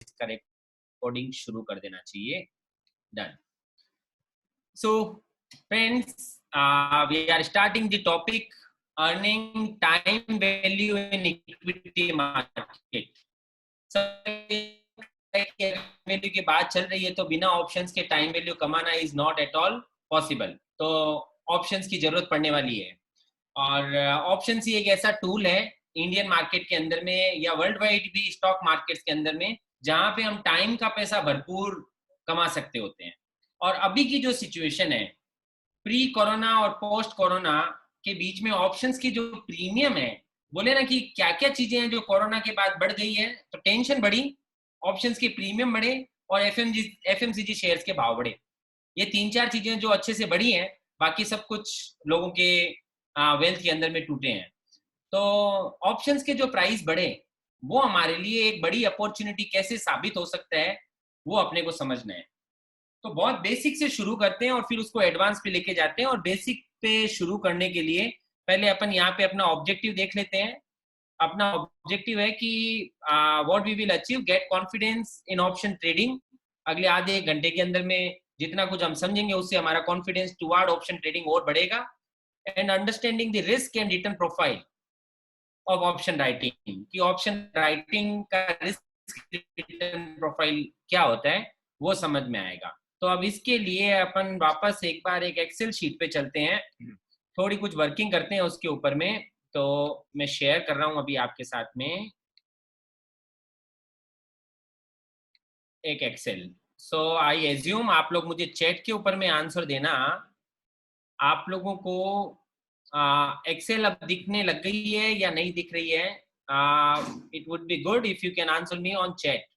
इसका रिकॉर्डिंग शुरू कर देना चाहिए। Done. So, friends, we are starting the topic earning time value in equity market. Value की बात चल रही है तो बिना ऑप्शंस के टाइम वैल्यू कमाना is not at all possible. तो ऑप्शंस की जरूरत पड़ने वाली है और ऑप्शंस ही एक ऐसा टूल है इंडियन मार्केट के अंदर में या वर्ल्ड वाइड भी स्टॉक मार्केट्स के अंदर में जहां पे हम टाइम का पैसा भरपूर कमा सकते होते हैं। और अभी की जो सिचुएशन है प्री कोरोना और पोस्ट कोरोना के बीच में ऑप्शंस की जो प्रीमियम है, बोले ना कि क्या क्या चीजें हैं जो कोरोना के बाद बढ़ गई है, तो टेंशन बढ़ी, ऑप्शंस के प्रीमियम बढ़े और एफएमसीजी शेयर्स के भाव बढ़े। ये तीन चार चीजें जो अच्छे से बढ़ी हैं, बाकी सब कुछ लोगों के वेल्थ के अंदर में टूटे हैं। तो ऑप्शंस के जो प्राइस बढ़े वो हमारे लिए एक बड़ी अपॉर्चुनिटी कैसे साबित हो सकता है वो अपने को समझना है। तो बहुत बेसिक से शुरू करते हैं और फिर उसको एडवांस पे लेके जाते हैं। और बेसिक पे शुरू करने के लिए पहले अपन यहाँ पे अपना ऑब्जेक्टिव देख लेते हैं। अपना ऑब्जेक्टिव है कि what we will achieve, get confidence in option trading. अगले आधे एक घंटे के अंदर में जितना कुछ हम समझेंगे उससे हमारा कॉन्फिडेंस टुवर्ड ऑप्शन ट्रेडिंग और बढ़ेगा। And understanding the risk and return profile of option writing, कि ऑप्शन राइटिंग का रिस्क रिटर्न प्रोफाइल क्या होता है वो समझ में आएगा। तो अब इसके लिए अपन वापस एक बार एक एक्सेल शीट पे चलते हैं, थोड़ी कुछ वर्किंग करते हैं उसके ऊपर में। तो मैं शेयर कर रहा हूं अभी आपके साथ में एक एक्सेल। सो आई एज्यूम आप लोग मुझे चैट के ऊपर में आंसर देना। आप लोगों को एक्सेल अब दिखने लग गई है या नहीं दिख रही है? It would be good if you can answer me on chat.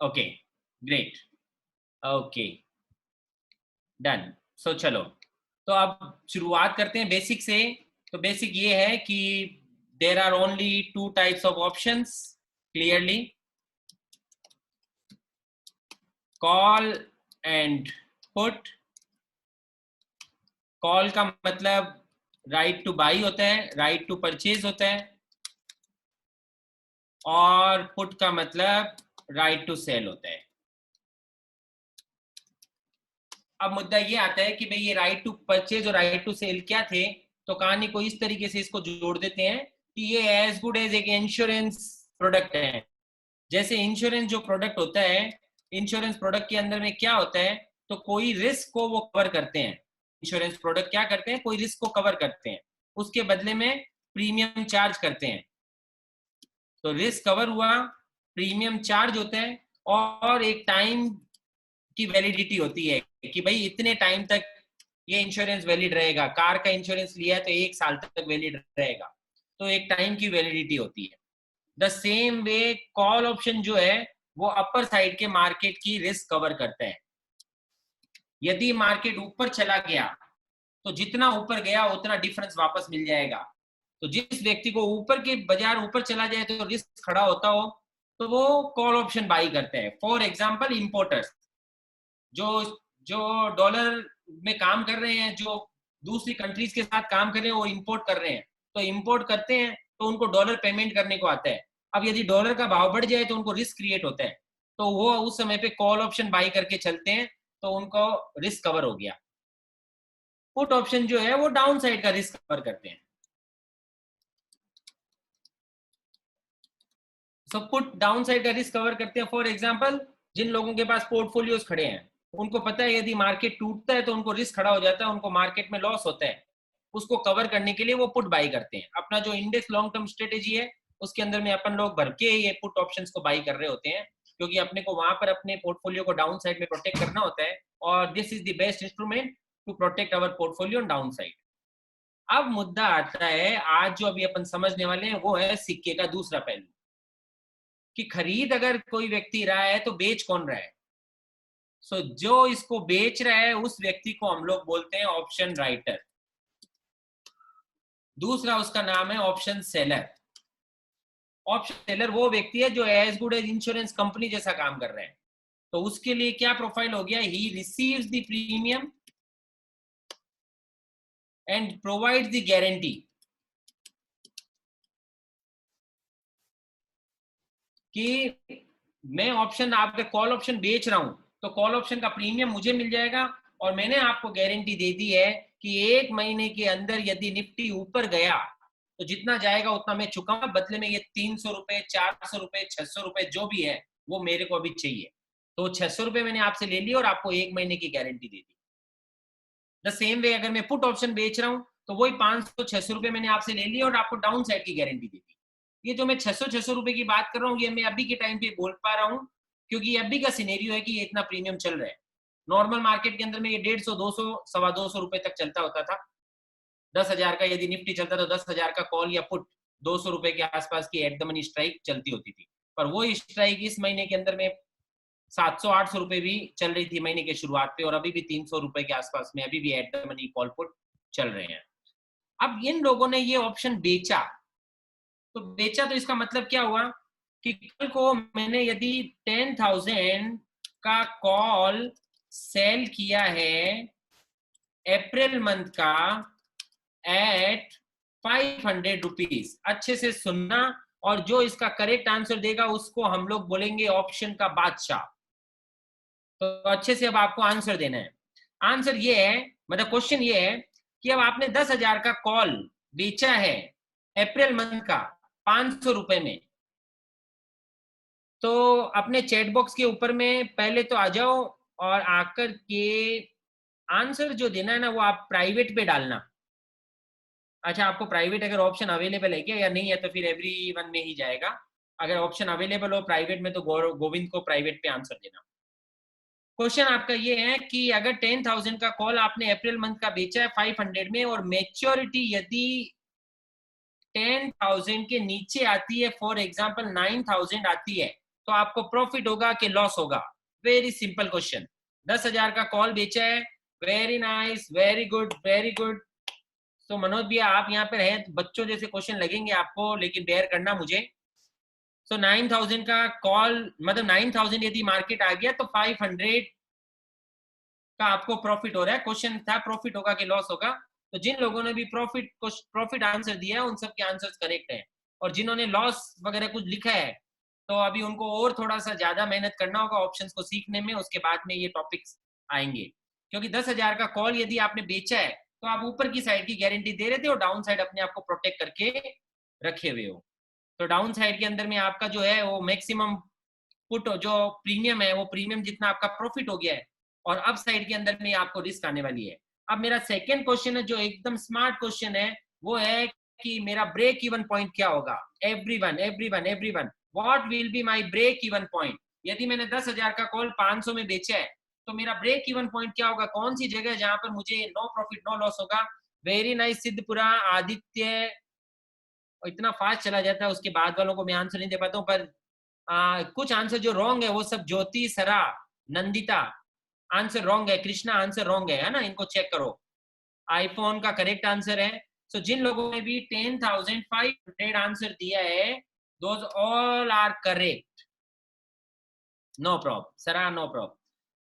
Okay, great, okay, done. So चलो, तो अब शुरुआत करते हैं बेसिक से। तो बेसिक ये है कि there are only two types of options clearly, call and put. Call का मतलब राइट टू बाई होता है, राइट टू परचेज होता है, और पुट का मतलब राइट टू सेल होता है। अब मुद्दा ये आता है कि भाई ये राइट टू परचेज और राइट टू सेल क्या थे। तो कहानी को इस तरीके से इसको जोड़ देते हैं कि ये एज गुड एज एक इंश्योरेंस प्रोडक्ट है। जैसे इंश्योरेंस जो प्रोडक्ट होता है, इंश्योरेंस प्रोडक्ट के अंदर में क्या होता है, तो कोई रिस्क को वो कवर करते हैं। इंश्योरेंस प्रोडक्ट क्या करते हैं, कोई रिस्क को कवर करते हैं, उसके बदले में प्रीमियम चार्ज करते हैं। तो रिस्क कवर हुआ, प्रीमियम चार्ज होता है, और एक टाइम की वैलिडिटी होती है कि भाई इतने टाइम तक ये इंश्योरेंस वैलिड रहेगा। कार का इंश्योरेंस लिया है तो 1 साल तक वैलिड रहेगा, तो एक टाइम की वैलिडिटी होती है। The same way call option जो है वो अपर साइड के मार्केट की रिस्क कवर करता है। यदि मार्केट ऊपर चला गया तो जितना ऊपर गया उतना डिफरेंस वापस मिल जाएगा। तो जिस व्यक्ति को ऊपर के बाजार ऊपर चला जाए तो रिस्क खड़ा होता हो तो वो कॉल ऑप्शन बाई करते हैं। फॉर एग्जांपल इंपोर्टर्स जो जो डॉलर में काम कर रहे हैं, जो दूसरी कंट्रीज के साथ काम कर रहे हैं, वो इंपोर्ट कर रहे हैं। तो इंपोर्ट करते हैं तो उनको डॉलर पेमेंट करने को आता है। अब यदि डॉलर का भाव बढ़ जाए तो उनको रिस्क क्रिएट होता है, तो वो उस समय पे कॉल ऑप्शन बाई करके चलते हैं, तो उनको रिस्क कवर हो गया। पुट ऑप्शन जो है वो डाउन साइड का रिस्क कवर करते हैं। सो पुट डाउन साइड का रिस्क कवर करते हैं। फॉर एग्जांपल जिन लोगों के पास पोर्टफोलियोज खड़े हैं उनको पता है यदि मार्केट टूटता है तो उनको रिस्क खड़ा हो जाता है, उनको मार्केट में लॉस होता है, उसको कवर करने के लिए वो पुट बाई करते हैं। अपना जो इंडेक्स लॉन्ग टर्म स्ट्रेटेजी है उसके अंदर में अपन लोग भर के ये पुट ऑप्शंस को बाई कर रहे होते हैं, क्योंकि अपने को वहां पर अपने पोर्टफोलियो को डाउन साइड में प्रोटेक्ट करना होता है, और this is the best instrument to protect our portfolio on down side. अब मुद्दा आता है आज जो अभी अपन समझने वाले हैं वो है सिक्के का दूसरा पहलू, कि खरीद अगर कोई व्यक्ति रहा है तो बेच कौन रहा है। सो जो इसको बेच रहा है उस व्यक्ति को हम लोग बोलते हैं ऑप्शन राइटर। दूसरा उसका नाम है ऑप्शन सेलर। ऑप्शन सेलर वो व्यक्ति है जो as good as insurance company जैसा काम कर रहा है। तो उसके लिए क्या प्रोफाइल हो गया, he receives the premium and provides the guarantee. कि मैं ऑप्शन आपके कॉल ऑप्शन बेच रहा हूं तो कॉल ऑप्शन का प्रीमियम मुझे मिल जाएगा, और मैंने आपको गारंटी दे दी है कि 1 महीने के अंदर यदि निफ्टी ऊपर गया तो जितना जाएगा उतना मैं चुकाऊंगा, बदले में ये 300 रुपए, 400 रुपए, 600 रुपए जो भी है वो मेरे को अभी चाहिए। तो 600 रुपए मैंने आपसे ले लिया और आपको 1 महीने की guarantee they the. The same way अगर मैं पुट ऑप्शन बेच रहा हूं तो वही 500-600 रुपए मैंने आपसे ले लिया और आपको डाउन साइड की गारंटी दे दी। ये जो मैं 600 रुपए की बात कर रहा हूँ ये मैं अभी के टाइम पे बोल पा रहा हूँ क्योंकि अभी का सिनेरियो है कि ये इतना प्रीमियम चल रहा है। नॉर्मल मार्केट के अंदर में ये 150, 200, 250 रुपए तक चलता होता था। 10,000 का यदि निफ्टी चलता तो 10,000 का कॉल या पुट 200 रुपए के आसपास की एट द मनी स्ट्राइक चलती होती थी। पर वो स्ट्राइक इस महीने के अंदर में 700-800 रुपए भी चल रही थी महीने के शुरुआत पे, और अभी भी 300 रुपए के आसपास में अभी भी eight the money call put चल रहे हैं। अब इन लोगों ने ये ऑप्शन बेचा, तो बेचा तो इसका मतलब क्या हुआ कि कल को मैंने यदि 10,000 का कॉल सेल किया है अप्रैल मंथ का एट 500 रुपीज, अच्छे से सुनना, और जो इसका करेक्ट आंसर देगा उसको हम लोग बोलेंगे ऑप्शन का बादशाह। तो अच्छे से अब आपको आंसर देना है। आंसर ये है, मतलब क्वेश्चन ये है कि अब आपने 10,000 का कॉल बेचा है अप्रैल मंथ का 500 रुपए में, तो अपने चैट बॉक्स के ऊपर में पहले तो आ जाओ और आकर के आंसर जो देना है ना वो आप प्राइवेट पे डालना। अच्छा, आपको प्राइवेट अगर ऑप्शन अवेलेबल है क्या या नहीं है तो फिर एवरीवन में ही जाएगा। अगर ऑप्शन अवेलेबल हो प्राइवेट में तो गोविंद को प्राइवेट पे आंसर देना। क्वेश्चन आपका ये है कि अगर 10,000 का कॉल आपने अप्रैल मंथ का बेचा है 500 में और मेच्योरिटी यदि 10,000 के नीचे आती है, फॉर एग्जांपल 9,000 आती है, तो आपको प्रॉफिट होगा कि लॉस होगा? Very simple question. 10,000 का कॉल बेचा है, very nice, very good, very good. तो मनोज भैया आप यहाँ पर हैं, बच्चों जैसे क्वेश्चन लगेंगे आपको, लेकिन बेयर करना मुझे। सो 9,000 का कॉल मतलब 9,000 यदि मार्केट आ गया तो 500 का आपको प्रॉफिट हो रहा है। क्वेश्चन था प्रॉफिट होगा कि लॉस होगा, तो जिन लोगों ने भी प्रॉफिट आंसर दिया है उन सब के आंसर्स करेक्ट हैं, और जिन्होंने लॉस वगैरह कुछ लिखा है तो अभी उनको और थोड़ा सा ज्यादा मेहनत करना होगा ऑप्शंस को सीखने में, उसके बाद में ये टॉपिक्स आएंगे। क्योंकि 10,000 का कॉल यदि आपने बेचा है तो आप ऊपर की साइड की गारंटी दे रहे थे और डाउन साइड अपने आप को प्रोटेक्ट करके रखे हुए हो। तो डाउन साइड के अंदर में आपका जो है वो मैक्सिमम पुट जो प्रीमियम है वो प्रीमियम जितना आपका प्रॉफिट हो गया है, और अप साइड के अंदर में आपको रिस्क आने वाली है। अब मेरा सेकंड क्वेश्चन है जो एकदम स्मार्ट क्वेश्चन है, वो है कि मेरा ब्रेक इवन पॉइंट क्या होगा? Everyone everyone everyone, what will be my break even point? यदि मैंने 10,000 का कॉल 500 में बेचा है तो मेरा ब्रेक इवन पॉइंट क्या होगा? कौन सी जगह जहां पर मुझे नो प्रॉफिट नो लॉस होगा? वेरी नाइस सिद्धपुरा, आदित्य, इतना फास्ट चला जाता है उसके बाद वालों को मैं आंसर नहीं दे पाता हूँ, पर कुछ आंसर जो रॉन्ग है वो सब ज्योति, सरा, नंदिता आंसर रॉन्ग है, कृष्णा आंसर रॉन्ग है ना, इनको चेक करो। आईफोन का करेक्ट आंसर है। सो जिन लोगों ने भी 10,500 आंसर दिया है, those all are correct, no problem सरा, नो प्रॉब्लम।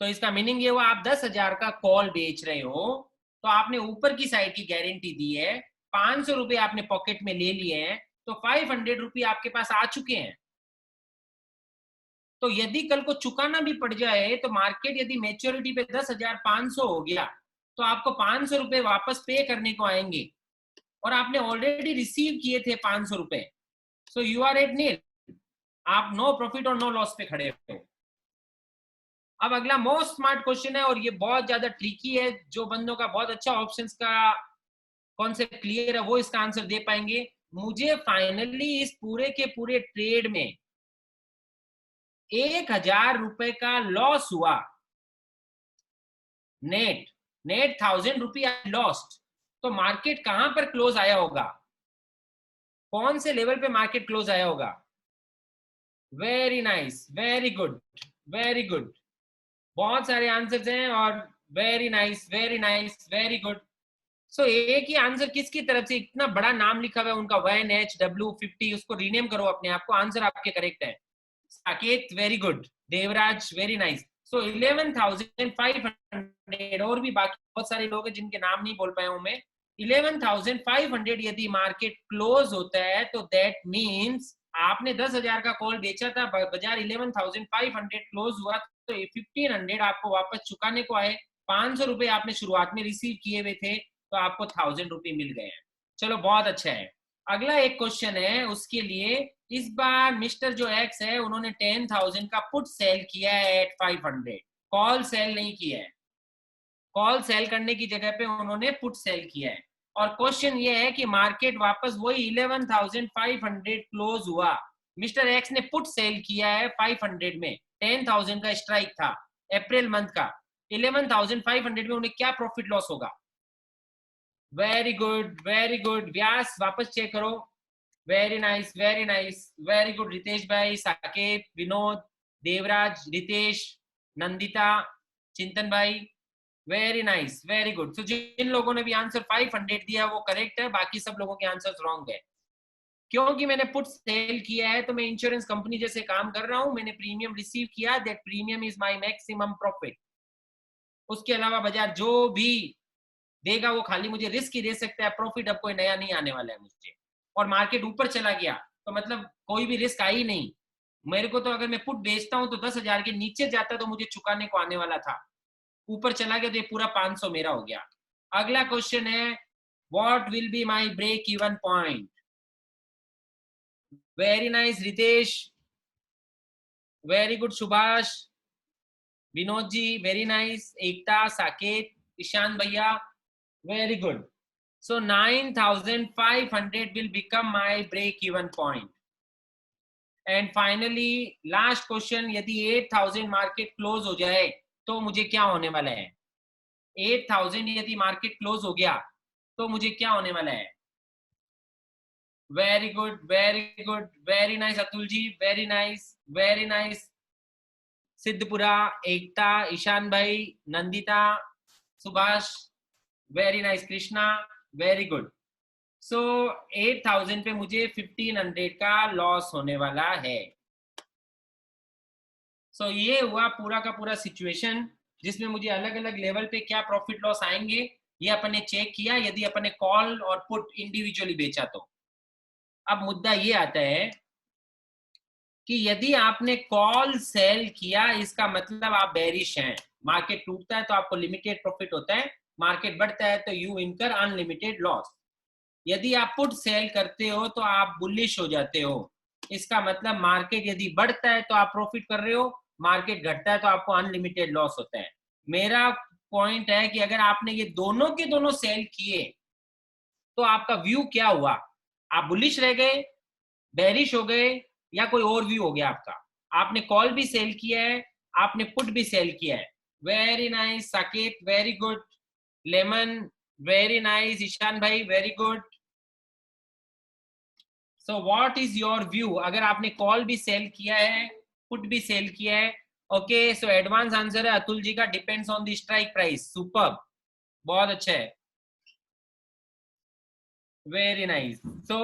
तो इसका मीनिंग ये हुआ आप 10,000 का कॉल बेच रहे हो तो आपने ऊपर की साइड की गारंटी दी है, 500 रुपए आपने पॉकेट में ले लिए हैं, तो 500 रुपए आपके पास आ चुके हैं। तो यदि कल को चुकाना भी पड़ जाए तो मार्केट यदि मेच्योरिटी पे 10,500 हो गया तो आपको 500 रुपए वापस पे करने को आएंगे, और आपने ऑलरेडी रिसीव किए थे 500 रुपए। सो यू आर एट नील, आप नो प्रॉफिट और नो लॉस पे खड़े हो। अब अगला मोस्ट स्मार्ट क्वेश्चन है और ये बहुत ज्यादा ट्रिकी है, जो बंदों का बहुत अच्छा ऑप्शंस का कॉन्सेप्ट क्लियर है वो इसका आंसर दे पाएंगे। मुझे फाइनली इस पूरे के पूरे ट्रेड में 1,000 रुपए का लॉस हुआ, नेट 1,000 रुपया लॉस्ट। तो मार्केट कहां पर क्लोज आया होगा? कौन से लेवल पे मार्केट क्लोज आया होगा? Very nice, very good, very good, बहुत सारे आंसर्स हैं, और very nice, very nice, very good. So एक ही आंसर किसकी तरफ से? इतना बड़ा नाम लिखा हुआ है उनका, YNHW50, उसको रीनेम करो अपने आप को। आंसर आपके करेक्ट है। Saket very good, Devraj very nice. So 11,500, और भी बाकी बहुत सारे लोग हैं जिनके नाम नहीं बोल पाया हूं मैं। 11,500 यदि मार्केट क्लोज होता है तो दैट मीन्स आपने 10,000 का कॉल बेचा था, बाजार 11,500 क्लोज हुआ, तो 1,500 आपको वापस चुकाने को आए। 500 रुपए आपने शुरुआत में रिसीव किए हुए थे, तो आपको 1,000 रुपए मिल गए हैं। चलो बहुत अच्छा है। अगला एक क्वेश्चन है उसके लिए। इस बार मिस्टर जो एक्स है उन्होंने 10,000 का पुट सेल किया है एट 500, कॉल सेल नहीं किया है। कॉल सेल करने की जगह पे उन्होंने पुट सेल किया है। और क्वेश्चन ये है कि मार्केट वापस वही 11,500 क्लोज हुआ, मिस्टर एक्स ने पुट सेल किया है 500 में, 10,000 का स्ट्राइक था अप्रैल मंथ का, 11,500 में उन्हें क्या प्रॉफिट लॉस होगा? Very good, very good Vyas, वापस चेक करो। Very nice, very nice, very good Ritesh भाई, साकेत, विनोद, देवराज, रितेश, नंदिता, चिंतन भाई, वेरी नाइस, वेरी गुड। तो जिन लोगों ने भी आंसर 500 दिया वो करेक्ट है, बाकी सब लोगों के आंसर रॉन्ग है। क्योंकि मैंने पुट सेल किया है तो मैं इंश्योरेंस कंपनी जैसे काम कर रहा हूं, मैंने प्रीमियम रिसीव किया, that premium is my maximum profit. उसके अलावा बाजार जो भी देगा वो खाली मुझे रिस्क ही दे सकता है, प्रॉफिट अब कोई नया नहीं आने वाला है मुझे। और मार्केट ऊपर चला गया तो मतलब कोई भी रिस्क आई नहीं मेरे को। तो अगर मैं पुट बेचता हूं तो 10,000 के नीचे जाता तो मुझे चुकाने को आने वाला था, ऊपर चला गया तो ये पूरा 500 मेरा हो गया। अगला क्वेश्चन है, what will be my break even point? Very nice Ritesh, very good Subhash, Vinod ji very nice, Ekta, Saket, Ishaan भैया very good. So 9,500 will become my break even point. And finally last question, यदि 8,000 मार्केट क्लोज हो जाए तो मुझे क्या होने वाला है? 8,000 यदि मार्केट क्लोज हो गया तो मुझे क्या होने वाला है? Very good, very good, very nice Atul ji, very nice, very nice, Siddhpura, Ekta, Ishaan भाई, Nandita, Subhash, very nice, Krishna, very good. So 8,000 पे मुझे 1,500 का लॉस होने वाला है। सो ये हुआ पूरा का पूरा सिचुएशन जिसमें मुझे अलग अलग लेवल पे क्या प्रॉफिट लॉस आएंगे ये अपन ने चेक किया, यदि अपन ने कॉल और पुट इंडिविजुअली बेचा तो। अब मुद्दा ये आता है कि यदि आपने कॉल सेल किया इसका मतलब आप बेरिश हैं, मार्केट टूटता है तो आपको लिमिटेड प्रॉफिट होता है, मार्केट बढ़ता है तो यू इनकर अनलिमिटेड लॉस। यदि आप पुट सेल करते हो तो आप बुलिश हो जाते हो, इसका मतलब मार्केट यदि बढ़ता है तो आप प्रॉफिट कर रहे हो, मार्केट घटता है तो आपको अनलिमिटेड लॉस होता है। मेरा पॉइंट है कि अगर आपने ये दोनों के दोनों सेल किए तो आपका व्यू क्या हुआ? आप बुलिश रह गए, बेरिश हो गए, या कोई और व्यू हो गया आपका? आपने कॉल भी सेल किया है, आपने पुट भी सेल किया है। Very nice Saket, very good, Lemon very nice, Ishaan भाई very good. So what is your view? अगर आपने कॉल भी सेल किया है, पुट भी सेल किया है, ओके, सो एडवांस आंसर है अतुल जी का, depends on the strike price. Super, बहुत अच्छा है, वेरी नाइस। तो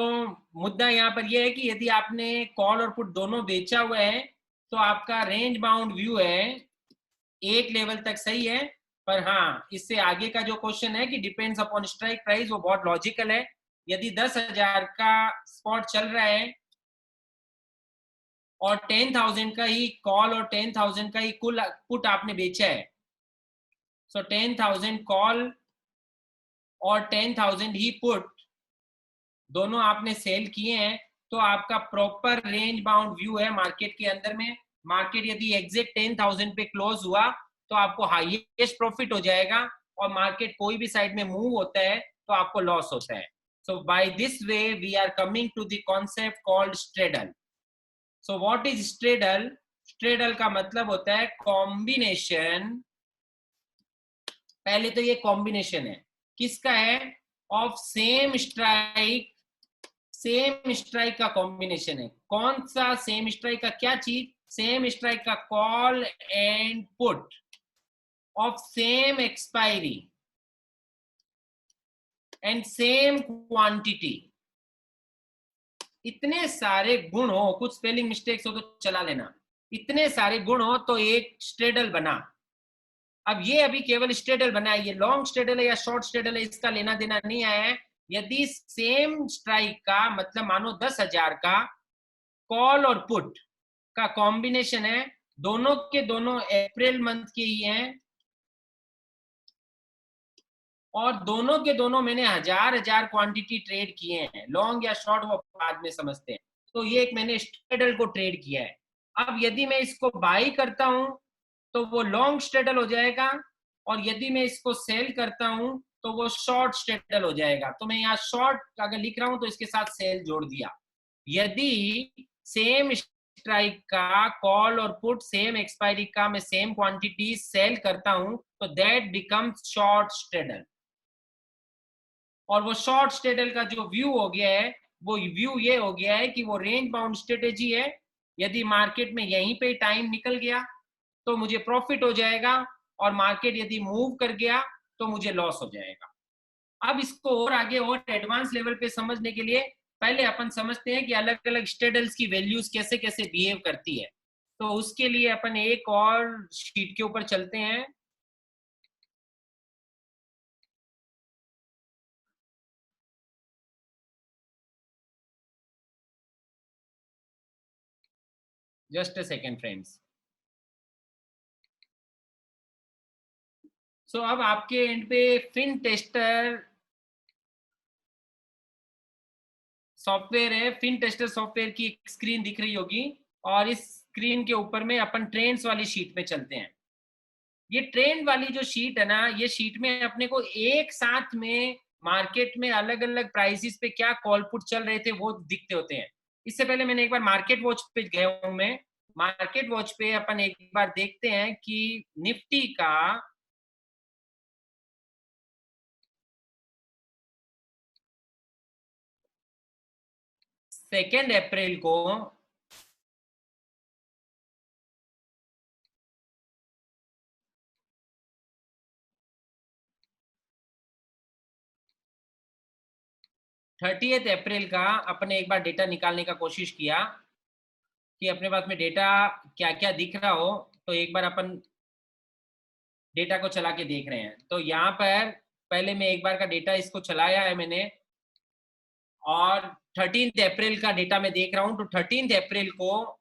मुद्दा यहाँ पर यह है कि यदि आपने कॉल और पुट दोनों बेचा हुआ है तो आपका रेंज बाउंड व्यू है एक लेवल तक सही है, पर हाँ इससे आगे का जो क्वेश्चन है कि डिपेंड्स अपॉन स्ट्राइक प्राइस, वो बहुत लॉजिकल है। यदि 10,000 का स्पॉट चल रहा है और 10,000 का ही कॉल और 10,000 का ही कुल पुट आपने बेचा है, सो 10,000 कॉल और 10,000 ही पुट दोनों आपने सेल किए हैं, तो आपका प्रॉपर रेंज बाउंड व्यू है मार्केट के अंदर में। मार्केट यदि एग्जैक्ट 10,000 पे क्लोज हुआ तो आपको हाईएस्ट प्रॉफिट हो जाएगा, और मार्केट कोई भी साइड में मूव होता है तो आपको लॉस होता है। So by this way we are coming to the concept called straddle. So what is straddle? Straddle का मतलब होता है कॉम्बिनेशन, पहले तो ये कॉम्बिनेशन है किसका है? Of same strike, same strike का कॉम्बिनेशन है। कौन सा सेम स्ट्राइक का? क्या चीज? सेम स्ट्राइक का call and put off same expiry and same quantity. इतने सारे गुण हो, कुछ स्पेलिंग मिस्टेक्स हो तो चला लेना, इतने सारे गुण हो तो एक स्ट्रेडल बना। अब ये अभी केवल स्ट्रेडल बना है, ये लॉन्ग स्ट्रेडल है या शॉर्ट स्ट्रेडल है इसका लेना देना नहीं आया है। यदि सेम स्ट्राइक का मतलब मानो 10,000 का कॉल और पुट का कॉम्बिनेशन है, दोनों के दोनों अप्रैल मंथ के ही हैं, और दोनों के दोनों मैंने हजार क्वांटिटी ट्रेड किए हैं, लॉन्ग या शॉर्ट वो बाद में समझते हैं। तो ये एक मैंने स्ट्रेडल को ट्रेड किया है। अब यदि मैं इसको बाई करता हूं तो वो लॉन्ग स्ट्रेडल हो जाएगा, और यदि मैं इसको सेल करता हूं तो वो शॉर्ट स्ट्रेडल हो जाएगा। तो मैं यहाँ शॉर्ट अगर लिख रहा हूं तो इसके साथ सेल जोड़ दिया। यदि सेम स्ट्राइक का कॉल और पुट, सेम एक्सपायरी का मैं सेम क्वांटिटी सेल करता हूं तो दैट बिकम्स शॉर्ट स्ट्रेडल। और वो शॉर्ट स्ट्रेडल का जो व्यू हो गया है, वो व्यू ये हो गया है कि वो रेंज बाउंड स्ट्रेटेजी है। यदि मार्केट में यहीं पे टाइम निकल गया तो मुझे प्रॉफिट हो जाएगा, और मार्केट यदि मूव कर गया तो मुझे लॉस हो जाएगा। अब इसको और आगे और एडवांस लेवल पे समझने के लिए पहले अपन समझते हैं कि अलग अलग स्ट्रेडल्स की वैल्यूज कैसे कैसे बिहेव करती है। तो उसके लिए अपन एक और शीट के ऊपर चलते हैं। Just a second friends. So अब आपके एंड पे फिन टेस्टर सॉफ्टवेयर है, फिन टेस्टर सॉफ्टवेयर की एक स्क्रीन दिख रही होगी, और इस स्क्रीन के ऊपर में अपन ट्रेंड्स वाली शीट में चलते हैं। ये ट्रेंड वाली जो शीट है ना, ये शीट में अपने को एक साथ में मार्केट में अलग अलग प्राइसेस पे क्या कॉल पुट चल रहे थे वो दिखते होते हैं। इससे पहले मैंने एक बार मार्केट वॉच पे गया हूं मैं। मार्केट वॉच पे अपन एक बार देखते हैं कि निफ्टी का सेकेंड अप्रैल को 30 अप्रैल का अपने एक बार डेटा निकालने का कोशिश किया कि अपने पास में डेटा क्या क्या दिख रहा हो। तो एक बार अपन डेटा को चला के देख रहे हैं। तो यहाँ पर पहले मैं एक बार का डेटा इसको चलाया है मैंने, और 13 अप्रैल का डेटा मैं देख रहा हूँ। तो 13 अप्रैल को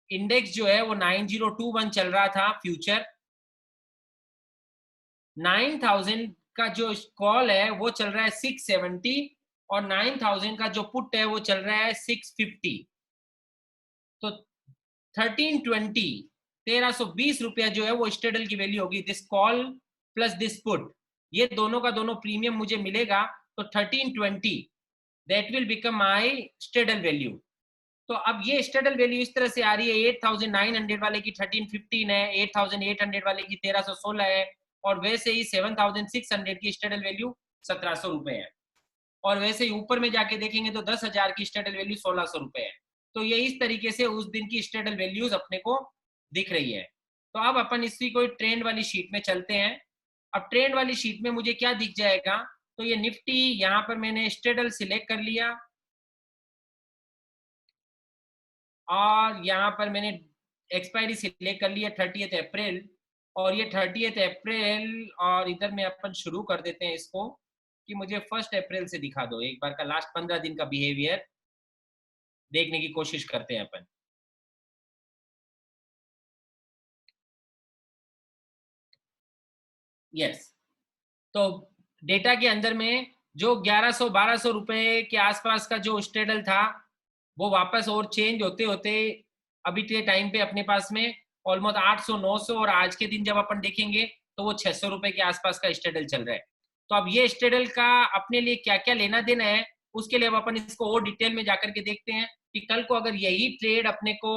इंडेक्स जो है वो 9021 चल रहा था फ्यूचर। 9000 का जो कॉल है वो चल रहा है 670, और 9000 का जो पुट है वो चल रहा है 650। तो 1320 1320 रुपया जो है वो स्टेडल की वैल्यू होगी, this call plus this put, ये दोनों का दोनों प्रीमियम मुझे मिलेगा। तो 1320 that will become my स्टेडल value. तो अब ये स्टेडल वैल्यू इस तरह से आ रही है, 8900 वाले की 1315 है, 8800 वाले की 1316 है, और वैसे ही 7600 की स्टेडल वैल्यू 1700 रुपए है, और वैसे ही ऊपर में जाके देखेंगे तो 10,000 की स्टेडल वैल्यू 1600 रुपए है। तो ये इस तरीके से उस दिन की स्टेडल वैल्यूज अपने को दिख रही है। तो अब अपन इसी कोई ट्रेंड वाली शीट में चलते हैं। अब ट्रेंड वाली शीट में मुझे क्या दिख जाएगा, तो ये निफ्टी यहाँ पर मैंने स्टेडल सिलेक्ट कर लिया, और यहाँ पर मैंने एक्सपायरी सिलेक्ट कर लिया 30 अप्रैल, और ये 30 अप्रैल, और इधर में अपन शुरू कर देते हैं इसको कि मुझे 1 अप्रैल से दिखा दो। एक बार का लास्ट 15 दिन का बिहेवियर देखने की कोशिश करते हैं अपन। यस। तो डेटा के अंदर में जो 1100-1200 रुपए के आसपास का जो स्ट्रेडल था वो वापस और चेंज होते होते अभी के टाइम पे अपने पास में ऑलमोस्ट 800-900, और आज के दिन जब अपन देखेंगे तो वो 600 रुपए के आसपास का स्ट्रेडल चल रहा है। तो अब ये स्ट्रेडल का अपने लिए क्या क्या लेना देना है, उसके लिए अब अपन इसको और डिटेल में जाकर के देखते हैं कि कल को अगर यही ट्रेड अपने को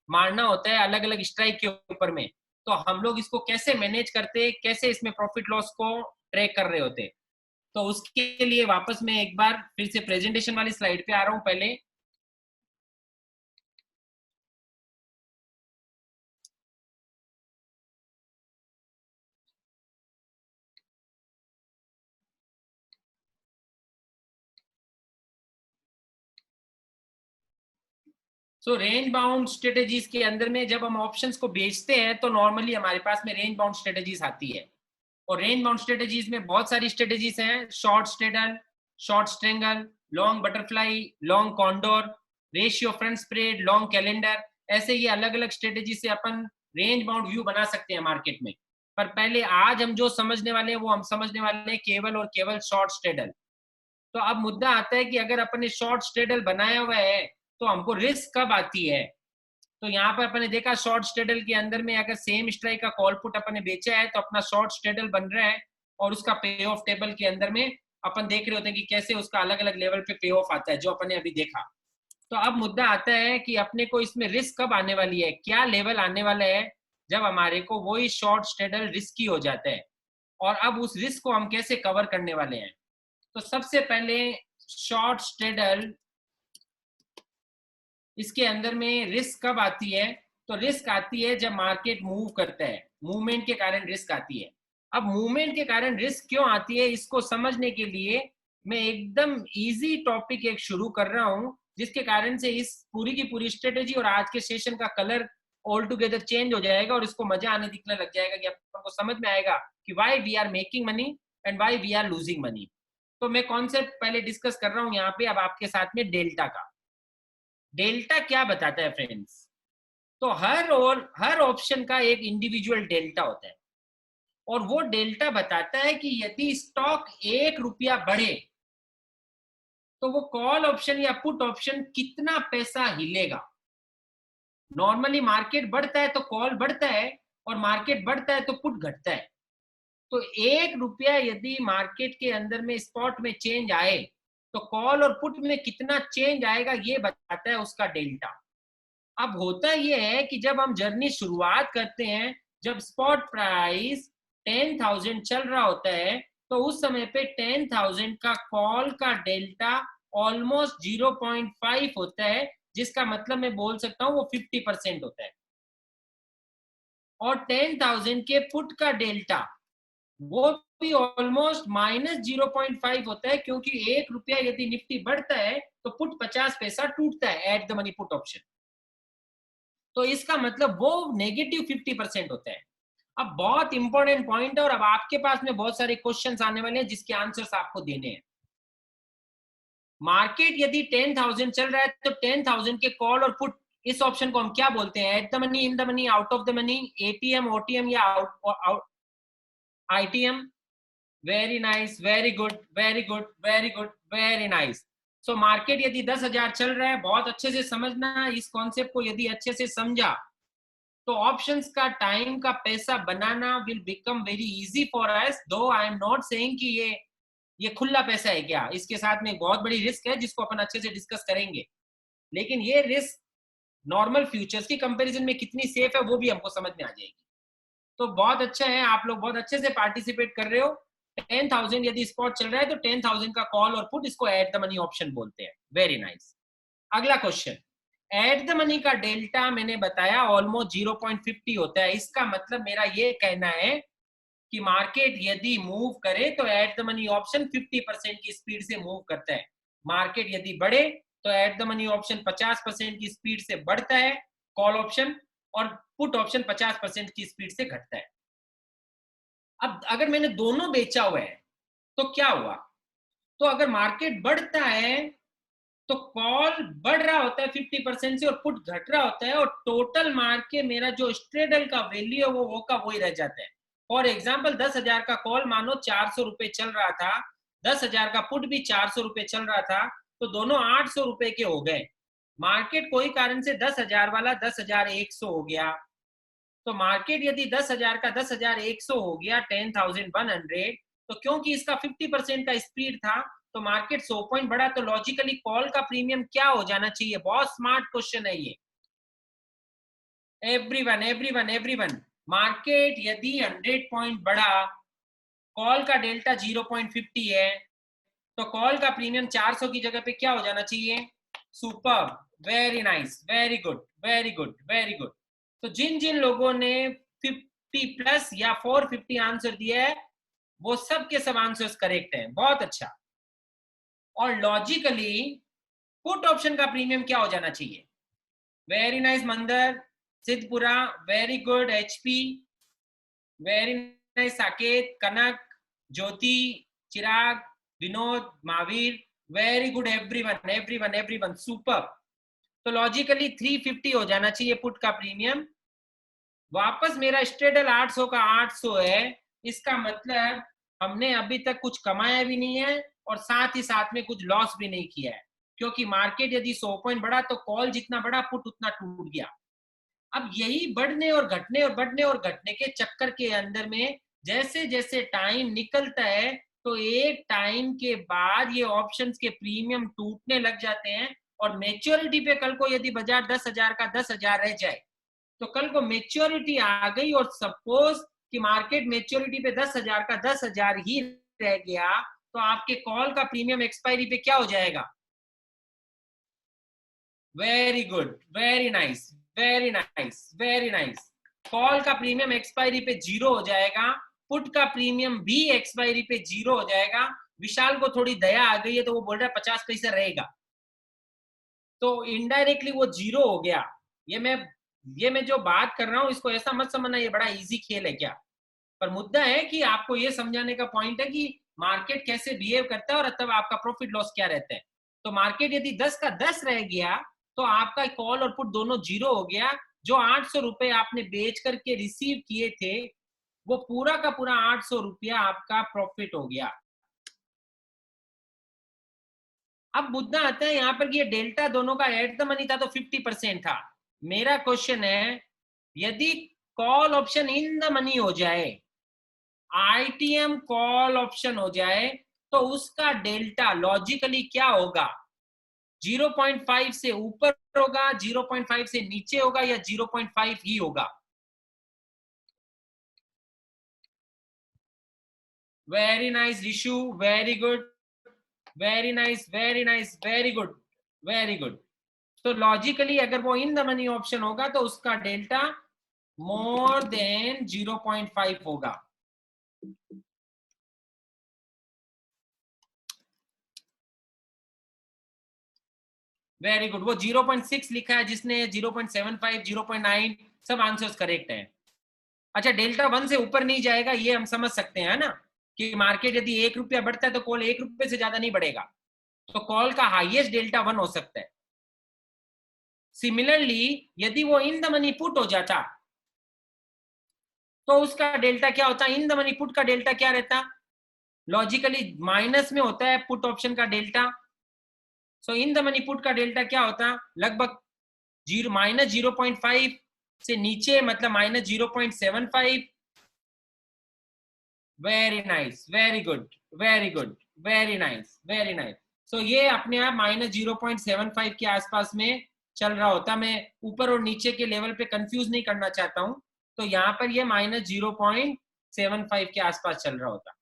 मारना होता है अलग अलग स्ट्राइक के ऊपर में, तो हम लोग इसको कैसे मैनेज करते, कैसे इसमें प्रॉफिट लॉस को ट्रैक कर रहे होते। तो उसके लिए वापस मैं एक बार फिर से प्रेजेंटेशन वाली स्लाइड पे आ रहा हूँ पहले। सो रेंज बाउंड स्ट्रेटेजीज के अंदर में जब हम ऑप्शंस को बेचते हैं तो नॉर्मली हमारे पास में रेंज बाउंड स्ट्रेटेजीज आती है, और रेंज बाउंड स्ट्रेटेजीज में बहुत सारी स्ट्रेटेजीज हैं, short straddle, short strangle, long butterfly, long condor. Ratio front spread, long calendar, ऐसे ये अलग अलग स्ट्रेटेजी से अपन रेंज बाउंड व्यू बना सकते हैं मार्केट में। पर पहले आज हम जो समझने वाले हैं वो हम समझने वाले हैं केवल और केवल शॉर्ट स्ट्रेडल। तो अब मुद्दा आता है कि अगर अपन ने शॉर्ट स्ट्रेडल बनाया हुआ है तो हमको रिस्क कब आती है। तो यहाँ पर अपन ने देखा शॉर्ट स्ट्रेडल के अंदर में अगर सेम स्ट्राइक का कॉल पुट अपन ने बेचा है तो अपना शॉर्ट स्ट्रेडल बन रहा है, और उसका पे ऑफ टेबल के अंदर में अपन देख रहे होते हैं कि कैसे उसका अलग अलग लेवल पे पे ऑफ आता है, जो अपन ने अभी देखा। तो अब मुद्दा आता है कि अपने को इसमें रिस्क कब आने वाली है, क्या लेवल आने वाला है जब हमारे को वही शॉर्ट स्ट्रेडल रिस्की हो जाता है, और अब उस रिस्क को हम कैसे कवर करने वाले हैं। तो सबसे पहले शॉर्ट स्ट्रेडल, इसके अंदर में रिस्क कब आती है, तो रिस्क आती है जब मार्केट मूव करता है, मूवमेंट के कारण रिस्क आती है। अब मूवमेंट के कारण रिस्क क्यों आती है, इसको समझने के लिए मैं एकदम इजी टॉपिक एक शुरू कर रहा हूं, जिसके कारण से इस पूरी की पूरी स्ट्रेटेजी और आज के सेशन का कलर ऑल टुगेदर चेंज हो जाएगा, और इसको मजा आने दिखने लग जाएगा कि आपको समझ में आएगा कि why we are making money and why we are losing money. तो मैं कॉन्सेप्ट पहले डिस्कस कर रहा हूं यहाँ पे अब आपके साथ में डेल्टा का। डेल्टा क्या बताता है फ्रेंड्स, तो हर ऑप्शन का एक इंडिविजुअल डेल्टा होता है, और वो डेल्टा बताता है कि यदि स्टॉक 1 रुपया बढ़े तो वो कॉल ऑप्शन या पुट ऑप्शन कितना पैसा हिलेगा। नॉर्मली मार्केट बढ़ता है तो कॉल बढ़ता है, और मार्केट बढ़ता है तो पुट घटता है। तो 1 रुपया यदि मार्केट के अंदर में स्पॉट में चेंज आए तो कॉल और पुट में कितना चेंज आएगा, ये बताता है उसका डेल्टा। अब होता यह है कि जब हम जर्नी शुरुआत करते हैं, जब स्पॉट प्राइस 10,000 चल रहा होता है, तो उस समय पे 10,000 का कॉल का डेल्टा ऑलमोस्ट 0.5 होता है, जिसका मतलब मैं बोल सकता हूं वो 50% होता है। और 10,000 के पुट का डेल्टा वो भी ऑलमोस्ट -0.5 होता है, क्योंकि 1 रुपया यदि निफ्टी बढ़ता है तो पुट 50 पैसा टूटता है eight the money put option. तो इसका मतलब वो नेगेटिव 50% होता है। अब बहुत इंपॉर्टेंट पॉइंट है, और अब आपके पास में बहुत सारे क्वेश्चंस आने वाले हैं जिसके आंसर्स आपको देने हैं। मार्केट यदि 10,000 चल रहा है तो 10,000 के कॉल और पुट, इस ऑप्शन को हम क्या बोलते हैं, at the money, in the money, out of the money, ATM, OTM या out ITM. Very nice, very good, very good, very good, very nice. So market यदि 10,000 चल रहा है, बहुत अच्छे से समझना इस कॉन्सेप्ट को, यदि अच्छे से समझा तो ऑप्शंस का टाइम का पैसा बनाना will become very easy for us. Though I am not saying कि ये खुला पैसा है क्या, इसके साथ में बहुत बड़ी रिस्क है जिसको अपन अच्छे से डिस्कस करेंगे, लेकिन ये रिस्क नॉर्मल फ्यूचर्स की कंपैरिजन में कितनी सेफ है वो भी हमको समझ में आ जाएगी। तो बहुत अच्छा है, आप लोग बहुत अच्छे से पार्टिसिपेट कर रहे हो। 10,000 यदि स्पॉट चल रहा है तो 10,000 का कॉल और पुट, इसको एट द मनी ऑप्शन बोलते हैं। Very nice. अगला क्वेश्चन, एट द मनी का डेल्टा मैंने बताया ऑलमोस्ट 0.50 होता है। इसका मतलब मेरा ये कहना है कि मार्केट यदि मूव करे तो एट द मनी ऑप्शन 50% की स्पीड से मूव करता है। मार्केट यदि बढ़े तो एट द मनी ऑप्शन 50% की स्पीड से बढ़ता है कॉल ऑप्शन, और पुट ऑप्शन 50% की स्पीड से घटता है। अब अगर मैंने दोनों बेचा हुआ है तो क्या हुआ, तो अगर मार्केट बढ़ता है तो कॉल बढ़ रहा होता है 50% से और पुट घट रहा होता है, और टोटल मार के मेरा जो स्ट्रेडल का वैल्यू है वो का वही रह जाता है। फॉर एग्जाम्पल 10,000 का कॉल मानो 400 रुपए चल रहा था, 10,000 का पुट भी 400 रुपए चल रहा था, तो दोनों 800 रुपए के हो गए। मार्केट कोई कारण से 10,000 वाला 10,100 हो गया, तो मार्केट यदि 10,000 का 10,100 हो गया 10,100, तो क्योंकि इसका 50% का स्पीड था तो मार्केट 100 पॉइंट बढ़ा, तो लॉजिकली कॉल का प्रीमियम क्या हो जाना चाहिए। बहुत स्मार्ट क्वेश्चन है ये। एवरीवन एवरीवन एवरीवन, मार्केट यदि 100 पॉइंट बढ़ा, कॉल का डेल्टा 0.50 है, तो कॉल का प्रीमियम 400 की जगह पे क्या हो जाना चाहिए। Super, very nice, very good, very good, very good. तो जिन जिन लोगों ने 50 प्लस या 450 आंसर दिया है वो सब के सब आंसर्स करेक्ट हैं, बहुत अच्छा। और लॉजिकली पुट ऑप्शन का प्रीमियम क्या हो जाना चाहिए। Very nice Mandar, Siddhpura, very good, HP, very nice, Saket, Kanak, Jyoti, Chirag, Vinod, Mahavir, very good everyone everyone everyone, super. तो लॉजिकली 350 हो जाना चाहिए पुट का प्रीमियम। वापस मेरा स्ट्रेडल 800 का 800 है, इसका मतलब हमने अभी तक कुछ कमाया भी नहीं है और साथ ही साथ में कुछ लॉस भी नहीं किया है, क्योंकि मार्केट यदि 100 पॉइंट बढ़ा तो कॉल जितना बढ़ा पुट उतना टूट गया। अब यही बढ़ने और घटने और बढ़ने और घटने के चक्कर के अंदर में जैसे जैसे टाइम निकलता है तो एक टाइम के बाद ये ऑप्शंस के प्रीमियम टूटने लग जाते हैं और मेच्योरिटी पे कल को यदि बाजार 10,000 का 10,000 रह जाए तो कल को मेच्योरिटी आ गई और सपोज कि मार्केट मेच्योरिटी पे 10,000 का 10,000 ही रह गया तो आपके कॉल का प्रीमियम एक्सपायरी पे क्या हो जाएगा? Very good, very nice, very nice, very nice. Call का प्रीमियम एक्सपायरी पे 0 हो जाएगा, पुट का प्रीमियम भी एक्सपायरी पे 0 हो जाएगा। विशाल को थोड़ी दया आ गई है तो वो बोल रहा है 50 पैसा रहेगा, तो इनडायरेक्टली वो 0 हो गया। ये मैं जो बात कर रहा हूं इसको ऐसा मत समझना ये बड़ा इजी खेल है क्या, पर मुद्दा है कि आपको ये समझाने का पॉइंट है कि मार्केट कैसे बिहेव करता है और तब आपका प्रॉफिट लॉस क्या रहता है। तो मार्केट यदि 10 का 10 रह गया तो आपका कॉल और पुट दोनों 0 हो गया। जो 800 रुपए आपने बेच करके रिसीव किए थे वो पूरा का पूरा 800 रुपया आपका प्रॉफिट हो गया। अब मुद्दा आता है यहाँ पर कि ये डेल्टा दोनों का एट द मनी था तो 50% था। मेरा क्वेश्चन है यदि call option in the money हो जाए, आईटीएम कॉल ऑप्शन हो जाए तो उसका डेल्टा लॉजिकली क्या होगा? 0.5 से ऊपर होगा, 0.5 से नीचे होगा या 0.5 ही होगा? Very nice Rishu, very good, very nice, very nice, very good, very good. तो लॉजिकली अगर वो इन द मनी ऑप्शन होगा तो उसका डेल्टा मोर देन 0.5 होगा। वेरी गुड, वो 0.6 लिखा है जिसने 0.75, 0.9 सब आंसर्स करेक्ट है। अच्छा, डेल्टा 1 से ऊपर नहीं जाएगा ये हम समझ सकते हैं ना, कि मार्केट यदि 1 रुपया बढ़ता है तो कॉल 1 रुपये से ज्यादा नहीं बढ़ेगा, तो कॉल का हाईएस्ट डेल्टा 1 हो सकता है। सिमिलरली यदि वो इन द मनी पुट हो जाता तो उसका डेल्टा क्या होता? इन द मनी पुट का डेल्टा क्या रहता? लॉजिकली माइनस में होता है पुट ऑप्शन का delta. So in the money put का डेल्टा क्या होता? लगभग -0.5 से नीचे, मतलब -0.75। Very nice, very good, very good, very nice, very nice. So ये अपने आप -0.75 के आसपास में चल रहा होता। मैं ऊपर और नीचे के लेवल पे कंफ्यूज नहीं करना चाहता हूं, तो यहाँ पर ये -0.75 के आसपास चल रहा होता।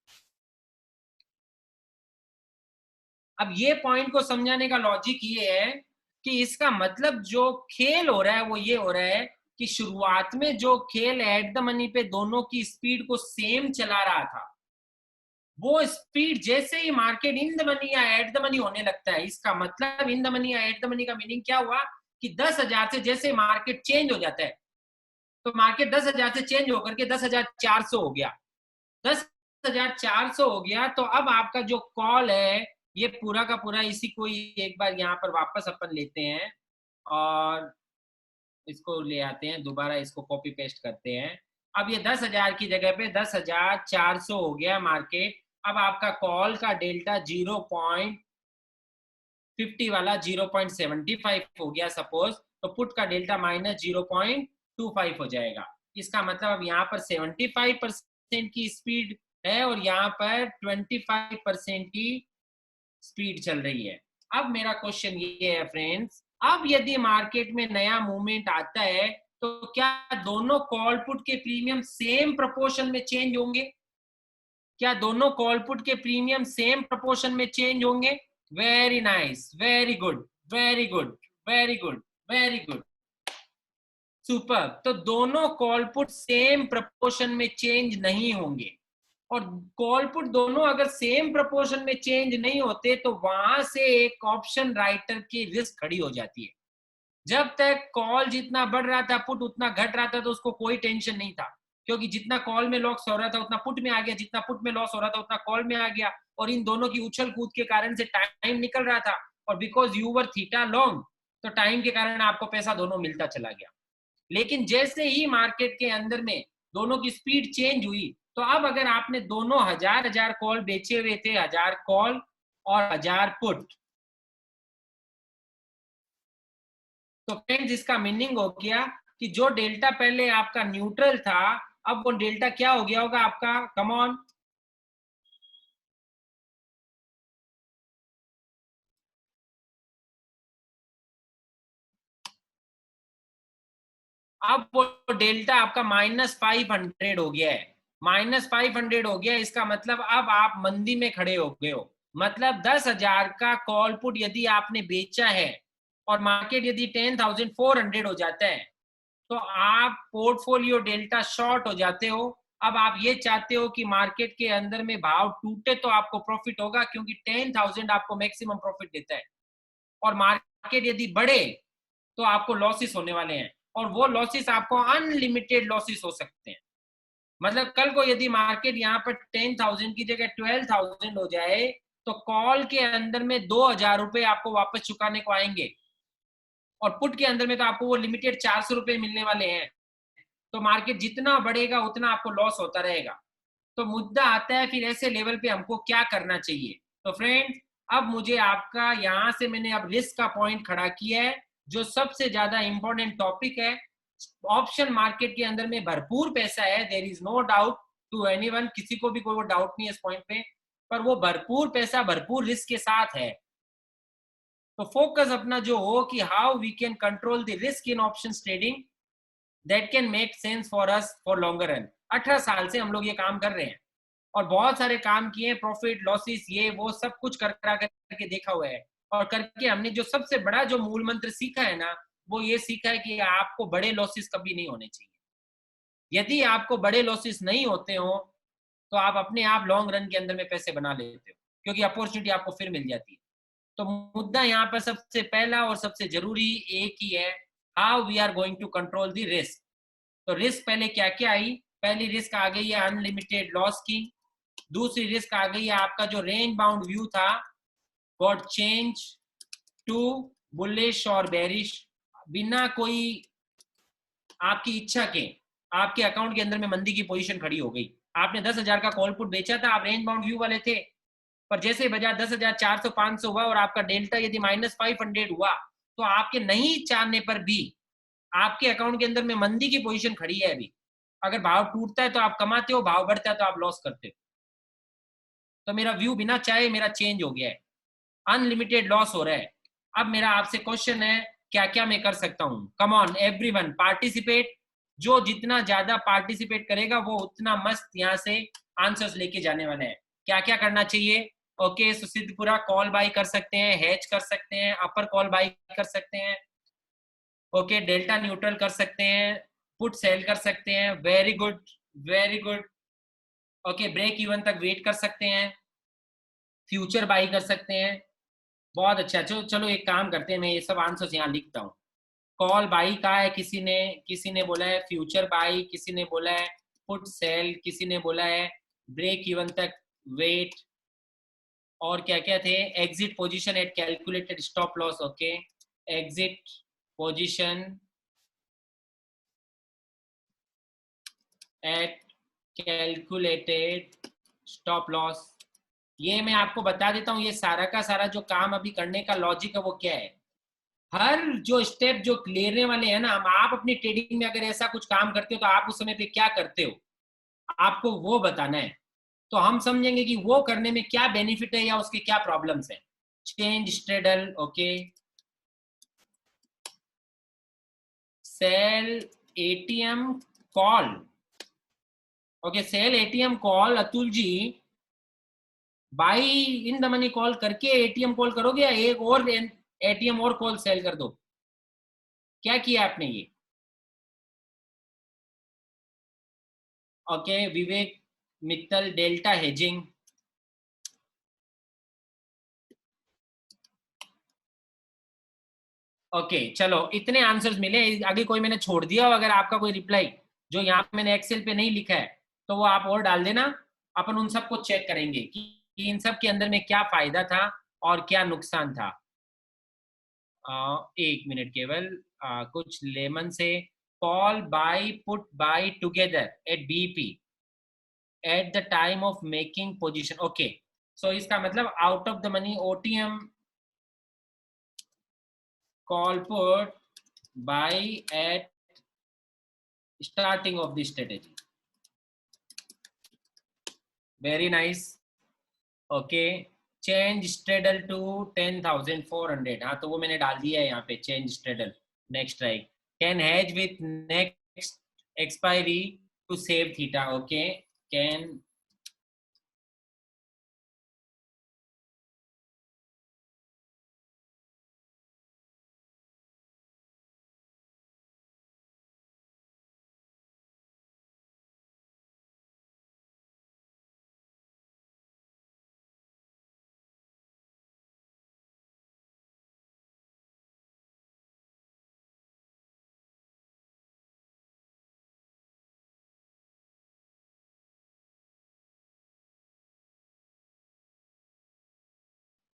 अब ये पॉइंट को समझाने का लॉजिक ये है कि इसका मतलब जो खेल हो रहा है वो ये हो रहा है कि शुरुआत में जो खेल एट द मनी पे दोनों की स्पीड को सेम चला रहा था, वो स्पीड जैसे ही मार्केट इन द मनी या एट द मनी होने लगता है, इसका मतलब इन द मनी या एट द मनी का मीनिंग क्या हुआ कि 10,000 से जैसे मार्केट चेंज हो जाता है तो मार्केट 10,000 से चेंज होकर के 10,400 हो गया। 10,400 हो गया तो अब आपका जो कॉल है ये पूरा का पूरा इसी को ही एक बार यहाँ पर वापस अपन लेते हैं और इसको ले आते हैं दोबारा, इसको कॉपी पेस्ट करते हैं। अब ये 10,000 की जगह पे 10,400 हो गया मार्केट। अब आपका कॉल का डेल्टा 0.50 वाला 0.75 हो गया सपोज, तो पुट का डेल्टा -0.25 हो जाएगा। इसका मतलब अब यहाँ पर 75% की स्पीड है और यहाँ पर 25% की स्पीड चल रही है। अब मेरा क्वेश्चन ये है फ्रेंड्स, अब यदि मार्केट में नया मूवमेंट आता है तो क्या दोनों कॉल पुट के प्रीमियम सेम प्रोपोर्शन में चेंज होंगे? क्या दोनों कॉल पुट के प्रीमियम सेम प्रोपोर्शन में चेंज होंगे? Very nice, very good, very good, very good, very good, super. तो दोनों कॉल पुट सेम प्रोपोर्शन में चेंज नहीं होंगे, और कॉल पुट दोनों अगर सेम प्रोपोर्शन में चेंज नहीं होते तो वहां से एक ऑप्शन राइटर की रिस्क खड़ी हो जाती है। जब तक कॉल जितना बढ़ रहा था पुट उतना घट रहा था तो उसको कोई टेंशन नहीं था, क्योंकि जितना कॉल में लॉस हो रहा था उतना पुट में आ गया, जितना पुट में लॉस हो रहा था उतना कॉल में आ गया, और इन दोनों की उछल कूद के कारण से टाइम निकल रहा था, और because you were theta long तो टाइम के कारण आपको पैसा दोनों मिलता चला गया। लेकिन जैसे ही मार्केट के अंदर में दोनों की स्पीड चेंज हुई, तो अब अगर आपने दोनों 1000 कॉल बेचे हुए थे, 1000 कॉल और 1000 पुट, तो फ्रेंड्स इसका मीनिंग हो गया कि जो डेल्टा पहले आपका न्यूट्रल था, अब वो डेल्टा क्या हो गया होगा आपका, कम ऑन। अब वो डेल्टा आपका -500 हो गया है, -500 हो गया। इसका मतलब अब आप मंदी में खड़े हो गए हो। मतलब 10,000 का कॉल पुट यदि आपने बेचा है और मार्केट यदि 10,400 हो जाता है, तो आप पोर्टफोलियो डेल्टा शॉर्ट हो जाते हो। अब आप ये चाहते हो कि मार्केट के अंदर में भाव टूटे तो आपको प्रॉफिट होगा, क्योंकि 10,000 आपको मैक्सिमम प्रॉफिट देता है, और मार्केट यदि बढ़े तो आपको लॉसेस होने वाले हैं, और वो लॉसेस आपको अनलिमिटेड लॉसेस हो सकते हैं। मतलब कल को यदि मार्केट यहाँ पर 10,000 की जगह 12,000 हो जाए, तो कॉल के अंदर में 2,000 रुपए आपको वापस चुकाने को आएंगे, और पुट के अंदर में तो आपको वो लिमिटेड 400 रुपए मिलने वाले हैं। तो मार्केट जितना बढ़ेगा उतना आपको लॉस होता रहेगा। तो मुद्दा आता है फिर ऐसे लेवल पे हमको क्या करना चाहिए। तो फ्रेंड्स, अब मुझे आपका यहाँ से मैंने अब रिस्क का पॉइंट खड़ा किया है, जो सबसे ज्यादा इंपॉर्टेंट टॉपिक है। ऑप्शन मार्केट के अंदर में भरपूर पैसा है, there is no doubt to anyone, किसी को भी कोई डाउट नहीं है इस पॉइंट पे, पर वो भरपूर पैसा भरपूर रिस्क के साथ है। तो फोकस अपना जो हो कि how we can control the risk in option trading, that can make sense for us for longer run. 18 साल से हम लोग ये काम कर रहे हैं, और बहुत सारे काम किए, प्रॉफिट लॉसेस ये वो सब कुछ कर करके देखा हुआ है। और करके हमने जो सबसे बड़ा जो मूल मंत्र सीखा है ना, वो ये सीखा है कि आपको बड़े लॉसेस कभी नहीं होने चाहिए। यदि आपको बड़े लॉसेस नहीं होते हो, तो आप अपने आप लॉन्ग रन के अंदर में पैसे बना लेते हो, क्योंकि अपॉर्चुनिटी आपको फिर मिल जाती है। तो मुद्दा यहाँ पर सबसे पहला और सबसे जरूरी एक ही है, how we are going to control the risk. तो रिस्क पहले क्या क्या आई, पहली रिस्क आ गई है अनलिमिटेड लॉस की। दूसरी रिस्क आ गई है आपका जो रेंज बाउंड व्यू था, गॉट चेंज टू बुलिश और बेरिश, बिना कोई आपकी इच्छा के आपके अकाउंट के अंदर में मंदी की पोजीशन खड़ी हो गई। आपने 10,000 का कॉल पुट बेचा था, आप रेंज बाउंड व्यू वाले थे, पर जैसे बाजार 10,400 500 हुआ और आपका डेल्टा यदि -500 हुआ, तो आपके नहीं चाहने पर भी आपके अकाउंट के अंदर में मंदी की पोजीशन खड़ी है अभी। अगर भाव टूटता है तो आप कमाते हो, भाव बढ़ता है तो आप लॉस करते हो। तो मेरा व्यू बिना चाहे मेरा चेंज हो गया है, अनलिमिटेड लॉस हो रहा है। अब मेरा आपसे क्वेश्चन है, क्या क्या मैं कर सकता हूं। कम ऑन एवरीवन पार्टिसिपेट, जो जितना ज्यादा पार्टिसिपेट करेगा वो उतना मस्त यहाँ से आंसर्स लेके जाने वाले हैं। क्या क्या करना चाहिए, ओके सुसिद्धपुरा, कॉल बाई कर सकते हैं, हेज कर सकते हैं, अपर कॉल बाई कर सकते हैं, ओके डेल्टा न्यूट्रल कर सकते हैं, पुट सेल कर सकते हैं, very good very good, okay break even तक वेट कर सकते हैं, फ्यूचर बाई कर सकते हैं, बहुत अच्छा। चलो चलो एक काम करते हैं, मैं ये सब आंसर्स यहाँ लिखता हूँ। कॉल बाई का है, किसी ने बोला है फ्यूचर बाई, किसी ने बोला है पुट सेल, किसी ने बोला है ब्रेक इवन तक वेट, और क्या क्या थे, exit position at calculated stop loss, okay exit position at calculated stop loss. ये मैं आपको बता देता हूँ, ये सारा का सारा जो काम अभी करने का लॉजिक है वो क्या है। हर जो स्टेप जो लेने वाले हैं ना हम, आप अपनी ट्रेडिंग में अगर ऐसा कुछ काम करते हो तो आप उस समय पे क्या करते हो, आपको वो बताना है। तो हम समझेंगे कि वो करने में क्या बेनिफिट है या उसके क्या प्रॉब्लम्स है। Change straddle, okay sell ATM call, okay sell ATM call, Atul ji buy in the money call करके एटीएम कॉल करोगे या एक और एटीएम और कॉल सेल कर दो, क्या किया आपने ये। ओके विवेक मित्तल डेल्टा हेजिंग, ओके चलो इतने आंसर्स मिले। आगे कोई मैंने छोड़ दिया हो अगर आपका कोई रिप्लाई जो यहाँ मैंने एक्सेल पे नहीं लिखा है, तो वो आप और डाल देना, अपन उन सबको चेक करेंगे कि इन सब के अंदर में क्या फायदा था और क्या नुकसान था। एक मिनट केवल, कुछ लेमन से call buy put buy together at BP at the time of making position. Okay, so इसका मतलब out of the money OTM call put buy at starting of the strategy. Very nice. Okay, change straddle to 10,400। हाँ, तो वो मैंने डाल दिया है यहाँ पे, change straddle next strike can hedge with next expiry to save theta. Okay, can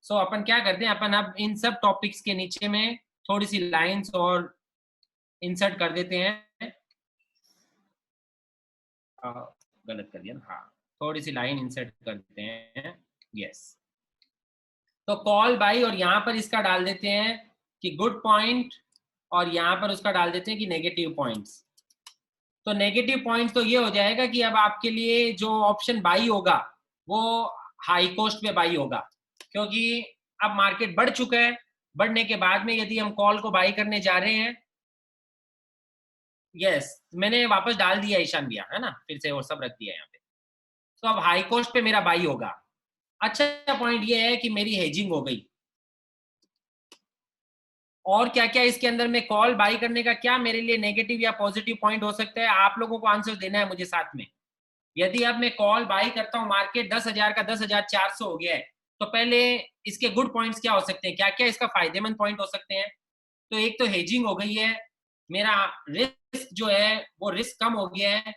so अपन क्या करते हैं, अपन अब इन सब टॉपिक्स के नीचे में थोड़ी सी लाइंस और इंसर्ट कर देते हैं। गलत कर दिया ना, हाँ, थोड़ी सी लाइन इंसर्ट कर देते हैं। यस, तो कॉल बाई और यहाँ पर इसका डाल देते हैं कि गुड पॉइंट, और यहाँ पर उसका डाल देते हैं कि नेगेटिव पॉइंट्स। तो नेगेटिव पॉइंट तो ये हो जाएगा कि अब आपके लिए जो ऑप्शन बाई होगा वो हाई कॉस्ट पे बाई होगा, क्योंकि अब मार्केट बढ़ चुका है। बढ़ने के बाद में यदि हम कॉल को बाई करने जा रहे हैं, यस, मैंने वापस डाल दिया ईशान भैया, है ना, फिर से वो सब रख दिया यहाँ पे। तो अब हाई कॉस्ट पे मेरा बाई होगा। अच्छा पॉइंट ये है कि मेरी हेजिंग हो गई। और क्या क्या इसके अंदर में कॉल बाई करने का क्या मेरे लिए नेगेटिव या पॉजिटिव पॉइंट हो सकता है, आप लोगों को आंसर देना है मुझे साथ में। यदि अब मैं कॉल बाई करता हूं, मार्केट 10,000 का 10,400 हो गया है, तो पहले इसके गुड पॉइंट्स क्या हो सकते हैं, क्या क्या इसका फायदेमंद पॉइंट हो सकते हैं। तो एक तो हेजिंग हो गई है, मेरा रिस्क जो है वो रिस्क कम हो गया है।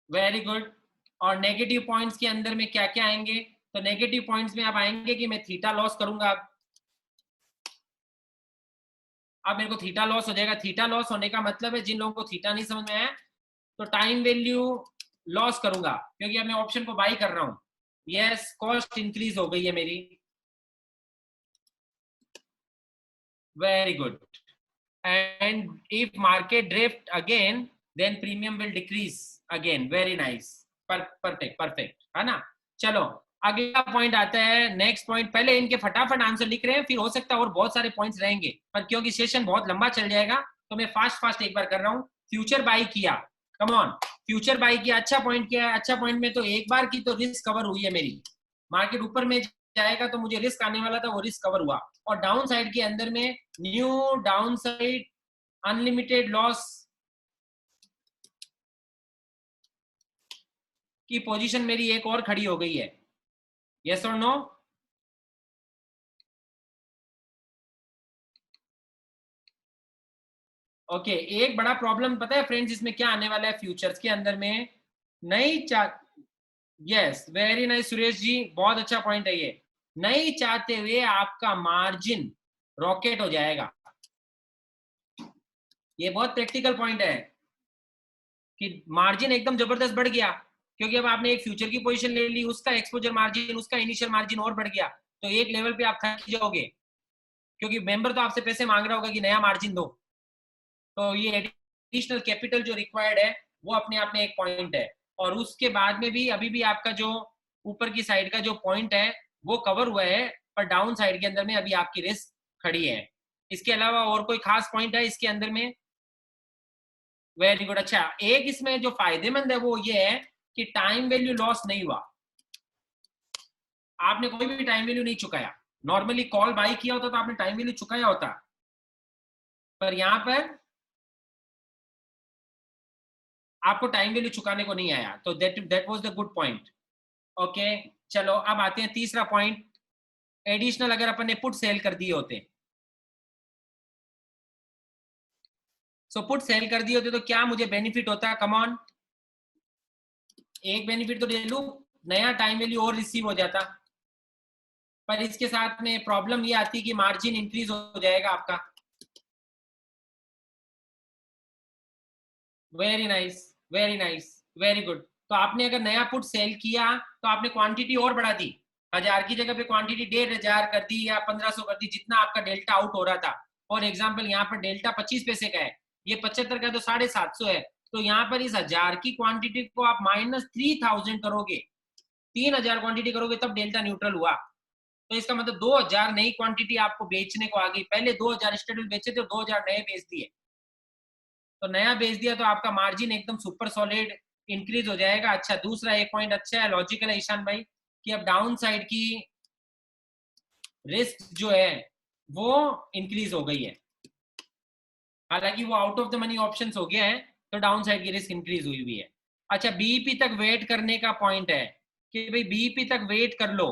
Very good. और नेगेटिव पॉइंट्स के अंदर में क्या क्या आएंगे, तो नेगेटिव पॉइंट्स में आप आएंगे कि मैं थीटा लॉस करूंगा। अब मेरे को थीटा लॉस हो जाएगा। थीटा लॉस होने का मतलब है, जिन लोगों को थीटा नहीं समझ में आया, तो टाइम वैल्यू लॉस करूंगा, क्योंकि अब मैं ऑप्शन को बाई कर रहा हूं। यस, कॉस्ट इंक्रीज हो गई है मेरी। Very good. And if market drift again, then premium will decrease again. Very nice, perfect perfect, है ना। चलो, अगला पॉइंट आता है, नेक्स्ट पॉइंट। पहले इनके फटाफट आंसर लिख रहे हैं, फिर हो सकता है और बहुत सारे पॉइंट्स रहेंगे, पर क्योंकि सेशन बहुत लंबा चल जाएगा तो मैं फास्ट फास्ट एक बार कर रहा हूँ। फ्यूचर बाई किया, कम ऑन, फ्यूचर बाई किया, अच्छा पॉइंट किया है। अच्छा पॉइंट में तो एक बार की तो रिस्क कवर हुई है मेरी। मार्केट ऊपर में जाएगा तो मुझे रिस्क आने वाला था, वो रिस्क कवर हुआ। और डाउन साइड के अंदर में new down side unlimited loss की पोजीशन मेरी एक और खड़ी हो गई है। यस और नो? ओके, एक बड़ा प्रॉब्लम पता है फ्रेंड्स इसमें क्या आने वाला है फ्यूचर्स के अंदर में, नहीं चा yes, very nice Suresh ji, बहुत अच्छा पॉइंट है ये। नहीं चाहते हुए आपका मार्जिन रॉकेट हो जाएगा। ये बहुत प्रैक्टिकल पॉइंट है कि मार्जिन एकदम जबरदस्त बढ़ गया, क्योंकि अब आपने एक फ्यूचर की पोजीशन ले ली, उसका एक्सपोजर मार्जिन, उसका इनिशियल मार्जिन और बढ़ गया, तो एक लेवल पे आप थक जाओगे, क्योंकि मेंबर तो आपसे पैसे मांग रहा होगा कि नया मार्जिन दो। तो ये एडिशनल कैपिटल जो रिक्वायर्ड है वो अपने आप में एक पॉइंट है। और उसके बाद में भी अभी भी आपका जो ऊपर की साइड का जो पॉइंट है वो कवर हुआ है, पर डाउन साइड के अंदर में अभी आपकी रिस्क खड़ी है। इसके अलावा और कोई खास पॉइंट है इसके अंदर में? Very good. अच्छा, एक इसमें जो फायदेमंद है वो ये है कि टाइम वैल्यू लॉस नहीं हुआ। आपने कोई भी टाइम वैल्यू नहीं चुकाया। नॉर्मली कॉल बाई किया होता तो आपने टाइम वैल्यू चुकाया होता, पर यहां पर आपको टाइम वैल्यू चुकाने को नहीं आया, तो that was the good point. Okay, चलो अब आते हैं तीसरा पॉइंट। एडिशनल अगर अपन ने पुट सेल कर दिए होते, सो पुट सेल कर दिए होते तो क्या मुझे बेनिफिट होता? कम ऑन, एक बेनिफिट तो ले लू, नया टाइम वैल्यू और रिसीव हो जाता। पर इसके साथ में प्रॉब्लम ये आती है कि मार्जिन इंक्रीज हो जाएगा आपका। Very nice, very nice, very good. तो आपने अगर नया पुट सेल किया तो आपने क्वांटिटी और बढ़ा दी, 1000 की जगह पे क्वांटिटी 1500 कर दी या 1500 कर दी, जितना आपका डेल्टा आउट हो रहा था। फॉर एग्जाम्पल यहाँ पर डेल्टा 25 पैसे का है, ये 75 का है तो 750 है। तो यहाँ पर इस 1000 की क्वांटिटी को आप -3000 करोगे, 3000 क्वांटिटी करोगे तब डेल्टा न्यूट्रल हुआ। तो इसका मतलब 2000 नई क्वांटिटी आपको बेचने को आ गई। पहले 2000 स्टेबल बेचे थे, 2000 नए बेच दिए। तो नया बेच दिया तो आपका मार्जिन एकदम सुपर सॉलिड इंक्रीज हो जाएगा। अच्छा, दूसरा एक पॉइंट अच्छा है, लॉजिकल है ईशान भाई, कि अब डाउन साइड की रिस्क जो है वो इंक्रीज हो गई है। हालांकि वो out of the money options हो गया है, तो डाउन साइड की रिस्क इंक्रीज हुई हुई है। अच्छा, बीईपी तक वेट करने का पॉइंट है कि भाई बीईपी तक वेट कर लो।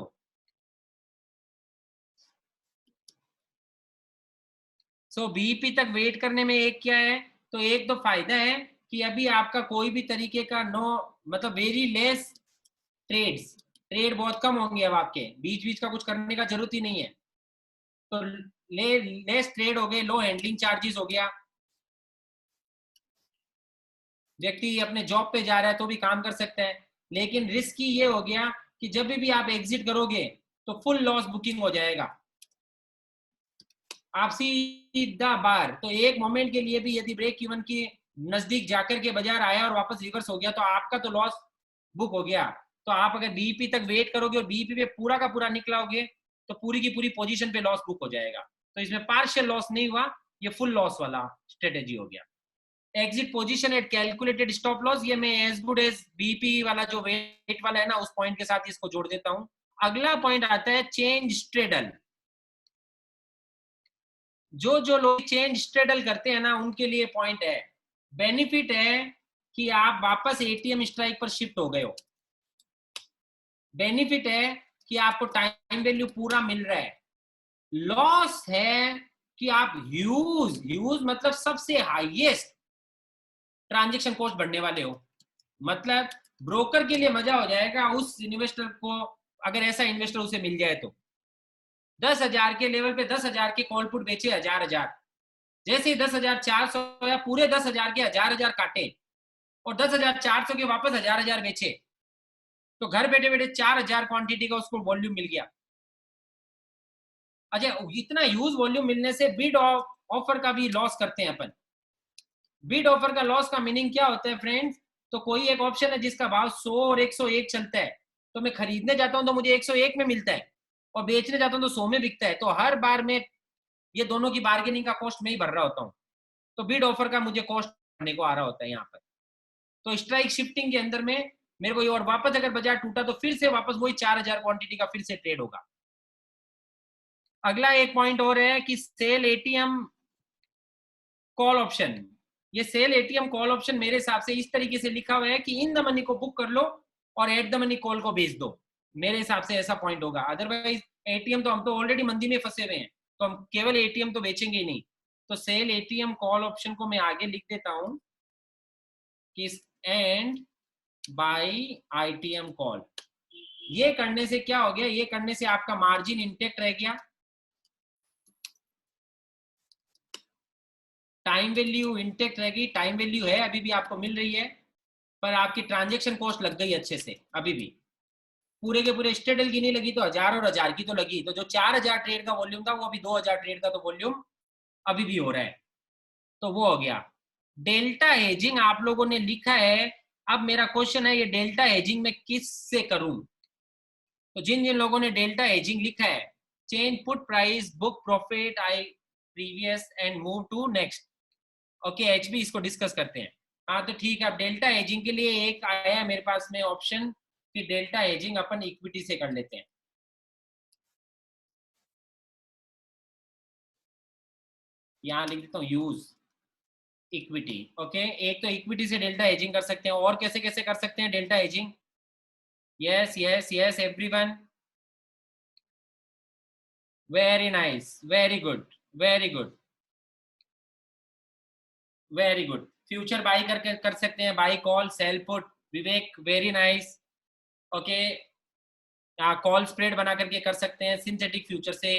सो बीईपी तक वेट करने में एक क्या है, तो एक तो फायदा है कि अभी आपका कोई भी तरीके का नो, मतलब वेरी लेस ट्रेड्स, ट्रेड बहुत कम होंगे अब आपके, बीच बीच का कुछ करने का जरूरत ही नहीं है। तो लेस ट्रेड हो गए, लो हैंडलिंग चार्जेस हो गया, व्यक्ति अपने जॉब पे जा रहा है तो भी काम कर सकता है। लेकिन रिस्क ही ये हो गया कि जब भी आप एग्जिट करोगे तो फुल लॉस बुकिंग हो जाएगा आप सीधा बार। तो एक मोमेंट के लिए भी यदि ब्रेक इवन की नजदीक जाकर के बाजार आया और वापस रिवर्स हो गया तो आपका तो लॉस बुक हो गया। तो आप अगर बीईपी तक वेट करोगे और बीईपी पे पूरा का पूरा निकलाओगे तो पूरी की पूरी पोजीशन पे लॉस बुक हो जाएगा। तो इसमें पार्शियल लॉस नहीं हुआ, ये फुल लॉस वाला स्ट्रेटेजी हो गया। Exit position at calculated stop loss, ये मैं एज गुड एज बीपी वाला जो वेट वाला है ना उस पॉइंट के साथ इसको जोड़ देता हूं। अगला पॉइंट आता है चेंज स्ट्रेडल। जो लोग चेंज स्ट्रेडल करते हैं ना उनके लिए पॉइंट है, बेनिफिट है कि आप वापस एटीएम स्ट्राइक पर शिफ्ट हो गए हो। बेनिफिट है कि आपको टाइम वैल्यू पूरा मिल रहा है। लॉस है कि आप ह्यूज मतलब सबसे हाईएस्ट ट्रांजेक्शन कॉस्ट बढ़ने वाले हो। मतलब ब्रोकर के लिए मजा हो जाएगा उस इन्वेस्टर को, अगर ऐसा इन्वेस्टर उसे मिल जाए तो 10,000 के लेवल पे 10,000 के कॉल पुट बेचे 1000 जैसे ही 10,400 या पूरे 10,000 के 1000 काटे और 10,400 के वापस 1000 बेचे, तो घर बैठे बैठे 4,000 क्वांटिटी का उसको वॉल्यूम मिल गया। अच्छा, इतना ह्यूज वॉल्यूम मिलने से बिड ऑफर का भी लॉस करते हैं अपन। बिड ऑफर का लॉस का मीनिंग क्या होता है फ्रेंड्स, तो कोई एक ऑप्शन है जिसका भाव 100 और 101 चलता है, तो मैं खरीदने जाता हूं तो मुझे 101 में मिलता है और बेचने जाता हूं तो 100 में बिकता है। तो हर बार में ये दोनों की बार्गेनिंग का कॉस्ट में ही भर रहा होता हूँ। तो बिड ऑफर का मुझे कॉस्ट भरने को आ रहा होता है यहाँ पर। तो स्ट्राइक शिफ्टिंग के अंदर में मेरे को ये, और वापस अगर बाजार टूटा तो फिर से वापस वही 4,000 क्वांटिटी का फिर से ट्रेड होगा। अगला एक पॉइंट और है कि सेल एटीएम कॉल ऑप्शन। ये सेल एटीएम कॉल ऑप्शन मेरे हिसाब से इस तरीके से लिखा हुआ है कि इन द मनी को बुक कर लो और एट द मनी कॉल को भेज दो। मेरे हिसाब से ऐसा पॉइंट होगा। अदरवाइज एटीएम तो हम तो ऑलरेडी मंदी में फंसे हुए हैं, तो हम केवल एटीएम तो बेचेंगे ही नहीं। तो सेल एटीएम कॉल ऑप्शन को मैं आगे लिख देता हूं कि एंड बाय आईटीएम कॉल। ये करने से क्या हो गया, ये करने से आपका मार्जिन इंटेक्ट रह गया, टाइम वैल्यू इंटेक्ट रहेगी। टाइम वैल्यू है अभी भी आपको मिल रही है, पर आपकी ट्रांजेक्शन कॉस्ट लग गई अच्छे से। अभी भी पूरे के पूरे स्टेडल की नहीं लगी तो 1000 और 1000 की तो लगी। तो जो 4000 ट्रेड का वॉल्यूम था वो अभी 2000 ट्रेड का तो वॉल्यूम अभी भी हो रहा है। तो वो हो गया। डेल्टा हेजिंग आप लोगों ने लिखा है। अब मेरा क्वेश्चन है, ये डेल्टा हेजिंग में किस से करूं? तो जिन जिन लोगों ने डेल्टा हेजिंग लिखा है, change put price book profit I previous and move to next. Okay HB, इसको डिस्कस करते हैं। हाँ तो ठीक है, अब डेल्टा हेजिंग के लिए एक आया है मेरे पास में ऑप्शन कि डेल्टा हेजिंग अपन इक्विटी से कर लेते हैं। यहाँ लिख देता हूँ यूज इक्विटी। ओके, एक तो इक्विटी से डेल्टा हेजिंग कर सकते हैं, और कैसे कैसे कर सकते हैं delta hedging? Yes yes yes everyone, very nice, very good, very good, very good. Future buy करके कर सकते हैं, buy call sell put. Vivek very nice. Okay, call spread बना करके कर सकते हैं, सिंथेटिक फ्यूचर से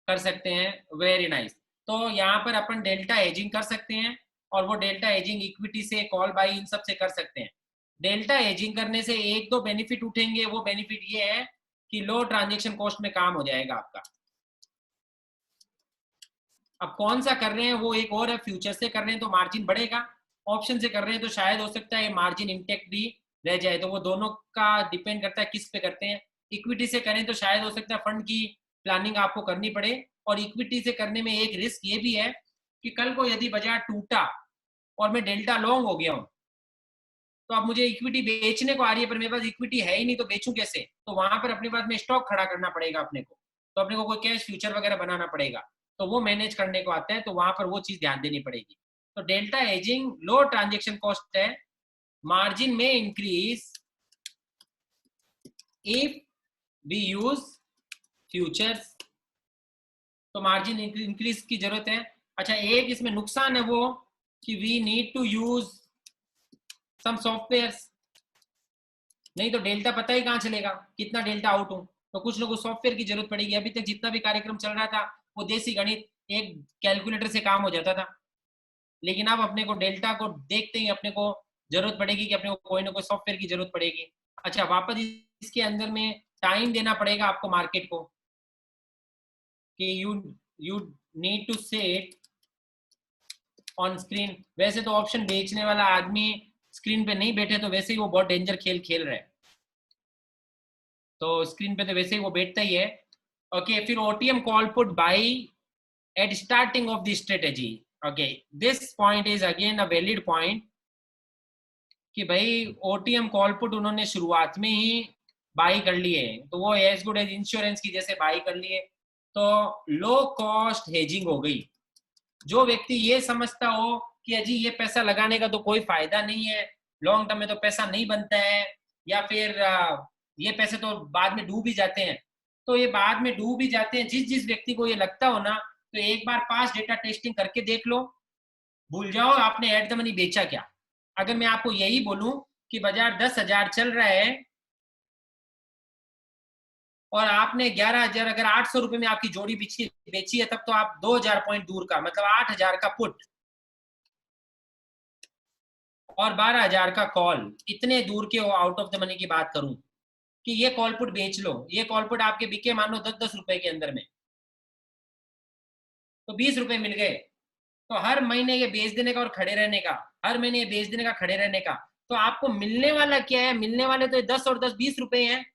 कर सकते हैं, वेरी नाइस। तो यहाँ पर अपन डेल्टा एजिंग कर सकते हैं, और वो डेल्टा एजिंग इक्विटी से, कॉल बाई, इन सब से कर सकते हैं। डेल्टा एजिंग करने से एक दो बेनिफिट उठेंगे, वो बेनिफिट ये है कि लो ट्रांजेक्शन कॉस्ट में काम हो जाएगा आपका। अब कौन सा कर रहे हैं वो एक और है, फ्यूचर से कर रहे हैं तो मार्जिन बढ़ेगा, ऑप्शन से कर रहे हैं तो शायद हो सकता है मार्जिन इंटेक्ट भी रह जाए, तो वो दोनों का डिपेंड करता है किस पे करते हैं। इक्विटी से करें तो शायद हो सकता है फंड की प्लानिंग आपको करनी पड़े, और इक्विटी से करने में एक रिस्क ये भी है कि कल को यदि बाजार टूटा और मैं डेल्टा लॉन्ग हो गया हूँ, तो अब मुझे इक्विटी बेचने को आ रही है पर मेरे पास इक्विटी है ही नहीं, तो बेचूं कैसे? तो वहां पर अपने पास में स्टॉक खड़ा करना पड़ेगा अपने को, तो अपने को कोई कैश फ्यूचर वगैरह बनाना पड़ेगा, तो वो मैनेज करने को आता है, तो वहां पर वो चीज ध्यान देनी पड़ेगी। तो delta hedging low transaction cost है, मार्जिन में increase if we use futures, तो मार्जिन इंक्रीज की जरूरत है। अच्छा, एक इसमें नुकसान है वो कि we need to use some softwares, नहीं तो डेल्टा पता ही कहाँ चलेगा कितना डेल्टा आउट हूँ, तो कुछ ना कुछ सॉफ्टवेयर की जरूरत पड़ेगी। अभी तक जितना भी कार्यक्रम चल रहा था वो देसी गणित, एक कैलकुलेटर से काम हो जाता था, लेकिन अब अपने को डेल्टा को देखते ही अपने को जरूरत पड़ेगी कि अपने को कोई ना कोई सॉफ्टवेयर की जरूरत पड़ेगी। अच्छा, वापस इसके अंदर में टाइम देना पड़ेगा आपको मार्केट को, कि you need to set on screen. वैसे तो ऑप्शन बेचने वाला आदमी स्क्रीन पे नहीं बैठे तो वैसे ही वो बहुत डेंजर खेल खेल रहा है, तो स्क्रीन पे तो वैसे ही वो बैठता ही है। ओके, फिर OTM call put buy at starting of the strategy. Okay, this point is again a valid point कि भाई ओटीएम कॉल पुट उन्होंने शुरुआत में ही बाई कर लिए, तो वो एज गुड एज इंश्योरेंस की जैसे बाई कर लिए, तो लो कॉस्ट हेजिंग हो गई। जो व्यक्ति ये समझता हो कि अजी ये पैसा लगाने का तो कोई फायदा नहीं है, लॉन्ग टर्म में तो पैसा नहीं बनता है, या फिर ये पैसे तो बाद में डूब ही जाते हैं, तो ये बाद में डूब ही जाते हैं। जिस जिस व्यक्ति को ये लगता हो ना, तो एक बार पास डेटा टेस्टिंग करके देख लो, भूल जाओ आपने एट द मनी बेचा क्या। अगर मैं आपको यही बोलूं कि बाजार 10,000 चल रहा है और आपने 11,000, अगर 800 रुपए में आपकी जोड़ी बेची है, तब तो आप 2,000 पॉइंट दूर का, मतलब 8,000 का पुट और 12,000 का कॉल, इतने दूर के आउट ऑफ द मनी की बात करूं कि ये कॉल पुट बेच लो, ये कॉल पुट आपके बिके मान लो 10-10 रुपए के अंदर में, तो 20 रुपए मिल गए। तो हर महीने ये बेच देने का और खड़े रहने का, हर महीने ये बेच देने का, खड़े रहने का, तो आपको मिलने वाला क्या है? मिलने वाले तो 10 और 10 20 रुपए हैं,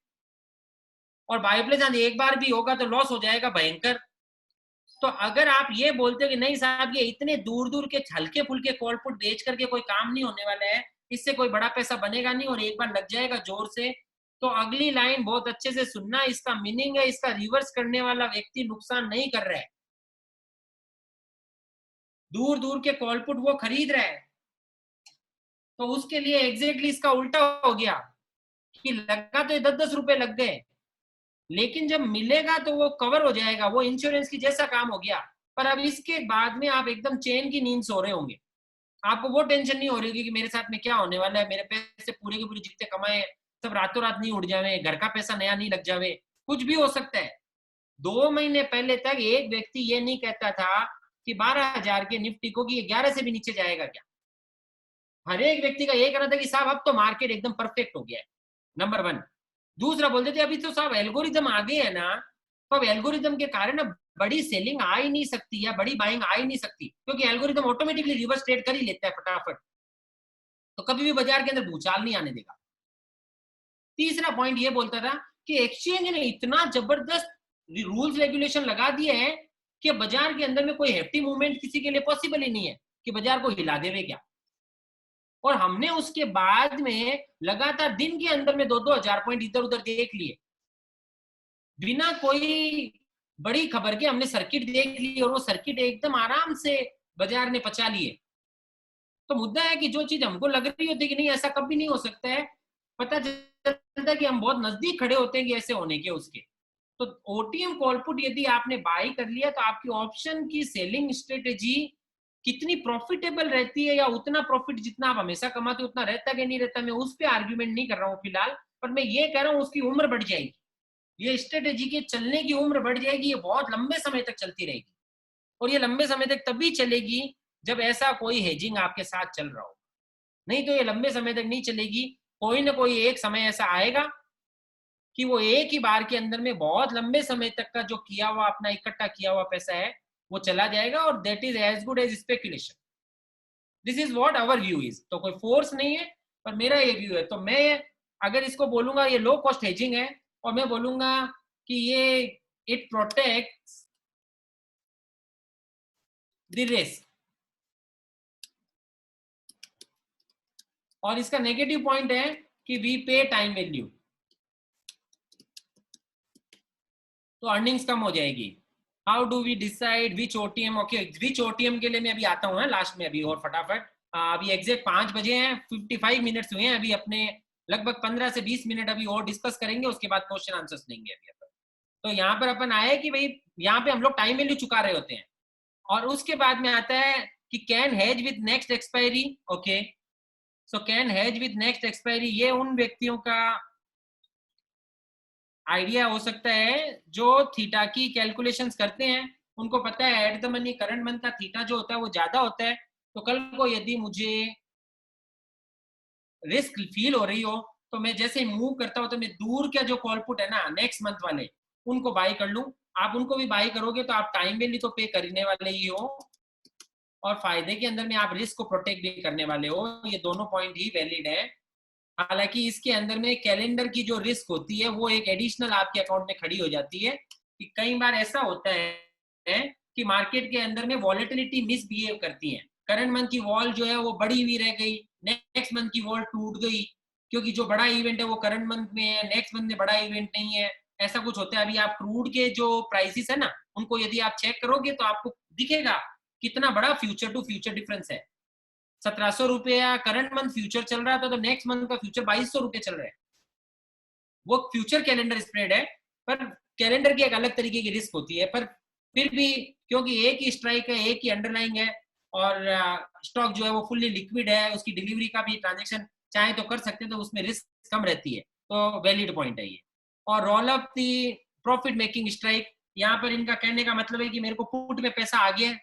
और बायोप्लेस एक बार भी होगा तो लॉस हो जाएगा भयंकर। तो अगर आप ये बोलते हो कि नहीं साहब ये इतने दूर दूर के हल्के फुल्के कॉल पुट बेच करके कोई काम नहीं होने वाला है, इससे कोई बड़ा पैसा बनेगा नहीं और एक बार लग जाएगा जोर से, तो अगली लाइन बहुत अच्छे से सुनना। इसका मीनिंग है, इसका रिवर्स करने वाला व्यक्ति नुकसान नहीं कर रहा है, दूर दूर के कॉल पुट वो खरीद रहा है, तो उसके लिए एग्जैक्टली इसका उल्टा हो गया कि लगा तो 10-10 रुपए लग गए, लेकिन जब मिलेगा तो वो कवर हो जाएगा, वो इंश्योरेंस की जैसा काम हो गया। पर अब इसके बाद में आप एकदम चैन की नींद सो रहे होंगे, आपको वो टेंशन नहीं हो रही होगी कि मेरे साथ में क्या होने वाला है, मेरे पैसे पूरे के पूरे जितने कमाए सब रातों रात नहीं उड़ जावे, घर का पैसा नया नहीं लग जावे, कुछ भी हो सकता है। 2 महीने पहले तक एक व्यक्ति ये नहीं कहता था कि 12,000 के निफ्टी को कि 11 से भी नीचे जाएगा क्या। हर एक व्यक्ति का ये कहना था कि साहब अब तो मार्केट एकदम परफेक्ट हो गया है, नंबर 1। दूसरा बोलते थे अभी तो साहब एल्गोरिदम आ गए है ना, तो अब एल्गोरिदम के कारण अब बड़ी सेलिंग आ ही नहीं सकती या बड़ी बाइंग आ ही नहीं सकती, क्योंकि एल्गोरिदम ऑटोमेटिकली रिवर्स ट्रेड कर ही लेता है फटाफट, तो कभी भी बाजार के अंदर भूचाल नहीं आने देगा। तीसरा पॉइंट ये बोलता था कि एक्सचेंज ने इतना जबरदस्त रूल्स रेगुलेशन लगा दिए हैं कि बाजार के अंदर में कोई हेफ्टी मूवमेंट किसी के लिए पॉसिबल ही नहीं है कि बाजार को हिला देवे क्या। और हमने उसके बाद में लगातार दिन के अंदर में 2-2 हजार पॉइंट इधर उधर देख लिए, बिना कोई बड़ी खबर के हमने सर्किट देख ली, और वो सर्किट एकदम आराम से बाजार ने पचा लिए। तो मुद्दा है कि जो चीज हमको लग रही होती है कि नहीं ऐसा कभी नहीं हो सकता है, पता चलता है कि हम बहुत नजदीक खड़े होते हैं कि ऐसे होने के उसके। तो ओटीएम कॉल पुट यदि आपने बाई कर लिया तो आपकी ऑप्शन की सेलिंग स्ट्रेटेजी कितनी प्रॉफिटेबल रहती है, या उतना प्रॉफिट जितना आप हमेशा कमाते हो उतना रहता है कि नहीं रहता, मैं उस पर आर्ग्यूमेंट नहीं कर रहा हूँ फिलहाल, पर मैं ये कह रहा हूँ उसकी उम्र बढ़ जाएगी। ये स्ट्रेटेजी के चलने की उम्र बढ़ जाएगी, ये बहुत लंबे समय तक चलती रहेगी, और ये लंबे समय तक तभी चलेगी जब ऐसा कोई हेजिंग आपके साथ चल रहा हो, नहीं तो ये लंबे समय तक नहीं चलेगी। कोई ना कोई एक समय ऐसा आएगा कि वो एक ही बार के अंदर में बहुत लंबे समय तक का जो किया हुआ अपना इकट्ठा किया हुआ पैसा है वो चला जाएगा, और that is as good as speculation. This is what our view is. तो कोई फोर्स नहीं है, पर मेरा ये व्यू है। तो मैं अगर इसको बोलूंगा ये लो कॉस्ट हेजिंग है, और मैं बोलूंगा कि ये इट प्रोटेक्ट्स द रिस्क, और इसका नेगेटिव पॉइंट है कि वी पे टाइम वैल्यू, तो अर्निंग्स कम हो जाएगी। How do we decide which OTM? Okay, which OTM के लिए मैं अभी आता हूँ लास्ट में अभी, और फटाफट अभी एग्जैक्ट 5 बजे हैं, 55 मिनट्स हुए हैं अभी अपने, लगभग 15 से 20 मिनट अभी और डिस्कस करेंगे, उसके बाद क्वेश्चन आंसर्स लेंगे अभी अपन। तो यहाँ पर अपन आए कि भाई यहाँ पे हम लोग टाइम वैल्यू चुका रहे होते हैं, और उसके बाद में आता है कि can hedge with next expiry. Okay, so can hedge with next expiry, ये उन व्यक्तियों का आइडिया हो सकता है जो थीटा की कैलकुलेशंस करते हैं, उनको पता है eight the money current month का थीटा जो होता है वो ज्यादा होता है, तो कल को यदि मुझे रिस्क फील हो रही हो तो मैं जैसे मूव करता हूं तो मैं दूर के जो कॉल पुट है ना नेक्स्ट मंथ वाले, उनको बाई कर लूं। आप उनको भी बाई करोगे तो आप टाइम वैल्यू तो पे करने वाले ही हो, और फायदे के अंदर में आप रिस्क को प्रोटेक्ट भी करने वाले हो। ये दोनों पॉइंट ही वैलिड है। हालांकि इसके अंदर में कैलेंडर की जो रिस्क होती है वो एक एडिशनल आपके अकाउंट में खड़ी हो जाती है, कि कई बार ऐसा होता है कि मार्केट के अंदर में वॉलेटिलिटी मिसबिहेव करती है। करंट मंथ की वॉल जो है वो बड़ी हुई रह गई, नेक्स्ट मंथ की वॉल टूट गई, क्योंकि जो बड़ा इवेंट है वो करंट मंथ में है, नेक्स्ट मंथ में बड़ा इवेंट नहीं है, ऐसा कुछ होता है। अभी आप क्रूड के जो प्राइसेस है ना उनको यदि आप चेक करोगे तो आपको दिखेगा कितना बड़ा फ्यूचर टू फ्यूचर डिफरेंस है। 1700 रुपया करंट मंथ फ्यूचर चल रहा था, तो नेक्स्ट मंथ का फ्यूचर 2200 रुपये चल रहा है। वो फ्यूचर कैलेंडर स्प्रेड है, पर कैलेंडर की एक अलग तरीके की रिस्क होती है। पर फिर भी क्योंकि एक ही स्ट्राइक है, एक ही अंडरलाइंग है, और स्टॉक जो है वो फुल्ली लिक्विड है, उसकी डिलीवरी का भी ट्रांजेक्शन चाहे तो कर सकते हैं, तो उसमें रिस्क कम रहती है, तो वैलिड पॉइंट है ये। और roll up the profit making strike, यहाँ पर इनका कहने का मतलब है कि मेरे को पुट में पैसा आ गया है,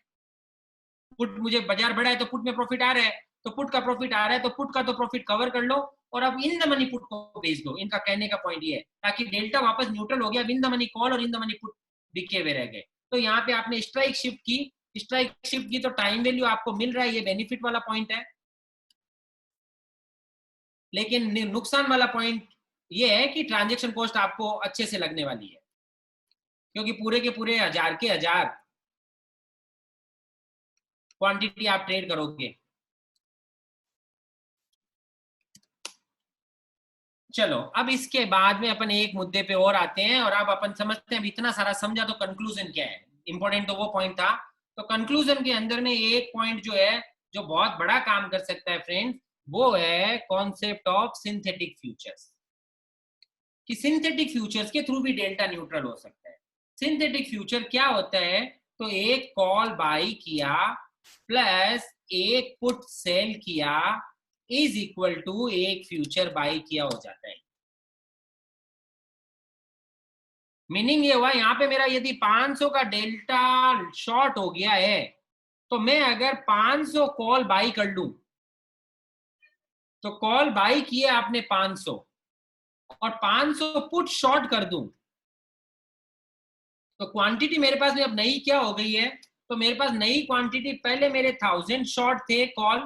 पुट मुझे बाजार बढ़ा है तो पुट में प्रॉफिट आ रहा है, तो पुट का प्रॉफिट आ रहा है तो पुट का तो प्रॉफिट कवर कर लो, और अब इन द मनी पुट को बेच दो। इनका कहने का पॉइंट ये है, ताकि डेल्टा वापस न्यूट्रल हो गया, इन द मनी कॉल और इन द मनी पुट बिके हुए रह गए। तो यहाँ पे आपने स्ट्राइक शिफ्ट की, स्ट्राइक शिफ्ट की तो टाइम वैल्यू आपको मिल रहा है, ये बेनिफिट वाला पॉइंट है। लेकिन नुकसान वाला पॉइंट ये है कि ट्रांजेक्शन कॉस्ट आपको अच्छे से लगने वाली है, क्योंकि पूरे के पूरे 1000 के 1000 क्वांटिटी आप ट्रेड करोगे। चलो अब इसके बाद में अपन एक मुद्दे पे और आते हैं, और अब अपन समझते हैं, इतना सारा समझा तो कंक्लूजन क्या है। इंपॉर्टेंट तो वो पॉइंट था, तो कंक्लूजन के अंदर में एक पॉइंट जो है जो बहुत बड़ा काम कर सकता है फ्रेंड्स, वो है कॉन्सेप्ट ऑफ सिंथेटिक फ्यूचर्स, कि सिंथेटिक फ्यूचर्स के थ्रू भी डेल्टा न्यूट्रल हो सकता है। सिंथेटिक फ्यूचर क्या होता है? तो एक कॉल बाई किया प्लस एक पुट सेल किया इज इक्वल टू एक फ्यूचर बाई किया हो जाता है। मीनिंग ये हुआ यहाँ पे मेरा यदि 500 का डेल्टा शॉर्ट हो गया है, तो मैं अगर 500 कॉल बाई कर लूं, तो कॉल बाई किए आपने 500 और 500 पुट शॉर्ट कर दूं, तो क्वांटिटी मेरे पास में अब नई क्या हो गई है? तो मेरे पास नई क्वांटिटी, पहले मेरे 1000 शॉर्ट थे कॉल,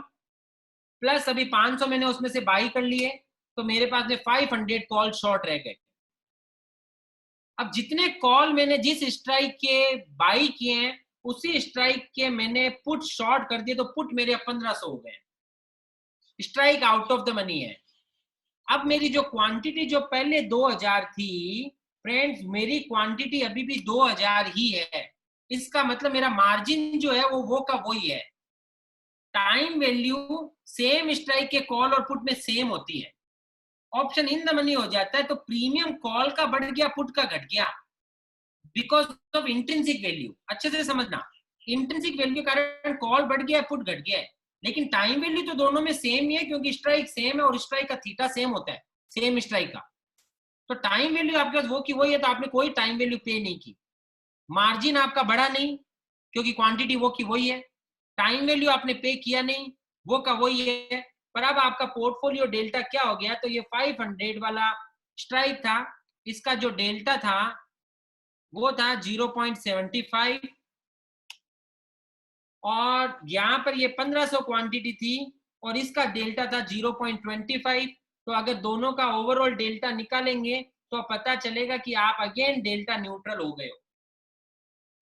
प्लस अभी 500 मैंने उसमें से बाई कर लिए, तो मेरे पास में 500 कॉल शॉर्ट रह गए। अब जितने कॉल मैंने जिस स्ट्राइक के बाई किए हैं उसी स्ट्राइक के मैंने पुट शॉर्ट कर दिए, तो पुट मेरे 1500 हो गए, strike out of the money है। अब मेरी जो क्वांटिटी जो पहले 2000 थी फ्रेंड्स, मेरी क्वांटिटी अभी भी 2000 ही है। इसका मतलब मेरा मार्जिन जो है वो का वही है। टाइम वैल्यू सेम स्ट्राइक के कॉल और पुट में सेम होती है, ऑप्शन इन द मनी हो जाता है, तो प्रीमियम कॉल का बढ़ गया, पुट का घट गया, बिकॉज ऑफ इंट्रिंसिक वैल्यू। अच्छे से समझना, इंट्रिंसिक वैल्यू के कारण कॉल बढ़ गया है, पुट घट गया है, लेकिन टाइम वैल्यू तो दोनों में सेम ही है, क्योंकि स्ट्राइक सेम है और स्ट्राइक का थीटा सेम होता है, सेम स्ट्राइक का। तो टाइम वैल्यू आपके पास वो की वही है, तो आपने कोई टाइम वैल्यू पे नहीं की, मार्जिन आपका बढ़ा नहीं क्योंकि क्वांटिटी वो की वही है, टाइम वैल्यू आपने पे किया नहीं, वो का वही है। पर अब आपका पोर्टफोलियो डेल्टा क्या हो गया, तो ये 500 वाला स्ट्राइक था, इसका जो डेल्टा था वो था 0.75, और यहां पर ये 1500 क्वांटिटी थी और इसका डेल्टा था 0.25। तो अगर दोनों का ओवरऑल डेल्टा निकालेंगे तो पता चलेगा कि आप अगेन डेल्टा न्यूट्रल हो गए हो।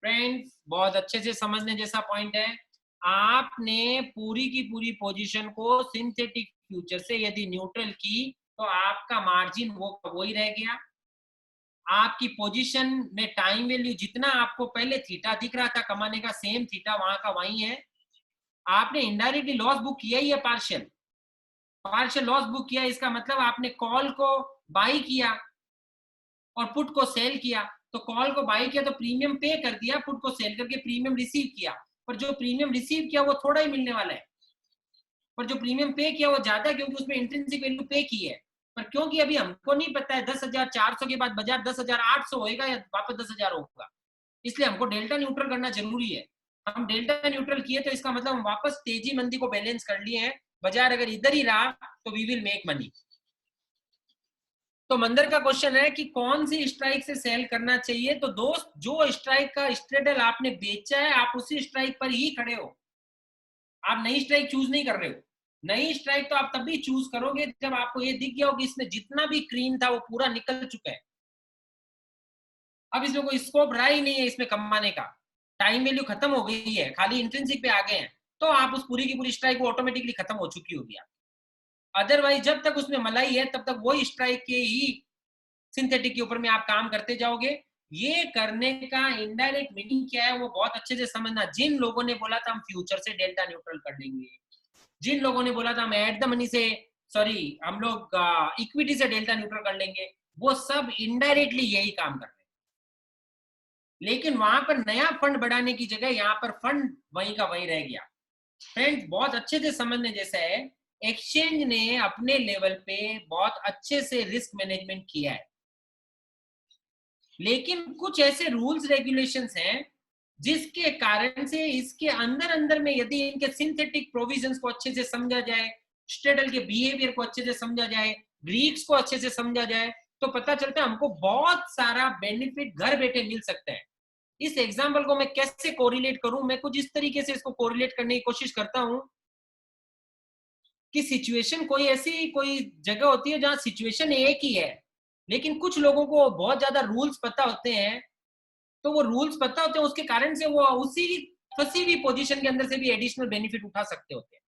फ्रेंड्स, बहुत अच्छे से समझने जैसा पॉइंट है। आपने पूरी की पूरी पोजीशन को सिंथेटिक फ्यूचर से यदि न्यूट्रल की तो आपका मार्जिन वो वही रह गया। आपकी पोजीशन में टाइम वैल्यू जितना आपको पहले थीटा दिख रहा था कमाने का, सेम थीटा वहां का वही है। आपने इनडायरेक्टली लॉस बुक किया ही है, पार्शियल लॉस बुक किया। इसका मतलब आपने कॉल को बाई किया और पुट को सेल किया। तो कॉल को बाई किया तो प्रीमियम पे कर दिया, पुट को सेल करके प्रीमियम रिसीव किया। पर जो प्रीमियम रिसीव किया वो थोड़ा ही मिलने वाला है, पर जो प्रीमियम पे किया वो ज्यादा, क्योंकि उसमें इंट्रिंसिक वैल्यू पे की है। पर क्योंकि अभी हमको नहीं पता है 10,400 के बाद बाजार 10,800 होएगा या वापस 10,000 होगा, इसलिए हमको डेल्टा न्यूट्रल करना जरूरी है। हम डेल्टा न्यूट्रल किए तो इसका मतलब हम वापस तेजी मंदी को बैलेंस कर लिए हैं। बाजार अगर इधर ही रहा तो वी विल मेक मनी। तो मंदर का क्वेश्चन है कि कौन सी स्ट्राइक से सेल करना चाहिए। तो दोस्त, जो स्ट्राइक का स्ट्रेडल आपने बेचा है आप उसी स्ट्राइक पर ही खड़े हो, आप नई स्ट्राइक चूज नहीं कर रहे हो। नई स्ट्राइक तो आप तभी चूज करोगे जब आपको ये दिख गया हो कि इसमें जितना भी क्रीम था वो पूरा निकल चुका है, अब इसमें कोई स्कोप रहा ही नहीं है इसमें कमाने का, टाइम वैल्यू खत्म हो गई है, खाली इंट्रिंसिक पे आ गए हैं, तो आप उस पूरी की पूरी स्ट्राइक वो ऑटोमेटिकली खत्म हो चुकी होगी। अदरवाइज जब तक उसमें मलाई है तब तक वही स्ट्राइक के ही सिंथेटिक के ऊपर में आप काम करते जाओगे। ये करने का इनडायरेक्ट मीनिंग क्या है वो बहुत अच्छे से समझना। जिन लोगों ने बोला था हम फ्यूचर से डेल्टा न्यूट्रल कर लेंगे, जिन लोगों ने बोला था हम एट द मनी से, सॉरी हम लोग इक्विटी से डेल्टा न्यूट्रल कर लेंगे, वो सब इनडायरेक्टली यही काम कर रहे हैं। लेकिन वहां पर नया फंड बढ़ाने की जगह यहाँ पर फंड वहीं का वहीं रह गया। फ्रेंड्स, बहुत अच्छे से समझने जैसा है, एक्सचेंज ने अपने लेवल पे बहुत अच्छे से रिस्क मैनेजमेंट किया है, लेकिन कुछ ऐसे रूल्स रेगुलेशंस हैं जिसके कारण से इसके अंदर अंदर में यदि इनके सिंथेटिक प्रोविजंस को अच्छे से समझा जाए, स्ट्रेडल के बिहेवियर को अच्छे से समझा जाए, ग्रीक्स को अच्छे से समझा जाए, तो पता चलता है हमको बहुत सारा बेनिफिट घर बैठे मिल सकता है। इस एग्जाम्पल को मैं कैसे कोरिलेट करूं, मैं कुछ इस तरीके से इसको कोरिलेट करने की कोशिश करता हूं कि सिचुएशन कोई ऐसी कोई जगह होती है जहां सिचुएशन एक ही है, लेकिन कुछ लोगों को बहुत ज्यादा रूल्स पता होते हैं, तो वो रूल्स पता होते हैं उसके कारण से वो उसी फंसी हुई पोजीशन के अंदर से भी एडिशनल बेनिफिट उठा सकते होते हैं।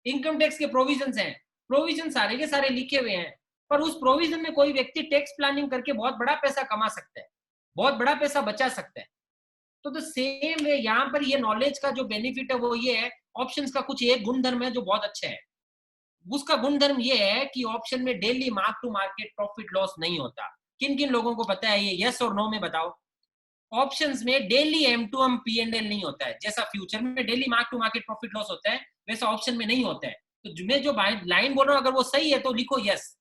इनकम टैक्स के प्रोविजन हैं, प्रोविजन सारे के सारे लिखे हुए हैं, पर उस प्रोविजन में कोई व्यक्ति टैक्स प्लानिंग करके बहुत बड़ा पैसा कमा सकता है, बहुत बड़ा पैसा बचा सकता है। तो द सेम वे यहाँ पर ये नॉलेज का जो बेनिफिट है वो ये है, ऑप्शंस का कुछ एक गुणधर्म है जो बहुत अच्छा है। उसका गुणधर्म ये है कि ऑप्शन में daily mark to market profit loss नहीं होता। किन किन लोगों को पता है ये, यस और नो में बताओ। ऑप्शंस में daily M to M P and L नहीं होता है, जैसा फ्यूचर में daily mark to market profit loss होता है वैसा ऑप्शन में नहीं होता है। तो मैं जो लाइन बोल रहा हूं अगर वो सही है तो लिखो यस।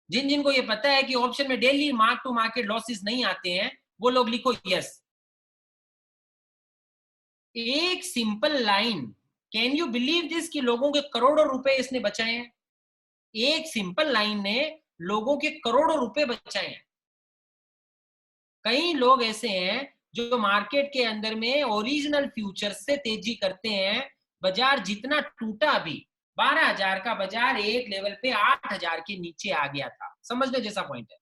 जिन जिनको ये पता है कि ऑप्शन में daily mark to market losses नहीं आते हैं वो लोग लिखो यस। एक simple line, can you believe this, कि लोगों के करोड़ों रुपए इसने बचाए हैं। एक सिंपल लाइन ने लोगों के करोड़ों रुपए बचाए हैं। कई लोग ऐसे हैं जो मार्केट के अंदर में ओरिजिनल फ्यूचर से तेजी करते हैं। बाजार जितना टूटा, अभी 12,000 का बाजार एक लेवल पे 8,000 के नीचे आ गया था, समझने जैसा पॉइंट है।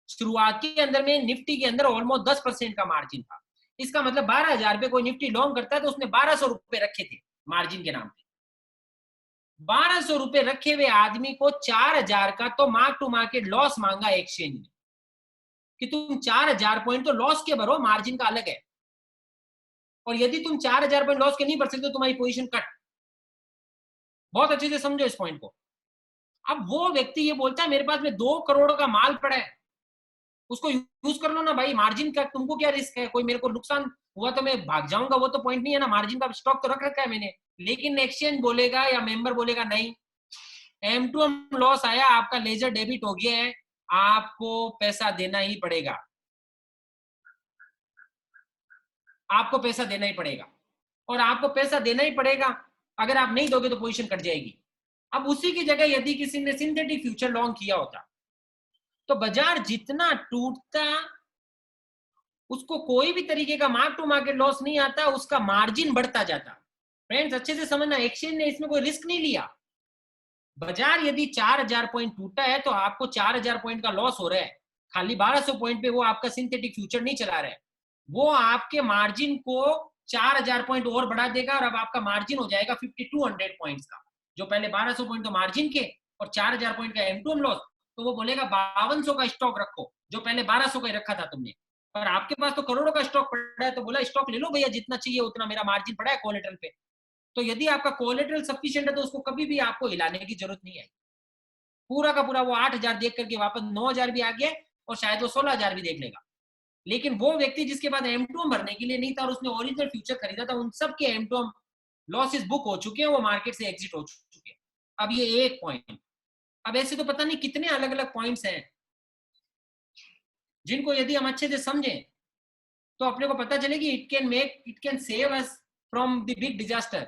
शुरुआत के अंदर में निफ्टी के अंदर ऑलमोस्ट 10% का मार्जिन था, इसका मतलब 12,000 पे कोई निफ्टी लॉन्ग करता है तो उसने 1,200 रुपए रखे थे मार्जिन के नाम पे। 1,200 रुपए रखे हुए आदमी को 4,000 का तो मार्क टू मार्केट लॉस मांगा एक्सचेंज ने कि तुम 4,000 पॉइंट तो लॉस के भरो, मार्जिन का अलग है, और यदि तुम 4,000 पॉइंट लॉस के नहीं भर सकते तो तुम्हारी पोजीशन कट। बहुत अच्छे से समझो इस पॉइंट को। अब वो व्यक्ति ये बोलता है मेरे पास में 2 करोड़ का माल पड़ा है, उसको यूज कर लो ना भाई, मार्जिन का तुमको क्या रिस्क है, कोई मेरे को नुकसान हुआ तो मैं भाग जाऊंगा, वो तो पॉइंट नहीं है ना, मार्जिन का स्टॉक तो रख रखा है मैंने। लेकिन एक्सचेंज बोलेगा या मेंबर बोलेगा नहीं, M2M लॉस आया, आपका लेजर डेबिट हो गया है, आपको पैसा देना ही पड़ेगा, आपको पैसा देना ही पड़ेगा, और आपको पैसा देना ही पड़ेगा। अगर आप नहीं दोगे तो पोजीशन कट जाएगी। अब उसी की जगह यदि किसी ने सिंथेटिक फ्यूचर लॉन्ग किया होता तो बाजार जितना टूटता, उसको कोई भी तरीके का मार्क टू मार्केट लॉस नहीं आता, उसका मार्जिन बढ़ता जाता। फ्रेंड्स अच्छे से समझना, एक्सचेंज ने इसमें कोई रिस्क नहीं लिया। बाजार यदि 4000 पॉइंट टूटा है तो आपको 4000 पॉइंट का लॉस हो रहा है, खाली 1200 पॉइंट पे वो आपका सिंथेटिक फ्यूचर नहीं चला रहा है, वो आपके मार्जिन को 4000 पॉइंट और बढ़ा देगा, और अब आपका मार्जिन हो जाएगा 5200 पॉइंट्स का। जो पहले 1200 पॉइंट तो मार्जिन के और 4000 पॉइंट का M2M लॉस, तो वो बोलेगा 5200 का स्टॉक रखो, जो पहले 1200 का रखा था तुमने, पर आपके पास तो करोड़ों का स्टॉक पड़ा है, तो बोला स्टॉक ले लो भैया, जितना चाहिए उतना, मेरा मार्जिन पड़ा है कोलेटरल पे। तो यदि आपका कोलेटरल सफिशिएंट है तो उसको कभी भी आपको हिलाने की जरूरत नहीं है। पूरा का पूरा वो 8000 देख करके वापस 9000 भी आ गया, और शायद वो 16000 भी देख लेगा। लेकिन वो व्यक्ति जिसके पास M2M भरने के लिए नहीं था और उसने ओरिजिनल फ्यूचर खरीदा था, उन सब के M2M लॉसेस बुक हो चुके हैं, वो मार्केट से एग्जिट हो चुके हैं। अब ये एक पॉइंट, अब ऐसे तो पता नहीं कितने अलग अलग पॉइंट्स हैं जिनको यदि हम अच्छे से समझें तो अपने को पता चले कि it can save us from the big disaster.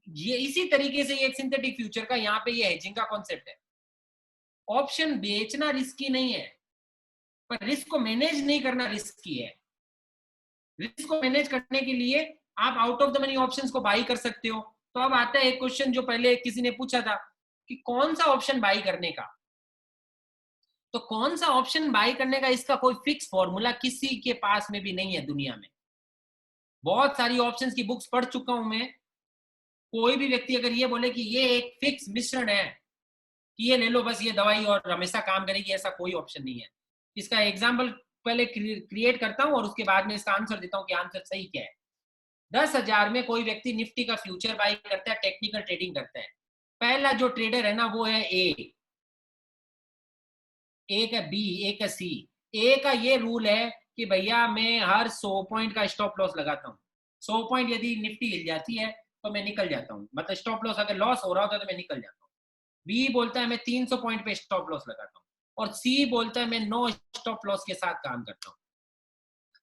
ये इसी तरीके से एक सिंथेटिक फ्यूचर का यहाँ पे ये हेजिंग का कॉन्सेप्ट है। ऑप्शन बेचना रिस्की नहीं है, पर रिस्क को मैनेज नहीं करना रिस्की है। रिस्क को मैनेज करने के लिए आप out of the money options को बाई कर सकते हो। तो अब आता है एक क्वेश्चन जो पहले किसी ने पूछा था कि कौन सा ऑप्शन बाई करने का। तो कौन सा ऑप्शन बाई करने का, इसका कोई फिक्स फॉर्मूला किसी के पास में भी नहीं है दुनिया में। बहुत सारी ऑप्शंस की बुक्स पढ़ चुका हूं मैं। कोई भी व्यक्ति अगर ये बोले कि ये एक फिक्स मिश्रण है कि ये ले लो बस, ये दवाई और हमेशा काम करेगी, ऐसा कोई ऑप्शन नहीं है। इसका एग्जाम्पल पहले क्रिएट करता हूं और उसके बाद में इसका आंसर देता हूं कि आंसर सही क्या है। 10,000 में कोई व्यक्ति निफ्टी का फ्यूचर बाई करता है, टेक्निकल ट्रेडिंग करता है। पहला जो ट्रेडर है ना वो है एक है बी, एक है सी। ए का ये रूल है कि भैया मैं हर 100 पॉइंट का स्टॉप लॉस लगाता हूँ। 100 पॉइंट यदि निफ्टी हिल जाती है तो मैं निकल जाता हूँ, मतलब स्टॉप लॉस अगर लॉस हो रहा होता है तो मैं निकल जाता हूँ। बी बोलता है मैं 300 पॉइंट पे स्टॉप लॉस लगाता हूँ, और सी बोलता है मैं नो स्टॉप लॉस के साथ काम करता हूँ।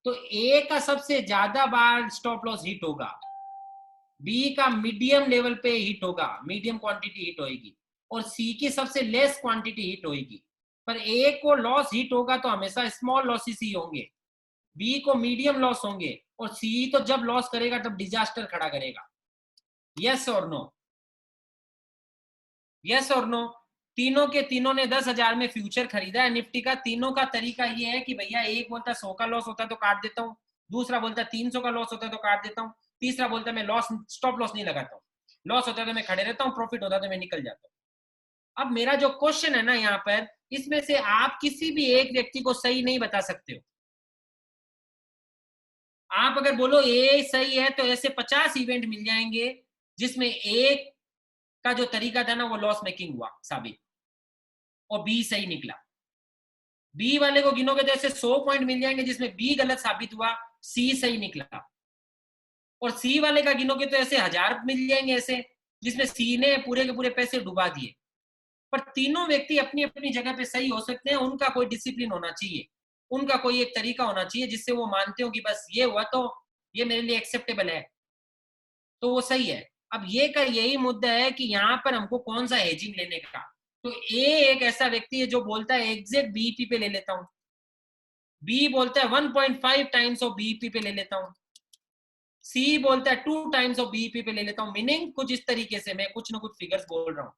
तो ए का सबसे ज्यादा बार स्टॉप लॉस हिट होगा, बी का मीडियम लेवल पे हिट होगा, मीडियम क्वांटिटी हिट होगी, और सी की सबसे लेस क्वांटिटी हिट होगी। पर ए को लॉस हिट होगा तो हमेशा स्मॉल लॉसेस ही होंगे, बी को मीडियम लॉस होंगे, और सी तो जब लॉस करेगा तब डिजास्टर खड़ा करेगा। यस और नो, यस और नो। तीनों के तीनों ने 10,000 में फ्यूचर खरीदा है निफ्टी का। तीनों का तरीका ये है कि भैया एक बोलता है 100 का लॉस होता है तो काट देता हूँ, दूसरा बोलता है 300 का लॉस होता है तो काट देता हूँ, तीसरा बोलता है मैं लॉस स्टॉप लॉस नहीं लगाता हूँ, लॉस होता है तो मैं खड़े रहता हूँ, प्रॉफिट होता है तो मैं निकल जाता हूँ। अब मेरा जो क्वेश्चन है ना यहाँ पर, इसमें से आप किसी भी एक व्यक्ति को सही नहीं बता सकते हो। आप अगर बोलो ए सही है तो ऐसे 50 इवेंट मिल जाएंगे जिसमें एक का जो तरीका था ना वो लॉस मेकिंग हुआ साबित, और बी सही निकला। बी वाले को गिनोगे तो ऐसे 100 पॉइंट मिल जाएंगे जिसमें बी गलत साबित हुआ, सी सही निकला। और सी वाले का गिनोगे तो ऐसे 1000 मिल जाएंगे ऐसे जिसमें सी ने पूरे के पूरे पैसे डुबा दिए। पर तीनों व्यक्ति अपनी अपनी जगह पे सही हो सकते हैं, उनका कोई डिसिप्लिन होना चाहिए, उनका कोई एक तरीका होना चाहिए जिससे वो मानते हो कि बस ये हुआ तो ये मेरे लिए एक्सेप्टेबल है, तो वो सही है। अब ये का यही मुद्दा है कि यहाँ पर हमको कौन सा हेजिंग लेने का। तो ए एक ऐसा व्यक्ति है जो बोलता है एग्जैक्ट बीईपी पे ले लेता हूँ, बी बोलता है 1.5 टाइम्स ऑफ बीईपी पे ले लेता हूँ, सी बोलता है 2 टाइम्स ऑफ बीईपी पे ले लेता हूँ। मीनिंग कुछ इस तरीके से मैं कुछ ना कुछ फिगर्स बोल रहा हूँ।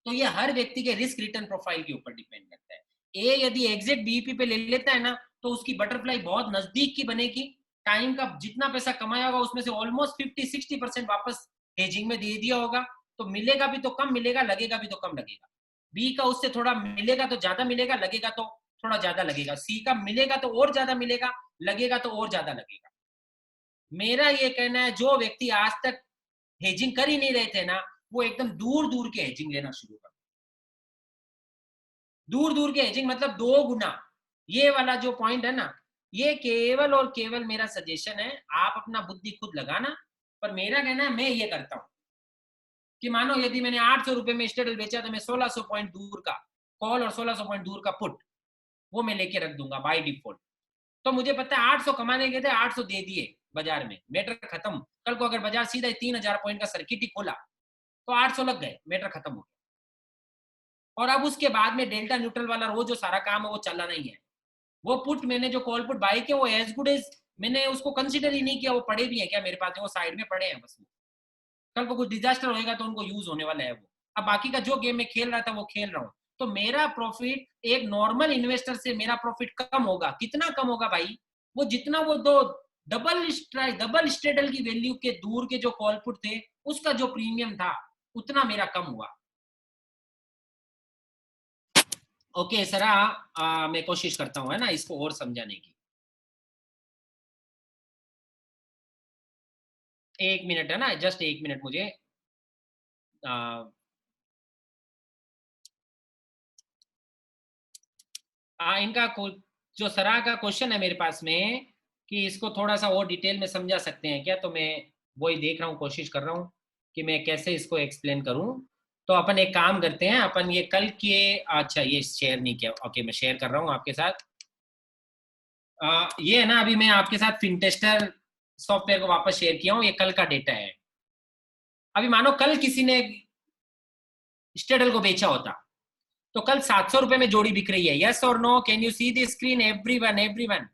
तो ये हर व्यक्ति के रिस्क रिटर्न प्रोफाइल के ऊपर डिपेंड करता है। ए यदि एग्जैक्ट बीईपी पे ले लेता है ना तो उसकी बटरफ्लाई बहुत नजदीक की बनेगी, टाइम का जितना पैसा कमाया होगा उसमें से ऑलमोस्ट 50-60% वापस हेजिंग में दे दिया होगा, तो मिलेगा भी तो कम मिलेगा, लगेगा भी तो कम लगेगा। बी का उससे थोड़ा मिलेगा तो ज्यादा मिलेगा, लगेगा तो थोड़ा ज्यादा लगेगा। सी का मिलेगा तो और ज्यादा मिलेगा, लगेगा तो और ज्यादा लगेगा। मेरा ये कहना है जो व्यक्ति आज तक हेजिंग कर ही नहीं रहे थे ना, वो एकदम दूर दूर के हेजिंग लेना शुरू कर। दूर दूर के हेजिंग मतलब 2 गुना। ये वाला जो पॉइंट है ना, ये केवल और केवल मेरा सजेशन है, आप अपना बुद्धि खुद लगाना। पर मेरा कहना है मैं ये करता हूं कि मानो यदि मैंने 800 रुपए में स्टेडल बेचा तो मैं 1600 पॉइंट दूर का कॉल और 1600 पॉइंट दूर का पुट वो मैं लेके रख दूंगा बाय डिफॉल्ट। तो मुझे पता है 800 कमाने के थे, 800 दे दिए बाजार में, मैटर खत्म। कल को अगर बाजार सीधा 3000 पॉइंट का सर्किट ही खोला तो 800 लग गए, मैटर खत्म हो गया। और अब उसके बाद में डेल्टा न्यूट्रल वाला वो जो सारा काम है वो चला नहीं है। वो पुट मैंने जो कॉल पुट बाई किया वो एज गुड एज मैंने उसको कंसिडर ही नहीं किया। वो पड़े भी है क्या मेरे पास, वो साइड में पड़े हैं बस। कल को कुछ डिजास्टर होएगा तो उनको यूज होने वाला है वो। अब बाकी का जो गेम में खेल रहा था वो खेल रहा हूँ। तो मेरा प्रॉफिट एक नॉर्मल इन्वेस्टर से मेरा प्रॉफिट कम होगा। कितना कम होगा भाई? वो जितना वो दो डबल स्ट्रेडल की वैल्यू के दूर के जो कॉल पुट थे उसका जो प्रीमियम था उतना मेरा कम हुआ। ओके सरा, मैं कोशिश करता हूँ है ना इसको और समझाने की। 1 मिनट है ना, जस्ट 1 मिनट मुझे इनका जो सरा का क्वेश्चन है मेरे पास में कि इसको थोड़ा सा और डिटेल में समझा सकते हैं क्या, तो मैं वही देख रहा हूँ, कोशिश कर रहा हूँ कि मैं कैसे इसको एक्सप्लेन करूँ। तो अपन एक काम करते हैं, अपन ये कल के अच्छा ये शेयर नहीं किया, ओके मैं शेयर कर रहा हूँ आपके साथ। ये है ना, अभी मैं आपके साथ फिनटेस्टर सॉफ्टवेयर को वापस शेयर किया हूँ, ये कल का डेटा है। अभी मानो कल किसी ने स्टेडल को बेचा होता तो कल 700 रुपए में जोड़ी बिक रही है। यस और no? Can you see the screen everyone? Everyone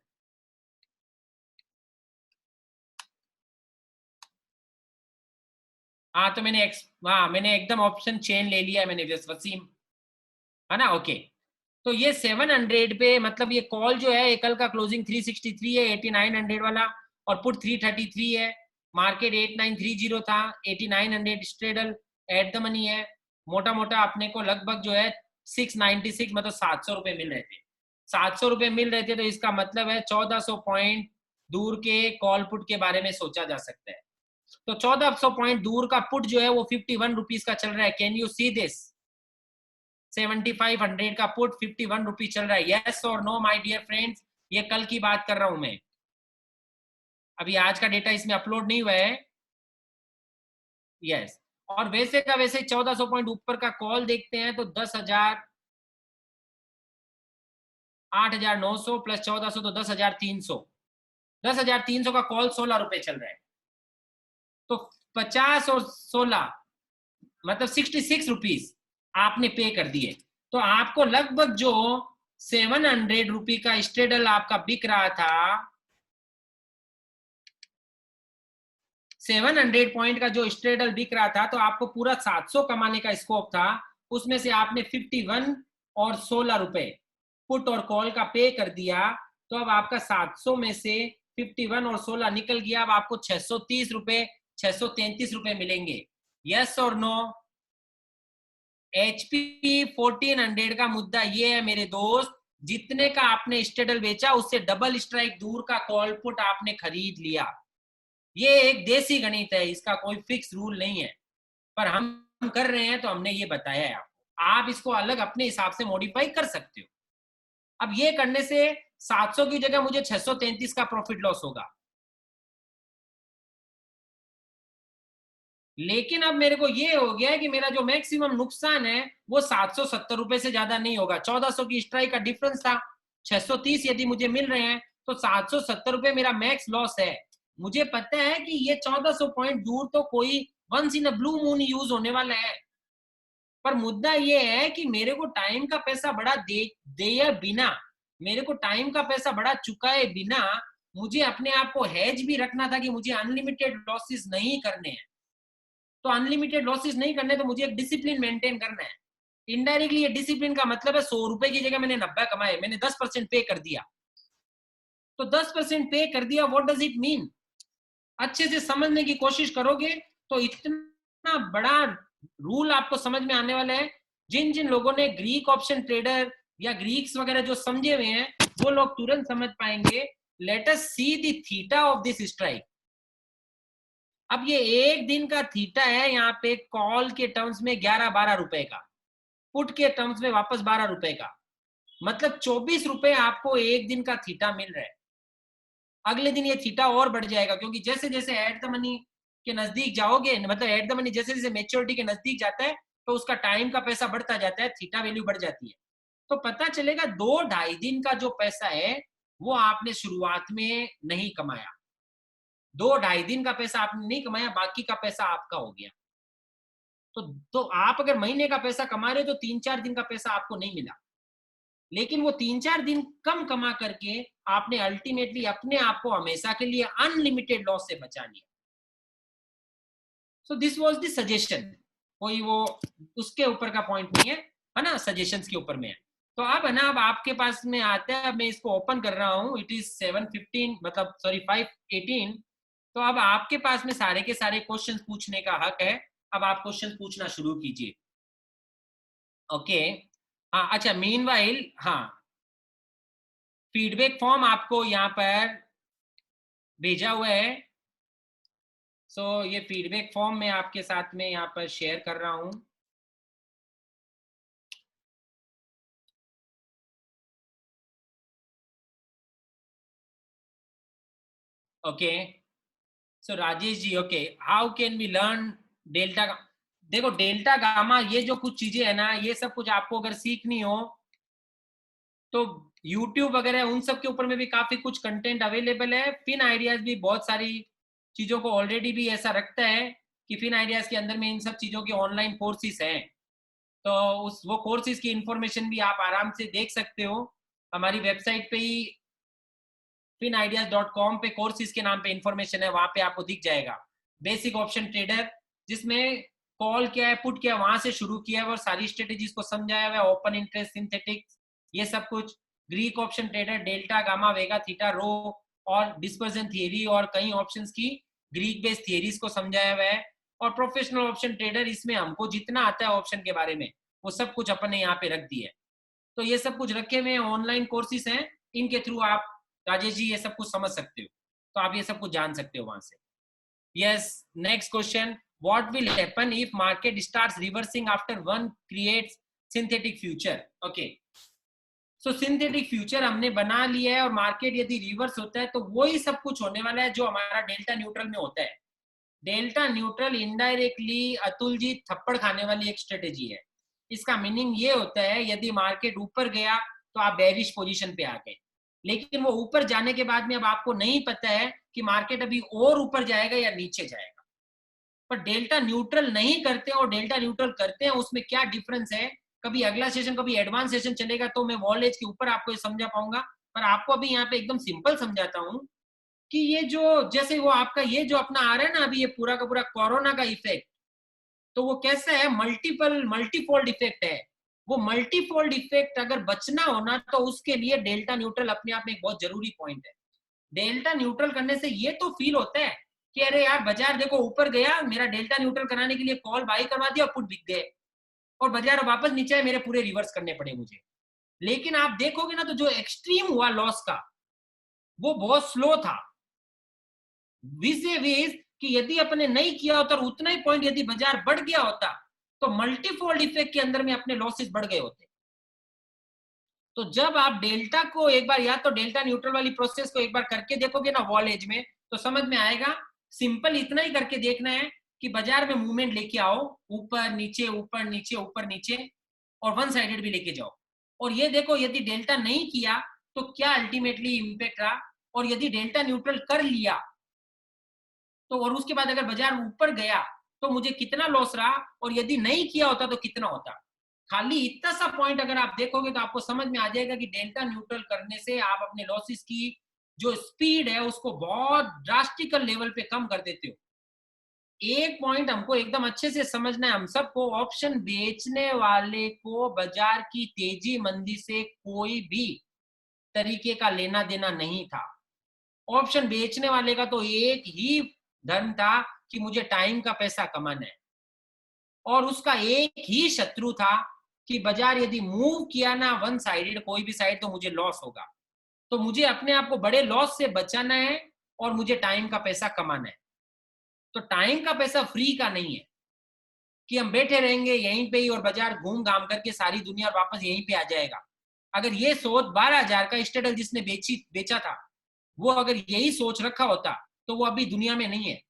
हाँ तो मैंने एकदम ऑप्शन चेन ले लिया है मैंने, वसीम है ना। ओके तो ये 700 पे मतलब ये कॉल जो है कल का क्लोजिंग 363 है, 8900 वाला, और पुट 333 है। मार्केट 8930 था, 8900 स्ट्रेडल एट द मनी है। मोटा मोटा अपने को लगभग जो है 696 मतलब 700 रुपए मिल रहे थे। 700 रुपए मिल रहे थे तो इसका मतलब है 1400 पॉइंट दूर के कॉल पुट के बारे में सोचा जा सकता है। तो 1400 पॉइंट दूर का पुट जो है वो 51 रुपीज का चल रहा है। Can you see this? 7500 का पुट 51 रुपीज चल रहा है। यस और नो माय डियर फ्रेंड्स? ये कल की बात कर रहा हूं मैं, अभी आज का डेटा इसमें अपलोड नहीं हुआ है। यस और वैसे का वैसे 1400 पॉइंट ऊपर का कॉल देखते हैं तो 10,000 8,900 प्लस 1400 तो 10,300। 10,300 का कॉल 16 रुपए चल रहा है। तो 50 और 16 मतलब 66 रुपीज आपने पे कर दिए। तो आपको लगभग जो 700 रुपी का स्ट्रेडल आपका बिक रहा था, 700 पॉइंट का जो स्ट्रेडल बिक रहा था, तो आपको पूरा 700 कमाने का स्कोप था। उसमें से आपने 51 और 16 रुपए पुट और कॉल का पे कर दिया। तो अब आपका 700 में से 51 और 16 निकल गया। अब आपको 630 रुपए 633 रुपए मिलेंगे। यस और नो? HP 1400 का मुद्दा ये है मेरे दोस्त, जितने का आपने स्टेडल बेचा उससे डबल स्ट्राइक दूर का कॉल पुट आपने खरीद लिया। ये एक देसी गणित है, इसका कोई फिक्स रूल नहीं है, पर हम कर रहे हैं तो हमने ये बताया है आपको। आप इसको अलग अपने हिसाब से मॉडिफाई कर सकते हो। अब ये करने से 700 की जगह मुझे 633 का प्रॉफिट लॉस होगा, लेकिन अब मेरे को ये हो गया है कि मेरा जो मैक्सिमम नुकसान है वो 770 रुपए से ज्यादा नहीं होगा। 1400 की स्ट्राइक का डिफरेंस था, 630 यदि मुझे मिल रहे हैं तो 770 रुपए मेरा मैक्स लॉस है। मुझे पता है कि ये 1400 पॉइंट दूर तो कोई once in a blue moon use होने वाला है, पर मुद्दा ये है कि मेरे को टाइम का पैसा बड़ा दे बिना, मेरे को टाइम का पैसा बड़ा चुकाए बिना मुझे अपने आप को हेज भी रखना था कि मुझे अनलिमिटेड लॉसेस नहीं करने हैं। तो अनलिमिटेड लॉसेस नहीं करने तो मुझे एक डिसिप्लिन मेंटेन करना है। इनडायरेक्टली ये डिसिप्लिन का मतलब है 100 रुपए की जगह मैंने 90 कमाए, मैंने 10% पे कर दिया। तो 10% पे कर दिया, व्हाट डज इट मीन? अच्छे से समझने की कोशिश करोगे तो इतना बड़ा रूल आपको समझ में आने वाला है। जिन जिन लोगों ने ग्रीक ऑप्शन ट्रेडर या ग्रीक्स वगैरह जो समझे हुए हैं वो लोग तुरंत समझ पाएंगे। Let us see the theta of this strike. अब ये एक दिन का थीटा है यहाँ पे कॉल के टर्म्स में 11-12 रुपए का, पुट के टर्म्स में वापस 12 रुपए का, मतलब 24 रुपए आपको एक दिन का थीटा मिल रहा है। अगले दिन ये थीटा और बढ़ जाएगा क्योंकि जैसे जैसे एट द मनी के नजदीक जाओगे, मतलब एट द मनी जैसे जैसे मेच्योरिटी के नजदीक जाता है तो उसका टाइम का पैसा बढ़ता जाता है, थीटा वैल्यू बढ़ जाती है। तो पता चलेगा 2-2.5 दिन का जो पैसा है वो आपने शुरुआत में नहीं कमाया, 2-2.5 दिन का पैसा आपने नहीं कमाया, बाकी का पैसा आपका हो गया। तो आप अगर महीने का पैसा कमा रहे हो तो 3-4 दिन का पैसा आपको नहीं मिला, लेकिन वो 3-4 दिन कम कमा करके आपने अल्टीमेटली अपने आप को हमेशा के लिए अनलिमिटेड लॉस से बचा लिया। So this was the suggestion, कोई वो उसके ऊपर का पॉइंट नहीं है ना, सजेशंस के ऊपर में है। तो अब है ना, अब आपके पास में आता है, अब मैं इसको ओपन कर रहा हूँ, इट इज 7:15 मतलब सॉरी 5:18। तो अब आपके पास में सारे के सारे क्वेश्चंस पूछने का हक है, अब आप क्वेश्चन पूछना शुरू कीजिए। ओके हाँ, अच्छा मीनवाइल हाँ, फीडबैक फॉर्म आपको यहाँ पर भेजा हुआ है। सो ये फीडबैक फॉर्म मैं आपके साथ में यहाँ पर शेयर कर रहा हूँ। Okay so Rajesh ji, okay how can we learn delta. देखो डेल्टा गामा ये जो कुछ चीजें है ना, ये सब कुछ आपको अगर सीखनी हो तो YouTube वगैरह उन सब के ऊपर में भी काफी कुछ कंटेंट अवेलेबल है। फिन आइडियाज भी बहुत सारी चीजों को ऑलरेडी भी ऐसा रखता है कि फिन आइडियाज के अंदर में इन सब चीजों के ऑनलाइन कोर्सेज हैं, तो उस वो कोर्सेज की इंफॉर्मेशन भी आप आराम से देख सकते हो। हमारी वेबसाइट पे ही finideas.com पे कोर्सेज के नाम पे इंफॉर्मेशन है, वहां पे आपको दिख जाएगा। बेसिक ऑप्शन ट्रेडर, जिसमें कॉल क्या है पुट क्या है वहां से शुरू किया है और सारी स्ट्रेटेजीज को समझाया हुआ है, ओपन इंटरेस्ट सिंथेटिक्स ये सब कुछ। Greek option trader delta gamma vega theta rho और डिस्पर्जन थियरी और कई ऑप्शंस की ग्रीक बेस्ड थियरीज को समझाया हुआ है। और प्रोफेशनल ऑप्शन ट्रेडर, इसमें हमको जितना आता है ऑप्शन के बारे में वो सब कुछ अपन ने यहाँ पे रख दिया है। तो ये सब कुछ रखे हुए ऑनलाइन कोर्सेज हैं, इनके थ्रू आप राजेश जी ये सब कुछ समझ सकते हो, तो आप ये सब कुछ जान सकते हो वहां से। Yes, next question, what will happen if market starts reversing after one creates synthetic future. Okay so synthetic future हमने बना लिया है और मार्केट यदि रिवर्स होता है तो वही सब कुछ होने वाला है जो हमारा डेल्टा न्यूट्रल में होता है। Delta neutral indirectly Atul ji थप्पड़ खाने वाली एक स्ट्रेटेजी है। इसका मीनिंग ये होता है यदि मार्केट ऊपर गया तो आप बेरिश पोजीशन पे आ गए, लेकिन वो ऊपर जाने के बाद में अब आपको नहीं पता है कि मार्केट अभी और ऊपर जाएगा या नीचे जाएगा। पर डेल्टा न्यूट्रल नहीं करते और डेल्टा न्यूट्रल करते हैं, उसमें क्या डिफरेंस है, कभी अगला सेशन कभी एडवांस सेशन चलेगा तो मैं वॉल एज के ऊपर आपको ये समझा पाऊंगा, पर आपको अभी यहाँ पे एकदम सिंपल समझाता हूँ कि ये जो जैसे वो आपका ये जो अपना आ रहा है ना अभी ये पूरा का पूरा कोरोना का इफेक्ट, तो वो कैसा है, मल्टीफोल्ड इफेक्ट है। वो मल्टीफोल्ड इफेक्ट अगर बचना होना तो उसके लिए डेल्टा न्यूट्रल अपने आप में एक बहुत जरूरी पॉइंट है। डेल्टा न्यूट्रल करने से ये तो फील होता है कि अरे यार बाजार देखो ऊपर गया, मेरा डेल्टा न्यूट्रल कराने के लिए कॉल बाई करवा दिया, पुट बिक गए और बाजार वापस नीचे आए, मेरे पूरे रिवर्स करने पड़े मुझे। लेकिन आप देखोगे ना तो जो एक्सट्रीम हुआ लॉस का वो बहुत स्लो था, कि यदि अपने नहीं किया होता और उतना ही पॉइंट यदि बाजार बढ़ गया होता तो मल्टीफोल्ड इफेक्ट के अंदर में अपने लॉसेस बढ़ गए होते। तो जब आप डेल्टा को एक बार या तो डेल्टा न्यूट्रल वाली प्रोसेस को एक बार करके देखोगे ना वॉल एज में तो समझ में आएगा। सिंपल इतना ही करके देखना है कि बाजार में मूवमेंट लेके आओ, ऊपर नीचे ऊपर नीचे ऊपर नीचे और वन साइडेड भी लेके जाओ, और ये देखो यदि डेल्टा नहीं किया तो क्या अल्टीमेटली इंपैक्ट रहा, और यदि डेल्टा न्यूट्रल कर लिया तो और उसके बाद अगर बाजार ऊपर गया तो मुझे कितना लॉस रहा, और यदि नहीं किया होता तो कितना होता। खाली इतना सा पॉइंट अगर आप देखोगे तो आपको समझ में आ जाएगा कि डेल्टा न्यूट्रल करने से आप अपने लॉसेस की जो स्पीड है उसको बहुत ड्रास्टिकल लेवल पे कम कर देते हो। एक पॉइंट हमको एकदम अच्छे से समझना है, हम सबको ऑप्शन बेचने वाले को बाजार की तेजी मंदी से कोई भी तरीके का लेना देना नहीं था। ऑप्शन बेचने वाले का तो एक ही धर्म था कि मुझे टाइम का पैसा कमाना है, और उसका एक ही शत्रु था कि बाजार यदि मूव किया ना वन साइडेड कोई भी साइड तो मुझे लॉस होगा, तो मुझे अपने आप को बड़े लॉस से बचाना है और मुझे टाइम का पैसा कमाना है। तो टाइम का पैसा फ्री का नहीं है कि हम बैठे रहेंगे यहीं पे ही और बाजार घूम घाम करके सारी दुनिया वापस यहीं पे आ जाएगा। अगर ये सोच 12,000 का स्टेटल जिसने बेचा था वो अगर यही सोच रखा होता तो वो अभी दुनिया में नहीं है।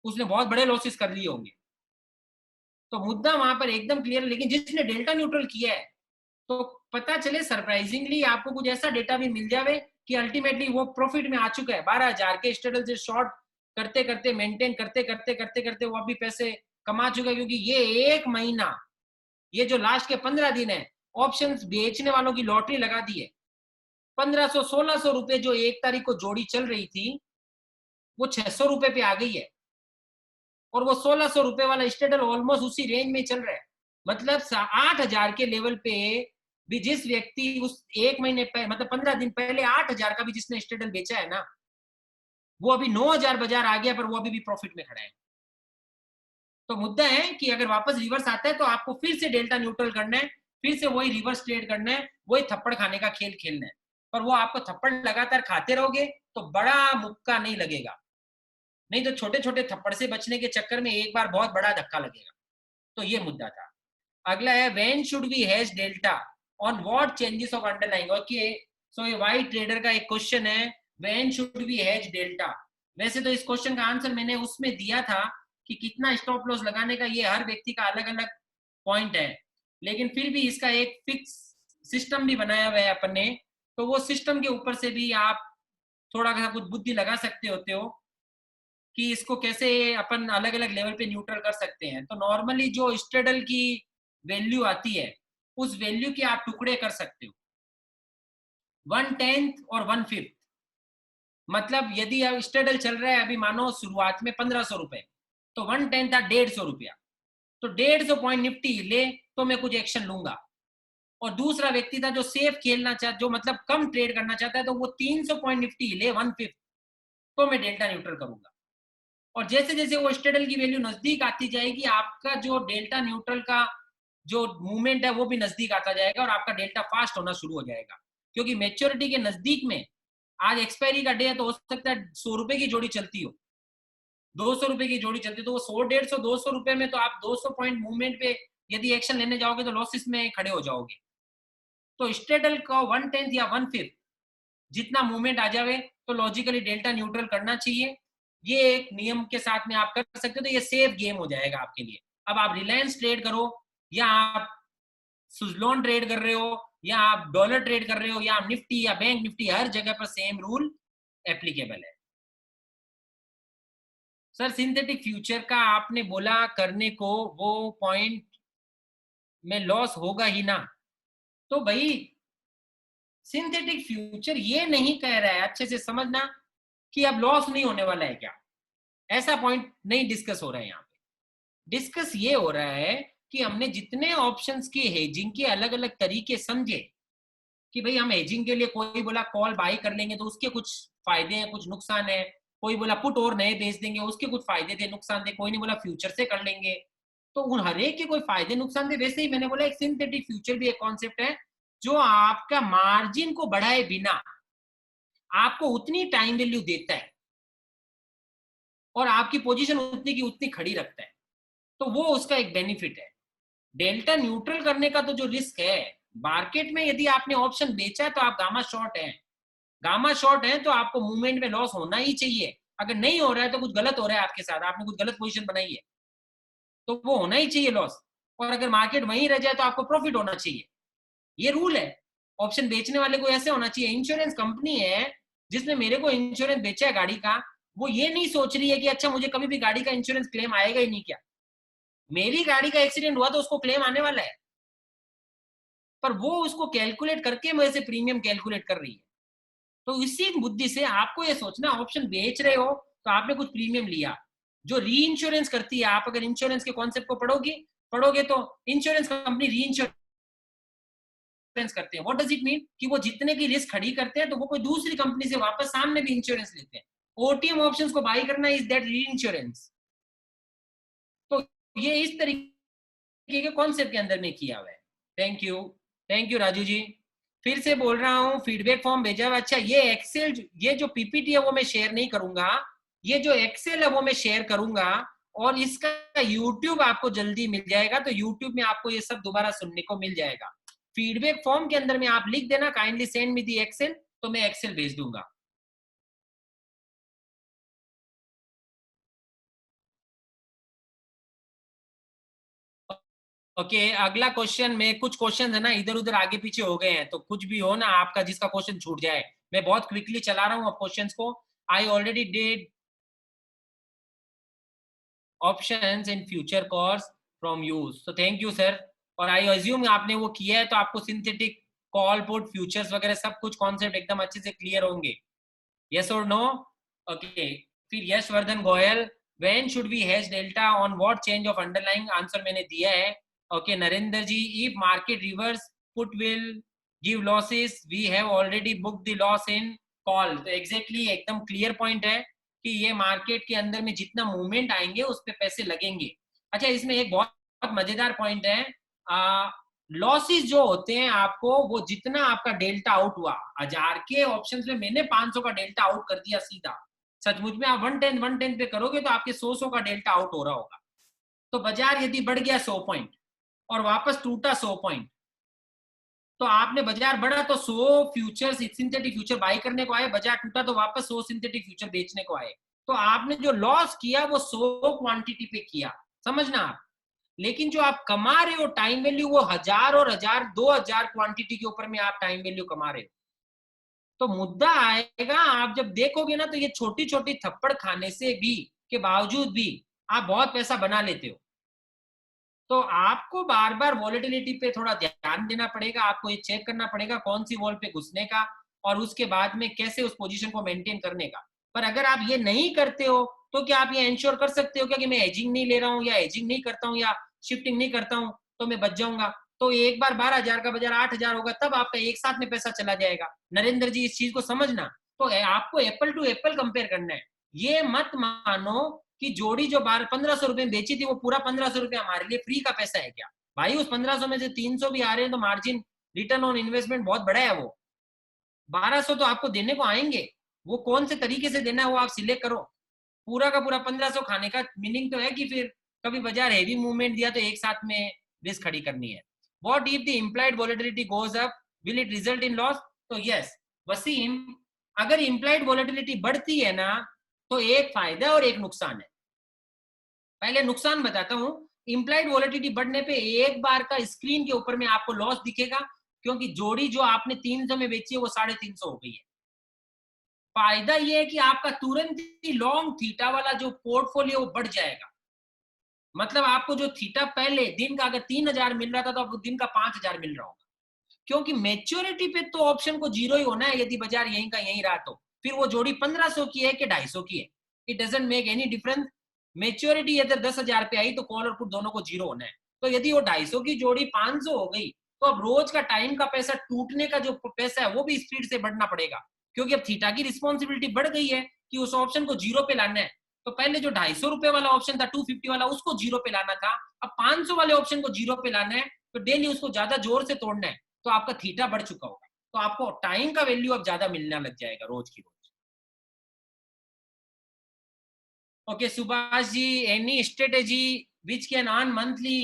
उसने बहुत बड़े लॉसेस कर लिए होंगे। तो मुद्दा वहां पर एकदम क्लियर है। लेकिन जिसने डेल्टा न्यूट्रल किया है, तो पता चले सरप्राइजिंगली आपको कुछ ऐसा डेटा भी मिल जावे कि अल्टीमेटली वो प्रॉफिट में आ चुका है। 12,000 के स्टेडल से शॉर्ट करते करते, मेंटेन करते करते करते करते वो अभी पैसे कमा चुका है, क्योंकि ये एक महीना, ये जो लास्ट के 15 दिन है, ऑप्शंस बेचने वालों की लॉटरी लगा दी है। 1500-1600 रुपए जो 1 तारीख को जोड़ी चल रही थी, वो 600 रुपए पे आ गई है। और वो 1600 रुपए वाला स्टेडल ऑलमोस्ट उसी रेंज में चल रहा है। मतलब 8,000 के लेवल पे भी जिस व्यक्ति उस एक महीने पहले, मतलब 15 दिन पहले 8,000 का भी जिसने स्टेडल बेचा है ना, वो अभी 9,000 बाजार आ गया, पर वो अभी भी प्रॉफिट में खड़ा है। तो मुद्दा है कि अगर वापस रिवर्स आता है तो आपको फिर से डेल्टा न्यूट्रल करना है, फिर से वही रिवर्स ट्रेड करना है, वही थप्पड़ खाने का खेल खेलना है। पर वो आपको थप्पड़ लगातार खाते रहोगे तो बड़ा मुक्का नहीं लगेगा, नहीं तो छोटे छोटे थप्पड़ से बचने के चक्कर में एक बार बहुत बड़ा धक्का लगेगा। तो ये मुद्दा था। अगला है when should we hedge delta on what changes of underlying. Okay, so ये वाइट ट्रेडर का एक क्वेश्चन है, when should we hedge delta. वैसे तो इस क्वेश्चन का आंसर मैंने उसमें दिया था कि कितना स्टॉप लॉस लगाने का, ये हर व्यक्ति का अलग अलग पॉइंट है, लेकिन फिर भी इसका एक फिक्स सिस्टम भी बनाया हुआ है अपन ने। तो वो सिस्टम के ऊपर से भी आप थोड़ा सा कुछ बुद्धि लगा सकते होते हो कि इसको कैसे अपन अलग अलग लेवल पे न्यूट्रल कर सकते हैं। तो नॉर्मली जो स्ट्रेडल की वैल्यू आती है, उस वैल्यू के आप टुकड़े कर सकते हो, 1/10 और 1/5। मतलब यदि अब स्ट्रेडल चल रहा है, अभी मानो शुरुआत में 1500 रुपए, तो 1/10 था 150 रुपया, तो 150 पॉइंट निफ्टी ले तो मैं कुछ एक्शन लूंगा। और दूसरा व्यक्ति था जो सेफ खेलना चाहता, जो मतलब कम ट्रेड करना चाहता है, तो वो 300 पॉइंट निफ्टी ले 1/5, तो मैं डेल्टा न्यूट्रल करूंगा। और जैसे जैसे वो स्ट्रेडल की वैल्यू नजदीक आती जाएगी, आपका जो डेल्टा न्यूट्रल का जो मूवमेंट है वो भी नजदीक आता जाएगा और आपका डेल्टा फास्ट होना शुरू हो जाएगा। क्योंकि मेच्योरिटी के नजदीक में, आज एक्सपायरी का डे है, तो हो सकता है 100 रुपए की जोड़ी चलती हो, 200 रुपए की जोड़ी चलती, तो वो 100, 150, 200 रुपए में तो आप 200 पॉइंट मूवमेंट पे यदि एक्शन लेने जाओगे तो लॉसेस में खड़े हो जाओगे। तो स्ट्रेडल का 1/10 या 1/5 जितना मूवमेंट आ जावे तो लॉजिकली डेल्टा न्यूट्रल करना चाहिए। ये एक नियम के साथ में आप कर सकते हो, तो ये सेफ गेम हो जाएगा आपके लिए। अब आप रिलायंस ट्रेड करो, या आप सुजलॉन ट्रेड कर रहे हो, या आप डॉलर ट्रेड कर रहे हो, या आप निफ्टी या बैंक निफ्टी, हर जगह पर सेम रूल एप्लीकेबल है। सर सिंथेटिक फ्यूचर का आपने बोला करने को, वो पॉइंट में लॉस होगा ही ना। तो भाई सिंथेटिक फ्यूचर ये नहीं कह रहा है, अच्छे से समझना, कि अब लॉस नहीं होने वाला है क्या, ऐसा पॉइंट नहीं डिस्कस हो रहा है यहाँ पे। डिस्कस ये हो रहा है कि हमने जितने ऑप्शंस के हेजिंग के अलग अलग तरीके समझे, कि भाई हम हेजिंग के लिए, कोई बोला कॉल बाई कर लेंगे तो उसके कुछ फायदे हैं, कुछ नुकसान है, कोई बोला पुट और नए बेच देंगे उसके कुछ फायदे थे नुकसान थे, कोई नहीं बोला फ्यूचर से कर लेंगे, तो उन हर एक के कोई फायदे नुकसान थे। वैसे ही मैंने बोला एक सिंथेटिक फ्यूचर भी एक कॉन्सेप्ट है जो आपका मार्जिन को बढ़ाए बिना आपको उतनी टाइम वैल्यू देता है और आपकी पोजीशन उतनी की उतनी खड़ी रखता है। तो वो उसका एक बेनिफिट है। डेल्टा न्यूट्रल करने का तो जो रिस्क है मार्केट में, यदि आपने ऑप्शन बेचा है तो आप गामा शॉर्ट है, गामा शॉर्ट है तो आपको मूवमेंट में लॉस होना ही चाहिए। अगर नहीं हो रहा है तो कुछ गलत हो रहा है आपके साथ, आपने कुछ गलत पोजीशन बनाई है, तो वो होना ही चाहिए लॉस। और अगर मार्केट वहीं रह जाए तो आपको प्रॉफिट होना चाहिए, ये रूल है। ऑप्शन बेचने वाले को ऐसे होना चाहिए। इंश्योरेंस कंपनी है जिसने मेरे को इंश्योरेंस बेचा है गाड़ी का, वो ये नहीं सोच रही है कि अच्छा मुझे कभी भी गाड़ी का इंश्योरेंस क्लेम आएगा ही नहीं क्या, मेरी गाड़ी का एक्सीडेंट हुआ तो उसको क्लेम आने वाला है, पर वो उसको कैलकुलेट करके मेरे से प्रीमियम कैलकुलेट कर रही है। तो इसी बुद्धि से आपको ये सोचना, ऑप्शन बेच रहे हो तो आपने कुछ प्रीमियम लिया। जो री इंश्योरेंस करती है, आप अगर इंश्योरेंस के कॉन्सेप्ट को पढ़ोगे तो इंश्योरेंस कंपनी री इंश्योरेंस करते हैं। व्हाट डज इट मीन, कि वो जितने की रिस्क खड़ी करते हैं तो वो कोई दूसरी कंपनी से वापस सामने भी इंश्योरेंस लेते हैं। ओटीएम ऑप्शंस को बाई करना इज दैट री इंश्योरेंस। तो ये इस तरीके के कॉन्सेप्ट के अंदर में किया हुआ है। Thank you, thank you Raju ji. फिर से बोल रहा हूँ, फीडबैक फॉर्म भेजा हुआ। अच्छा ये एक्सेल, ये जो पीपीटी है वो मैं शेयर नहीं करूंगा, ये जो एक्सेल है वो मैं शेयर करूंगा, और इसका यूट्यूब आपको जल्दी मिल जाएगा, तो यूट्यूब में आपको ये सब दोबारा सुनने को मिल जाएगा। फीडबैक फॉर्म के अंदर में आप लिख देना काइंडली सेंड मी दी एक्सेल, तो मैं एक्सेल भेज दूंगा। ओके अगला क्वेश्चन में कुछ क्वेश्चन है ना इधर उधर आगे पीछे हो गए हैं, तो कुछ भी हो ना आपका जिसका क्वेश्चन छूट जाए, मैं बहुत क्विकली चला रहा हूँ अब क्वेश्चंस को। I already did options in future course from use, तो थैंक यू सर। और आई अज्यूम आपने वो किया है, तो आपको सिंथेटिक कॉल पुट फ्यूचर्स वगैरह सब कुछ कॉन्सेप्ट एकदम अच्छे से क्लियर होंगे। यस और नो? ओके फिर Yashvardhan Goyal, when should we hedge delta on what change of underlying, answer मैंने दिया है। Okay Narendra ji, if market reverse put will give losses, we have already book the loss in call, तो exactly एकदम clear point है कि ये market के अंदर में जितना मूवमेंट आएंगे उस पे पैसे लगेंगे। अच्छा इसमें एक बहुत, बहुत मजेदार पॉइंट है, लॉसेस जो होते हैं आपको, वो जितना आपका डेल्टा आउट हुआ 1000 के ऑप्शंस में, मैंने 500 का डेल्टा आउट कर दिया सीधा, सचमुच में आप 110 पे करोगे तो आपके 100 का डेल्टा आउट हो रहा होगा। तो बाजार यदि बढ़ गया 100 पॉइंट और वापस टूटा 100 पॉइंट, तो आपने बाजार बढ़ा तो 100 फ्यूचर्स सिंथेटिक फ्यूचर बाय करने को आए, बाजार टूटा तो वापस 100 सिंथेटिक फ्यूचर बेचने को आए। तो आपने जो लॉस किया वो 100 क्वांटिटी पे किया, समझना आप। लेकिन जो आप कमा रहे हो टाइम वैल्यू, वो 1000 और 2000 क्वांटिटी के ऊपर में आप टाइम वैल्यू कमा रहे हो। तो मुद्दा आएगा आप जब देखोगे ना, तो ये छोटी छोटी थप्पड़ खाने से भी के बावजूद भी आप बहुत पैसा बना लेते हो। तो आपको बार बार वॉलेटिलिटी पे थोड़ा ध्यान देना पड़ेगा, आपको ये चेक करना पड़ेगा कौन सी वॉल पे घुसने का और उसके बाद में कैसे उस पोजीशन को मेंटेन करने का। पर अगर आप ये नहीं करते हो तो क्या आप ये इंश्योर कर सकते हो क्या कि मैं एजिंग नहीं ले रहा हूँ या एजिंग नहीं करता हूँ या शिफ्टिंग नहीं करता हूँ तो मैं बच जाऊंगा? तो एक बार 12,000 का बाजार 8,000 होगा, तब आपका एक साथ में पैसा चला जाएगा। नरेंद्र जी इस चीज को समझना। तो आपको एप्पल टू एप्पल कंपेयर करना है। ये मत मानो कि जोड़ी जो 1500 रुपए में बेची थी वो पूरा 1500 रुपए हमारे लिए फ्री का पैसा है क्या भाई? उस 1500 में से 300 भी आ रहे हैं तो मार्जिन रिटर्न ऑन इन्वेस्टमेंट बहुत बड़ा है। वो 1200 तो आपको देने को आएंगे, वो कौन से तरीके से देना है वो आप सिलेक्ट करो। पूरा का पूरा 1500 खाने का मीनिंग तो है कि फिर कभी बाजार हेवी मूवमेंट दिया तो एक साथ में रिस्क खड़ी करनी है। What if the implied volatility goes up, will it result in loss? तो यस वसीम, अगर इम्प्लाइड वॉलेटिलिटी बढ़ती है ना, तो एक फायदा और एक नुकसान है। पहले नुकसान बताता हूं। इम्प्लाइड वॉलेटिलिटी बढ़ने पे एक बार का स्क्रीन के ऊपर में आपको लॉस दिखेगा, क्योंकि जोड़ी जो आपने 300 में बेची है वो 350 हो गई है। फायदा ये है कि आपका तुरंत ही लॉन्ग थीटा वाला जो पोर्टफोलियो बढ़ जाएगा। मतलब आपको जो थीटा पहले दिन का अगर 3000 मिल रहा था तो आपको दिन का 5000 मिल रहा होगा, क्योंकि मेच्योरिटी पे तो ऑप्शन को जीरो ही होना है। यदि बाजार यहीं का यहीं रहा तो फिर वो जोड़ी 1500 की है कि 250 की है, it doesn't make any difference. Maturity अगर 10,000 पे आई तो कॉल और पुट दोनों को जीरो होना है। तो यदि वो 250 की जोड़ी 500 हो गई, तो अब रोज का टाइम का पैसा टूटने का जो पैसा है वो भी स्पीड से बढ़ना पड़ेगा, क्योंकि अब थीटा की रिस्पॉन्सिबिलिटी बढ़ गई है कि उस ऑप्शन को जीरो पे लाना है। तो पहले जो 250 रुपए वाला ऑप्शन था 250 वाला, उसको जीरो पे लाना था, अब 500 वाले ऑप्शन को जीरो पे लाना है। तो डेली उसको ज्यादा जोर से तोड़ना है, तो आपका थीटा बढ़ चुका होगा, तो आपको टाइम का वैल्यू अब ज्यादा मिलना लग जाएगा रोज की रोज। Okay Subhash ji, any strategy which can earn monthly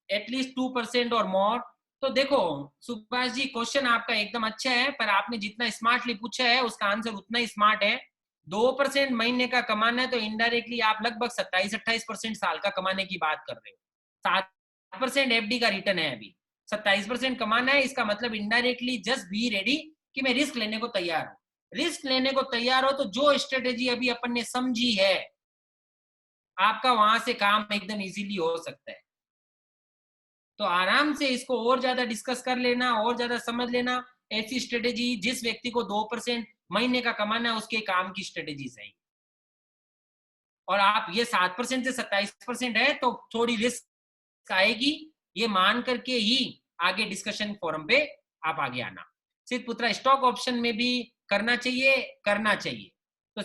at least 2% और मोर? तो देखो सुभाष जी, क्वेश्चन आपका एकदम अच्छा है, पर आपने जितना स्मार्टली पूछा है उसका आंसर उतना ही स्मार्ट है। 2% महीने का कमाना है तो इनडायरेक्टली आप लगभग 27-28% साल का कमाने की बात कर रहे हो। 7% एफडी का रिटर्न है अभी, 27% कमाना है, इसका मतलब इनडायरेक्टली जस्ट बी रेडी कि मैं रिस्क लेने को तैयार हूँ। रिस्क लेने को तैयार हो तो जो स्ट्रेटेजी अभी अपन ने समझी है, आपका वहां से काम एकदम इजीली हो सकता है। तो आराम से इसको और ज्यादा डिस्कस कर लेना और ज्यादा समझ लेना। ऐसी स्ट्रेटेजी जिस व्यक्ति को 2% महीने का कमाना है उसके काम की स्ट्रेटेजी सही। और आप ये 7% से 27% है तो थोड़ी रिस्क आएगी, ये मान करके ही आगे डिस्कशन फोरम पे आप आगे आना। सिद्धपुरा, स्टॉक ऑप्शन में भी करना चाहिए, करना चाहिए। तो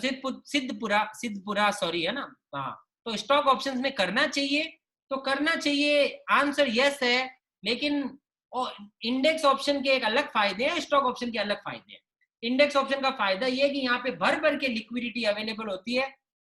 सिद्धपुरा सॉरी है ना, हाँ, तो स्टॉक ऑप्शंस में करना चाहिए तो करना चाहिए, आंसर यस है। लेकिन इंडेक्स ऑप्शन के एक अलग फायदे हैं, स्टॉक ऑप्शन के अलग फायदे हैं। इंडेक्स ऑप्शन का फायदा ये है कि यहाँ पे भर भर के लिक्विडिटी अवेलेबल होती है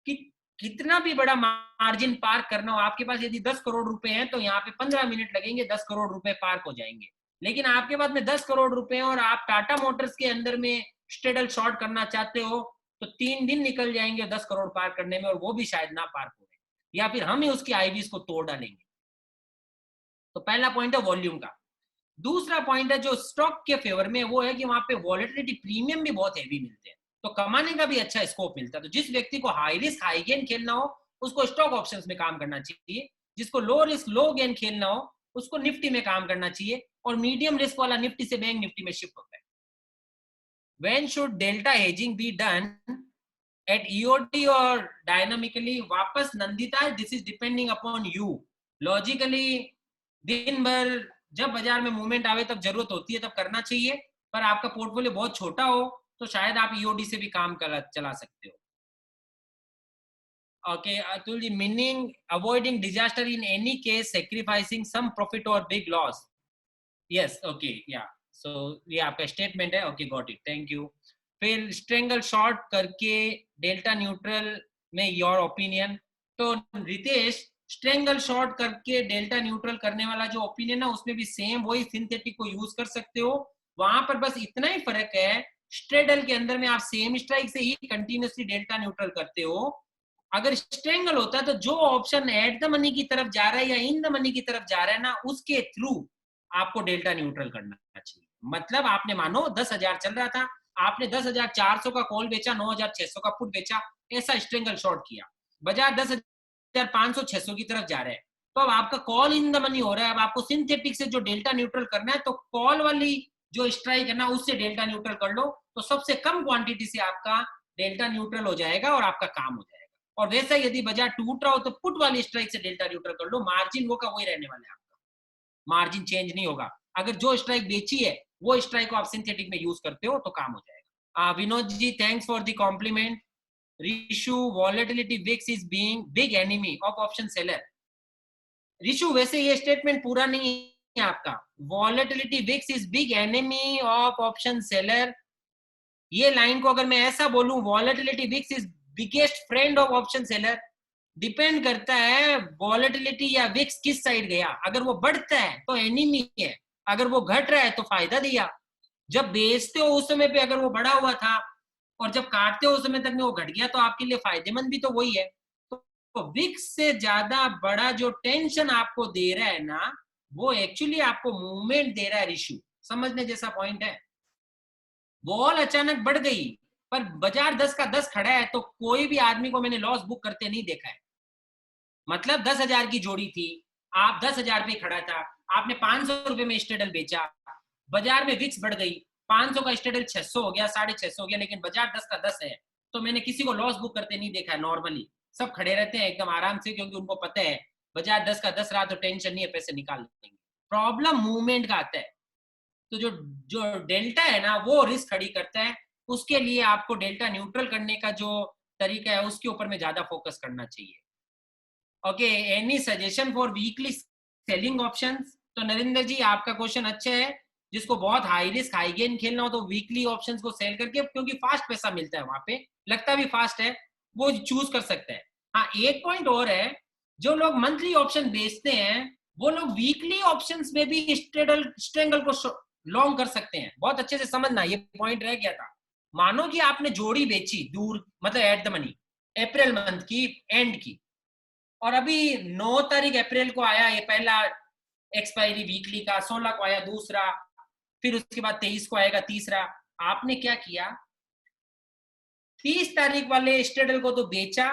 कि कितना भी बड़ा मार्जिन पार्क करना हो आपके पास, यदि 10 करोड़ रुपए हैं तो यहाँ पे 15 मिनट लगेंगे, 10 करोड़ रुपए पार्क हो जाएंगे। लेकिन आपके पास में 10 करोड़ रुपए हैं और आप टाटा मोटर्स के अंदर में स्ट्रेडल शॉर्ट करना चाहते हो, तो 3 दिन निकल जाएंगे 10 करोड़ पार्क करने में, और वो भी शायद ना पार्क हो, या फिर हम ही उसकी आईवीज को तोड़ डालेंगे। तो पहला पॉइंट है वॉल्यूम का। दूसरा पॉइंट है जो स्टॉक के फेवर में, वो है कि वहां पे वॉलेटिलिटी प्रीमियम भी बहुत हैवी मिलते हैं, तो कमाने का भी अच्छा स्कोप मिलता है। तो जिस व्यक्ति को हाई रिस्क हाई गेन खेलना हो उसको स्टॉक ऑप्शंस में काम करना चाहिए, जिसको लो रिस्क लो गेन खेलना हो उसको निफ्टी में काम करना चाहिए, और मीडियम रिस्क वाला निफ्टी से बैंक निफ्टी में शिफ्ट होता है। When should delta hedging be done at EOD or dynamically? वापस Nandita, this is depending upon you. Logically दिन भर जब बाजार में मूवमेंट आवे तब जरूरत होती है तब करना चाहिए, पर आपका पोर्टफोलियो बहुत छोटा हो तो शायद आप ईओडी से भी काम चला सकते हो। Okay, Atul ji, meaning avoiding disaster in any case, sacrificing some profit or big loss. Yes, okay, yeah. So ये आपका स्टेटमेंट है। Okay, got it, thank you. फिर स्ट्रेंगल शॉर्ट करके डेल्टा न्यूट्रल में योर ओपिनियन। तो Ritesh, strangle short करके delta neutral करने वाला जो ओपिनियन है उसमें भी सेम वही सिंथेटिक को यूज कर सकते हो। वहां पर बस इतना ही फर्क है, स्ट्रेडल के अंदर में आप सेम स्ट्राइक से ही कंटिन्यूसली डेल्टा न्यूट्रल करते हो। अगर स्ट्रेंगल होता है तो जो ऑप्शन एट द मनी की तरफ जा रहा है या इन द मनी की तरफ जा रहा है ना, उसके थ्रू आपको डेल्टा न्यूट्रल करना चाहिए। मतलब आपने मानो 10,000 चल रहा था, आपने 10,400 का कॉल बेचा, 9,600 का पुट बेचा, ऐसा स्ट्रेंगल शॉर्ट किया। बाजार 10,500 600 की तरफ जा रहा है, तो अब आपका कॉल इन द मनी हो रहा है। अब आपको सिंथेटिक से जो डेल्टा न्यूट्रल करना है तो कॉल वाली जो स्ट्राइक है ना उससे डेल्टा न्यूट्रल कर लो, तो सबसे कम क्वांटिटी से आपका डेल्टा न्यूट्रल हो जाएगा और आपका काम हो जाएगा। और वैसा यदि बाजार टूट रहा हो तो पुट वाली स्ट्राइक से डेल्टा न्यूट्रल कर लो, मार्जिन वो का वही रहने वाला है, आपका मार्जिन चेंज नहीं होगा। अगर जो स्ट्राइक बेची है वो स्ट्राइक को आप सिंथेटिक में यूज करते हो तो काम हो जाएगा। Vinod ji, thanks for the compliment. Rishu, volatility VIX is being big enemy of option seller. Rishu, वैसे ये स्टेटमेंट पूरा नहीं है आपका। Volatility VIX is big enemy of option seller, ये लाइन को अगर मैं ऐसा बोलूं, volatility VIX is biggest friend of option seller, depend करता है वॉलेटिलिटी या विक्स किस साइड गया। अगर वो बढ़ता है तो एनिमी है, अगर वो घट रहा है तो फायदा दिया। जब बेचते हो उस समय पे अगर वो बढ़ा हुआ था और जब काटते हो उस समय तक में वो घट गया तो आपके लिए फायदेमंद भी तो वही है। तो विक्स से ज्यादा बड़ा जो टेंशन आपको दे रहा है ना, वो एक्चुअली आपको मूवमेंट दे रहा है। इशू समझने जैसा पॉइंट है। वॉल अचानक बढ़ गई पर बाजार 10 का 10 खड़ा है तो कोई भी आदमी को मैंने लॉस बुक करते नहीं देखा है। मतलब 10,000 की जोड़ी थी, आप 10,000 पे खड़ा था, आपने 500 रुपए में स्टेडल बेचा, बाजार में विक्स बढ़ गई, 500 का स्टेडल 600 हो गया, 650 हो गया, लेकिन बाजार 10 का 10 है, तो मैंने किसी को लॉस बुक करते नहीं देखा है। नॉर्मली सब खड़े रहते हैं एकदम आराम से, क्योंकि उनको पता है बाजार 10 का 10 रहा तो टेंशन नहीं है, पैसे निकाल लेंगे। प्रॉब्लम मूवमेंट का आता है। तो जो जो डेल्टा है ना वो रिस्क खड़ी करता है, उसके लिए आपको डेल्टा न्यूट्रल करने का जो तरीका है उसके ऊपर में ज्यादा फोकस करना चाहिए। Okay, any suggestion for weekly selling options? तो नरेंद्र जी, आपका क्वेश्चन अच्छा है। जिसको बहुत हाई रिस्क हाई गेन खेलना हो तो वीकली ऑप्शंस को सेल करके, क्योंकि फास्ट पैसा मिलता है वहां पे, लगता भी फास्ट है, वो चूज कर सकता है। हाँ, एक पॉइंट और है, जो लोग मंथली ऑप्शन बेचते हैं वो लोग वीकली ऑप्शंस में भी स्ट्रेंगल को लॉन्ग कर सकते हैं। बहुत अच्छे से समझना, ये पॉइंट रह गया था। मानो कि आपने जोड़ी बेची दूर, मतलब eight the money, April month की एंड की, और अभी 9 तारीख अप्रैल को आया ये पहला एक्सपायरी वीकली का, 16 को आया दूसरा, फिर उसके बाद 23 को आएगा तीसरा। आपने क्या किया, 30 तारीख वाले स्ट्रेडल को तो बेचा,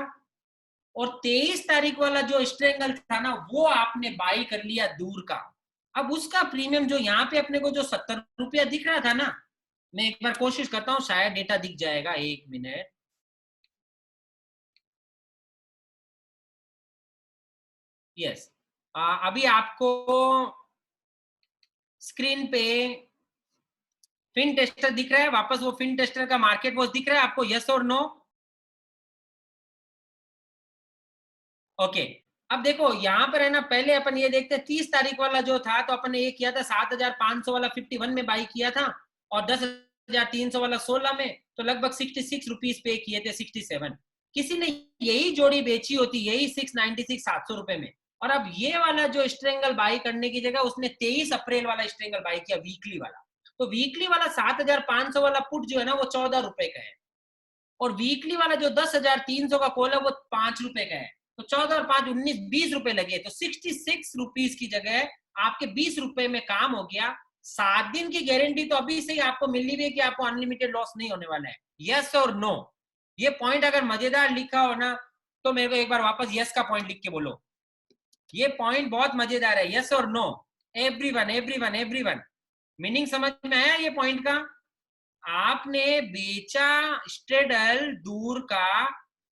और 23 तारीख वाला जो स्ट्रेंगल था ना वो आपने बाई कर लिया दूर का। अब उसका प्रीमियम जो यहाँ पे अपने को जो 70 रुपया दिख रहा था ना, मैं एक बार कोशिश करता हूँ, शायद डेटा दिख जाएगा, 1 मिनट। यस, अभी आपको स्क्रीन पे फिन टेस्टर दिख रहा है, वापस वो फिन टेस्टर का मार्केट वॉच दिख रहा है आपको, यस और नो? ओके, अब देखो यहाँ पर है ना, पहले अपन ये देखते हैं 30 तारीख वाला जो था, तो अपन ने ये किया था 7,500 वाला 51 में बाई किया था, और 10,300 वाला 16 में, तो लगभग 66 रुपीज पे किए थे, 67। किसी ने यही जोड़ी बेची होती, यही 696 700 रुपए में, और अब ये वाला जो स्ट्रेंगल बाई करने की जगह उसने 23 अप्रैल वाला स्ट्रेंगल बाई किया, वीकली वाला। तो वीकली वाला 7,500 वाला पुट जो है ना वो 14 रुपए का है, और वीकली वाला जो 10,300 का कॉल है वो 5 रुपए का है। तो 14 और 5 19 20 रुपए लगे, तो 66 रुपीज की जगह आपके 20 रुपए में काम हो गया। 7 दिन की गारंटी तो अभी से ही आपको मिलनी भी है कि आपको अनलिमिटेड लॉस नहीं होने वाला है। यस और नो, ये पॉइंट अगर मजेदार लिखा हो ना तो मेरे को एक बार वापस यस का पॉइंट लिख के बोलो। ये पॉइंट बहुत मजेदार है, यस और no, everyone everyone everyone. Meaning समझ में आया ये पॉइंट का? आपने बेचा स्ट्रेडल दूर का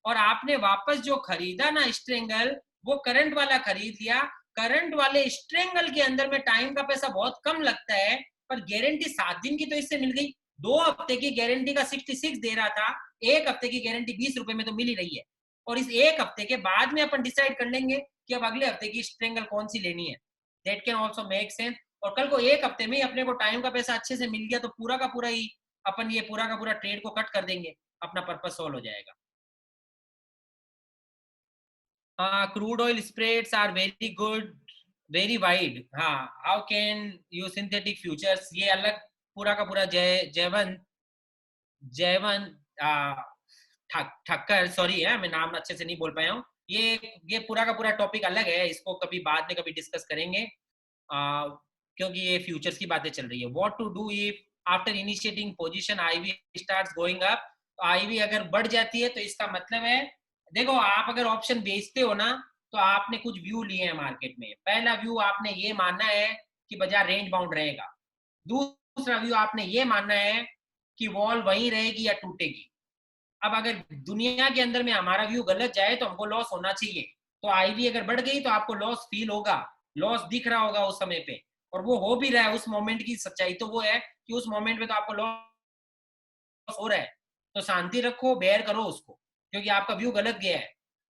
और आपने वापस जो खरीदा ना स्ट्रेंगल, वो करंट वाला खरीद लिया। करंट वाले स्ट्रेंगल के अंदर में टाइम का पैसा बहुत कम लगता है, पर गारंटी 7 दिन की तो इससे मिल गई। 2 हफ्ते की गारंटी का 66 दे रहा था, 1 हफ्ते की गारंटी 20 रुपए में तो मिल ही रही है। और इस 1 हफ्ते के बाद में अपन डिसाइड कर लेंगे कि अब अगले हफ्ते की स्ट्रेंगल कौन सी लेनी है। That can also make sense. और कल को 1 हफ्ते में अपने को टाइम का पैसा अच्छे से मिल गया तो पूरा का पूरा ही अपन ये पूरा का पूरा ट्रेड को कट कर देंगे, अपना पर्पस सॉल्व हो जाएगा। Crude oil spreads are very good, very wide. हाँ, how can you synthetic futures, ये अलग पूरा का पूरा जयवंत जयवंत ठक्कर, सॉरी है मैं नाम अच्छे से नहीं बोल पाया हूँ। ये पूरा का पूरा टॉपिक अलग है, इसको कभी बाद में कभी डिस्कस करेंगे। क्योंकि ये फ्यूचर्स की बातें चल रही है। What to do if after initiating position IV starts going up, तो आईवी अगर बढ़ जाती है तो इसका मतलब है, देखो आप अगर ऑप्शन बेचते हो ना तो आपने कुछ व्यू लिए हैं मार्केट में। पहला व्यू आपने ये मानना है कि बाजार रेंज बाउंड रहेगा। दूसरा व्यू आपने ये मानना है कि वॉल वहीं रहेगी या टूटेगी। अब अगर दुनिया के अंदर में हमारा व्यू गलत जाए तो हमको लॉस होना चाहिए। तो आईवी अगर बढ़ गई तो आपको लॉस फील होगा, लॉस दिख रहा होगा उस समय पे, और वो हो भी रहा है। उस मोमेंट की सच्चाई तो वो है कि उस मोमेंट पे तो आपको लॉस हो रहा है। तो शांति रखो, बेयर करो उसको, क्योंकि आपका व्यू गलत गया है।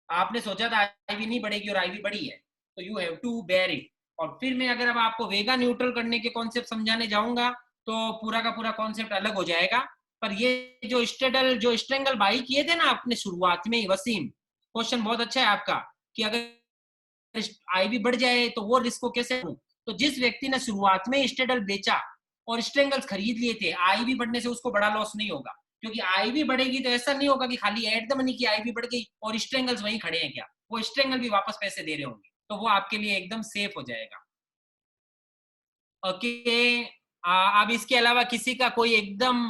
आपने सोचा था आईवी नहीं बढ़ेगी और आईवी बढ़ी है, तो you have to bear it. और फिर मैं अगर अब आपको वेगा न्यूट्रल करने के कॉन्सेप्ट समझाने जाऊंगा तो पूरा का पूरा कॉन्सेप्ट अलग हो जाएगा। पर ये जो स्ट्रेडल जो स्ट्रेंगल बाई किए थे ना आपने शुरुआत में ही, वसीम, क्वेश्चन बहुत अच्छा है आपका कि अगर आईवी बढ़ जाए तो वो रिस्क को कैसे लूं। तो जिस व्यक्ति ने शुरुआत में स्ट्रेडल बेचा और स्ट्रेंगल्स खरीद लिए थे, आईवी बढ़ने से उसको बड़ा लॉस नहीं होगा। क्योंकि आईवी बढ़ेगी तो ऐसा नहीं होगा कि खाली एट द मनी की आईवी बढ़ गई और स्ट्रेंगल्स वहीं खड़े हैं, क्या वो स्ट्रेंगल भी वापस पैसे दे रहे होंगे, तो वो आपके लिए एकदम सेफ हो जाएगा। ओके, अब इसके अलावा किसी का कोई एकदम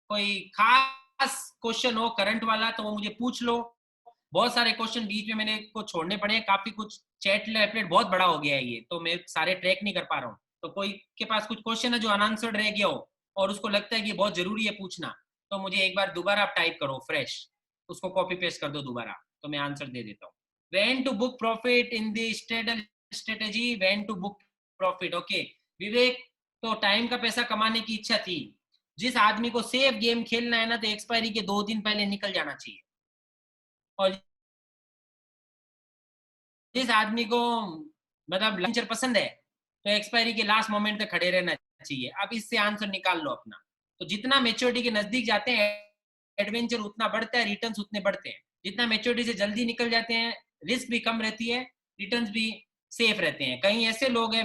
कोई खास क्वेश्चन हो करंट वाला तो वो मुझे पूछ लो। बहुत सारे क्वेश्चन बीच में मैंने को छोड़ने पड़े हैं, काफी कुछ चैट लेपलेट बहुत बड़ा हो गया है ये, तो मैं सारे ट्रैक नहीं कर पा रहा हूँ। तो कोई के पास कुछ क्वेश्चन है जो अनआंसर्ड रह गया हो और उसको लगता है कि बहुत जरूरी है पूछना, तो मुझे एक बार दोबारा आप टाइप करो फ्रेश, उसको कॉपी पेस्ट कर दो दोबारा, तो मैं आंसर दे देता हूँ। When to book profit in the strategy, when to book profit. Okay Vivek, तो टाइम का पैसा कमाने की इच्छा थी। जिस आदमी को सेफ गेम खेलना है ना तो एक्सपायरी के 2 दिन पहले निकल जाना चाहिए। और जिस आदमी को मतलब लंचर पसंद है तो एक्सपायरी के लास्ट मोमेंट तक खड़े रहना चाहिए। अब इससे आंसर निकाल लो अपना। तो जितना मेच्योरिटी के नजदीक जाते हैं एडवेंचर उतना बढ़ता है, रिटर्न्स उतने बढ़ते हैं। जितना मेच्योरिटी से जल्दी निकल जाते हैं रिस्क भी कम रहती है, रिटर्न्स भी सेफ रहते हैं। कहीं ऐसे लोग हैं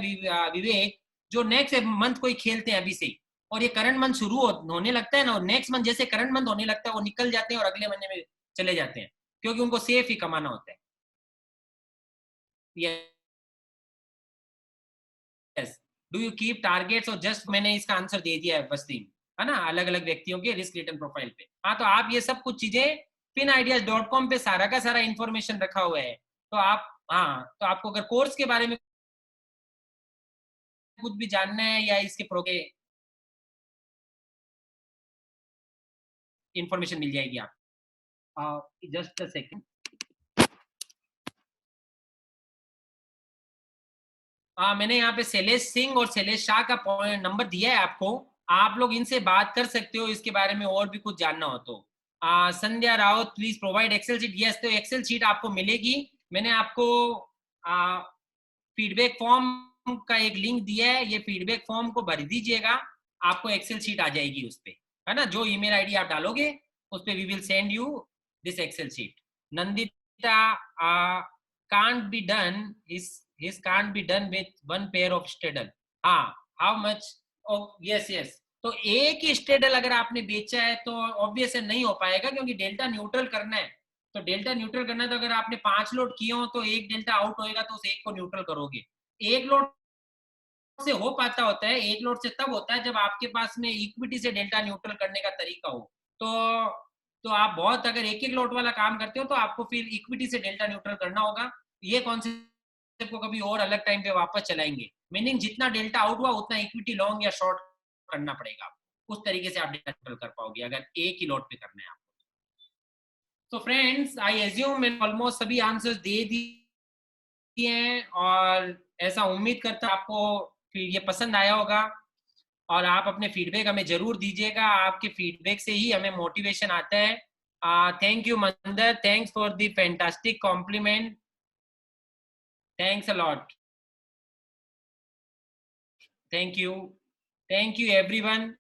विवेक जो नेक्स्ट मंथ कोई खेलते हैं अभी से, और ये करंट मंथ शुरू होने लगता है ना, और नेक्स्ट मंथ जैसे करंट मंथ होने लगता है वो निकल जाते हैं और अगले महीने में चले जाते हैं, क्योंकि उनको सेफ ही कमाना होता है। Yes, do you keep targets, और जस्ट मैंने इसका आंसर दे दिया है वसीम, है ना, अलग अलग व्यक्तियों के रिस्क रिटर्न प्रोफाइल पे। हाँ, तो आप ये सब कुछ चीजें finideas.com पे सारा का सारा इंफॉर्मेशन रखा हुआ है। तो आप, हाँ, तो आपको अगर कोर्स के बारे में कुछ भी जानना है या इसके प्रोगे इंफॉर्मेशन मिल जाएगी आप। Just a second. हाँ, मैंने यहाँ पे शैलेश सिंह और शैलेश शाह का नंबर दिया है आपको, आप लोग इनसे बात कर सकते हो इसके बारे में और भी कुछ जानना हो तो। Sandhya Raut please provide excel sheet. Yes, तो एक्सेल शीट आपको मिलेगी। मैंने आपको फीडबैक फॉर्म का एक लिंक दिया है, ये फीडबैक फॉर्म को भर दीजिएगा, आपको एक्सेल शीट आ जाएगी उस पे, है ना। जो ईमेल आईडी आप डालोगे उस पे we will send you this excel sheet. Nandita, can't be done his can't be done with one pair of straddle। हाँ, how much? oh yes yes, तो एक ही स्ट्रेडल अगर आपने बेचा है तो ऑब्वियस है नहीं हो पाएगा, क्योंकि डेल्टा न्यूट्रल करना है। तो डेल्टा न्यूट्रल करना है तो अगर आपने 5 लोड किए हो तो एक डेल्टा आउट होएगा तो उस एक को न्यूट्रल करोगे। एक लोड से हो पाता होता है, एक लोड से तब होता है जब आपके पास में इक्विटी से डेल्टा न्यूट्रल करने का तरीका हो। तो आप बहुत अगर एक एक लोड वाला काम करते हो तो आपको फिर इक्विटी से डेल्टा न्यूट्रल करना होगा। ये कॉन्सेप्ट को कभी और अलग टाइम पे वापस चलाएंगे। मीनिंग जितना डेल्टा आउट हुआ उतना इक्विटी लॉन्ग या शॉर्ट करना पड़ेगा, उस तरीके से आप डेल्टा न्यूट्रल कर पाओगे अगर एक ही लोड पे करना है आपको। तो फ्रेंड्स, आई एज्यूम मैंने ऑलमोस्ट सभी आंसर्स दे दिए हैं, और ऐसा उम्मीद करता हूं आपको फिर ये पसंद आया होगा, और आप अपने फीडबैक हमें जरूर दीजिएगा। आपके फीडबैक से ही हमें मोटिवेशन आता है। Thank you Mandar, thanks for the fantastic compliment, thanks a lot, thank you everyone.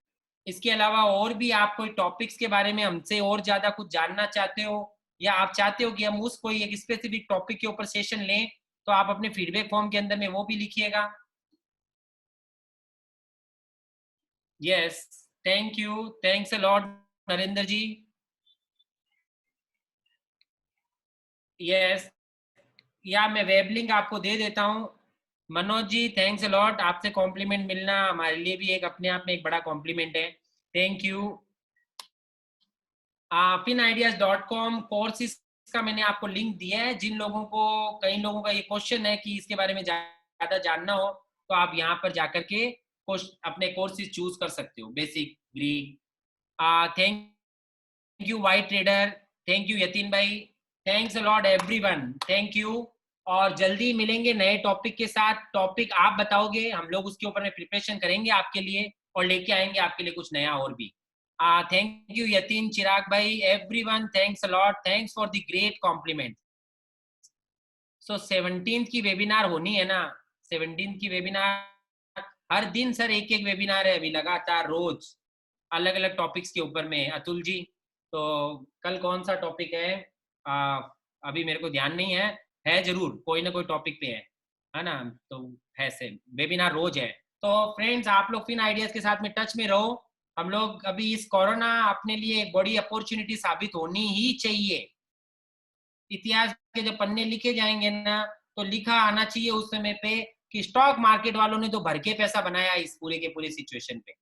इसके अलावा और भी आप कोई टॉपिक्स के बारे में हमसे और ज्यादा कुछ जानना चाहते हो, या आप चाहते हो कि हम उस कोई एक स्पेसिफिक टॉपिक के ऊपर सेशन लें, तो आप अपने फीडबैक फॉर्म के अंदर में वो भी लिखिएगा। Yes, thank you, thanks a lot Narendra ji. Yes, या मैं वेब लिंक आपको दे देता हूँ। Manoj ji, thanks a lot, आपसे कॉम्प्लीमेंट मिलना हमारे लिए भी एक अपने आप में एक बड़ा कॉम्प्लीमेंट है। Thank you. finideas.com कोर्सेज का मैंने आपको लिंक दिया है। जिन लोगों को, कई लोगों का ये क्वेश्चन है कि इसके बारे में ज्यादा जानना हो, तो आप यहाँ पर जाकर के अपने कोर्सेज चूज कर सकते हो। Basic, Greek. Thank you White Trader, thank you Yatin भाई, thanks a lot everyone, thank you. और जल्दी मिलेंगे नए टॉपिक के साथ। टॉपिक आप बताओगे, हम लोग उसके ऊपर में प्रिपरेशन करेंगे आपके लिए, और लेके आएंगे आपके लिए कुछ नया और भी। थैंक यू यतीन, चिराग भाई, everyone, thanks a lot, thanks for the great compliment. So 17 की वेबिनार होनी है ना, 17 की वेबिनार हर दिन सर एक एक वेबिनार है अभी लगातार, रोज अलग अलग टॉपिक्स के ऊपर में अतुल जी। तो कल कौन सा टॉपिक है, आ, अभी मेरे को ध्यान नहीं है जरूर कोई ना कोई टॉपिक पे है ना। तो है से वेबिनार रोज है। तो फ्रेंड्स, आप लोग फिन आइडियाज के साथ में टच में रहो। हम लोग अभी इस कोरोना अपने लिए एक बड़ी अपॉर्चुनिटी साबित होनी ही चाहिए। इतिहास के जब पन्ने लिखे जाएंगे ना, तो लिखा आना चाहिए उस समय पे कि स्टॉक मार्केट वालों ने तो भर के पैसा बनाया इस पूरे के पूरे सिचुएशन पे।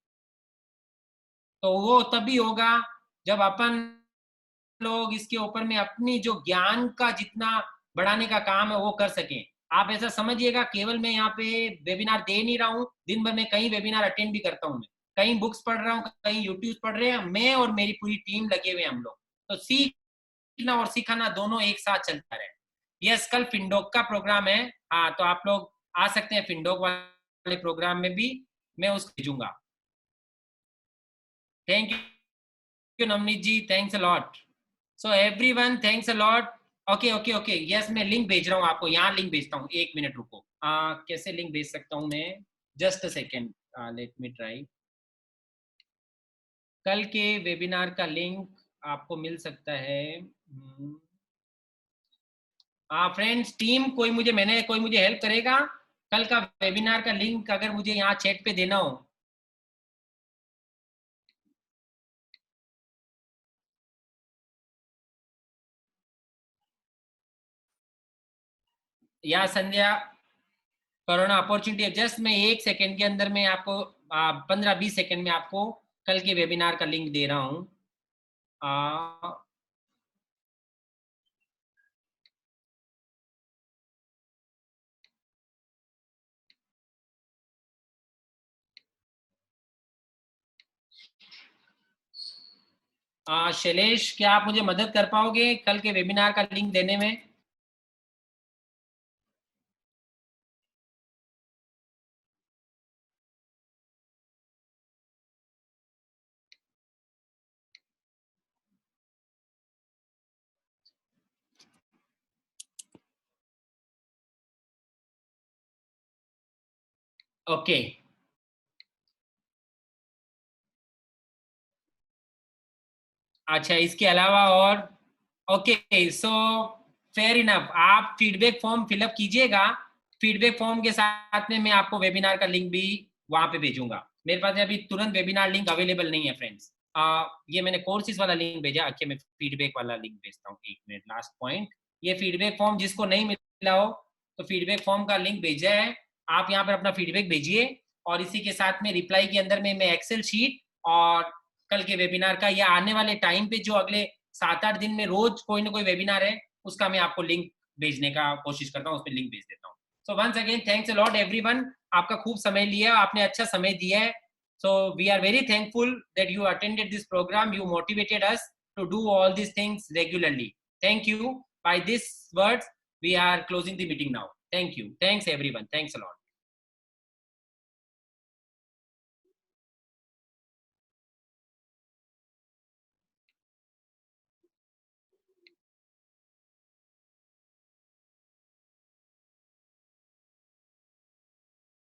तो वो तभी होगा जब अपन लोग इसके ऊपर में अपनी जो ज्ञान का जितना बढ़ाने का काम है वो कर सकें। आप ऐसा समझिएगा, केवल मैं यहाँ पे वेबिनार दे नहीं रहा हूँ, दिन भर में कई वेबिनार अटेंड भी करता हूँ। मैं कहीं बुक्स पढ़ रहा हूँ, कहीं यूट्यूब पढ़ रहे हैं, मैं और मेरी पूरी टीम लगे हुए हम लोग। तो सीखना और सिखाना दोनों एक साथ चलता रहे। यस, कल फिंडोक का प्रोग्राम है। हाँ, तो आप लोग आ सकते हैं फिंडोक वाले प्रोग्राम में भी, मैं उसको भेजूंगा। Thank you Navneet ji, thanks a lot. So everyone, thanks a lot. Okay okay okay, yes, मैं लिंक भेज रहा हूँ आपको, यहाँ लिंक भेजता हूँ, एक मिनट रुको। कैसे लिंक भेज सकता हूँ मैं, just a second, let me try. कल के वेबिनार का लिंक आपको मिल सकता है। फ्रेंड्स, टीम कोई मुझे हेल्प करेगा? कल का वेबिनार का लिंक अगर मुझे यहाँ चैट पे देना हो। या संध्या, कोरोना अपॉर्चुनिटी, जस्ट मैं एक सेकेंड के अंदर में आपको 15-20 सेकेंड में आपको कल के वेबिनार का लिंक दे रहा हूँ। शैलेश, क्या आप मुझे मदद कर पाओगे कल के वेबिनार का लिंक देने में? ओके, अच्छा, इसके अलावा और? ओके, सो फेयर इनफ, आप फीडबैक फॉर्म फिलअप कीजिएगा। फीडबैक फॉर्म के साथ में मैं आपको वेबिनार का लिंक भी वहां पे भेजूंगा। मेरे पास अभी तुरंत वेबिनार लिंक अवेलेबल नहीं है फ्रेंड्स। ये मैंने कोर्सेज वाला लिंक भेजा। अच्छा, मैं फीडबैक वाला लिंक भेजता हूँ, एक मिनट, लास्ट पॉइंट। ये फीडबैक फॉर्म जिसको नहीं मिला हो, तो फीडबैक फॉर्म का लिंक भेजा है, आप यहाँ पर अपना फीडबैक भेजिए। और इसी के साथ में रिप्लाई के अंदर में मैं एक्सेल शीट और कल के वेबिनार का या आने वाले टाइम पे जो अगले 7-8 दिन में रोज कोई ना कोई वेबिनार है उसका मैं आपको लिंक भेजने का कोशिश करता हूँ, उस पर लिंक भेज देता हूँ. So once again thanks a lot everyone. आपका खूब समय लिया, आपने अच्छा समय दिया है. So we are very thankful that you attended this program. You motivated us to do all these things regularly. Thank you. By these words, we are closing the meeting now. Thank you. Thanks everyone. Thanks a lot.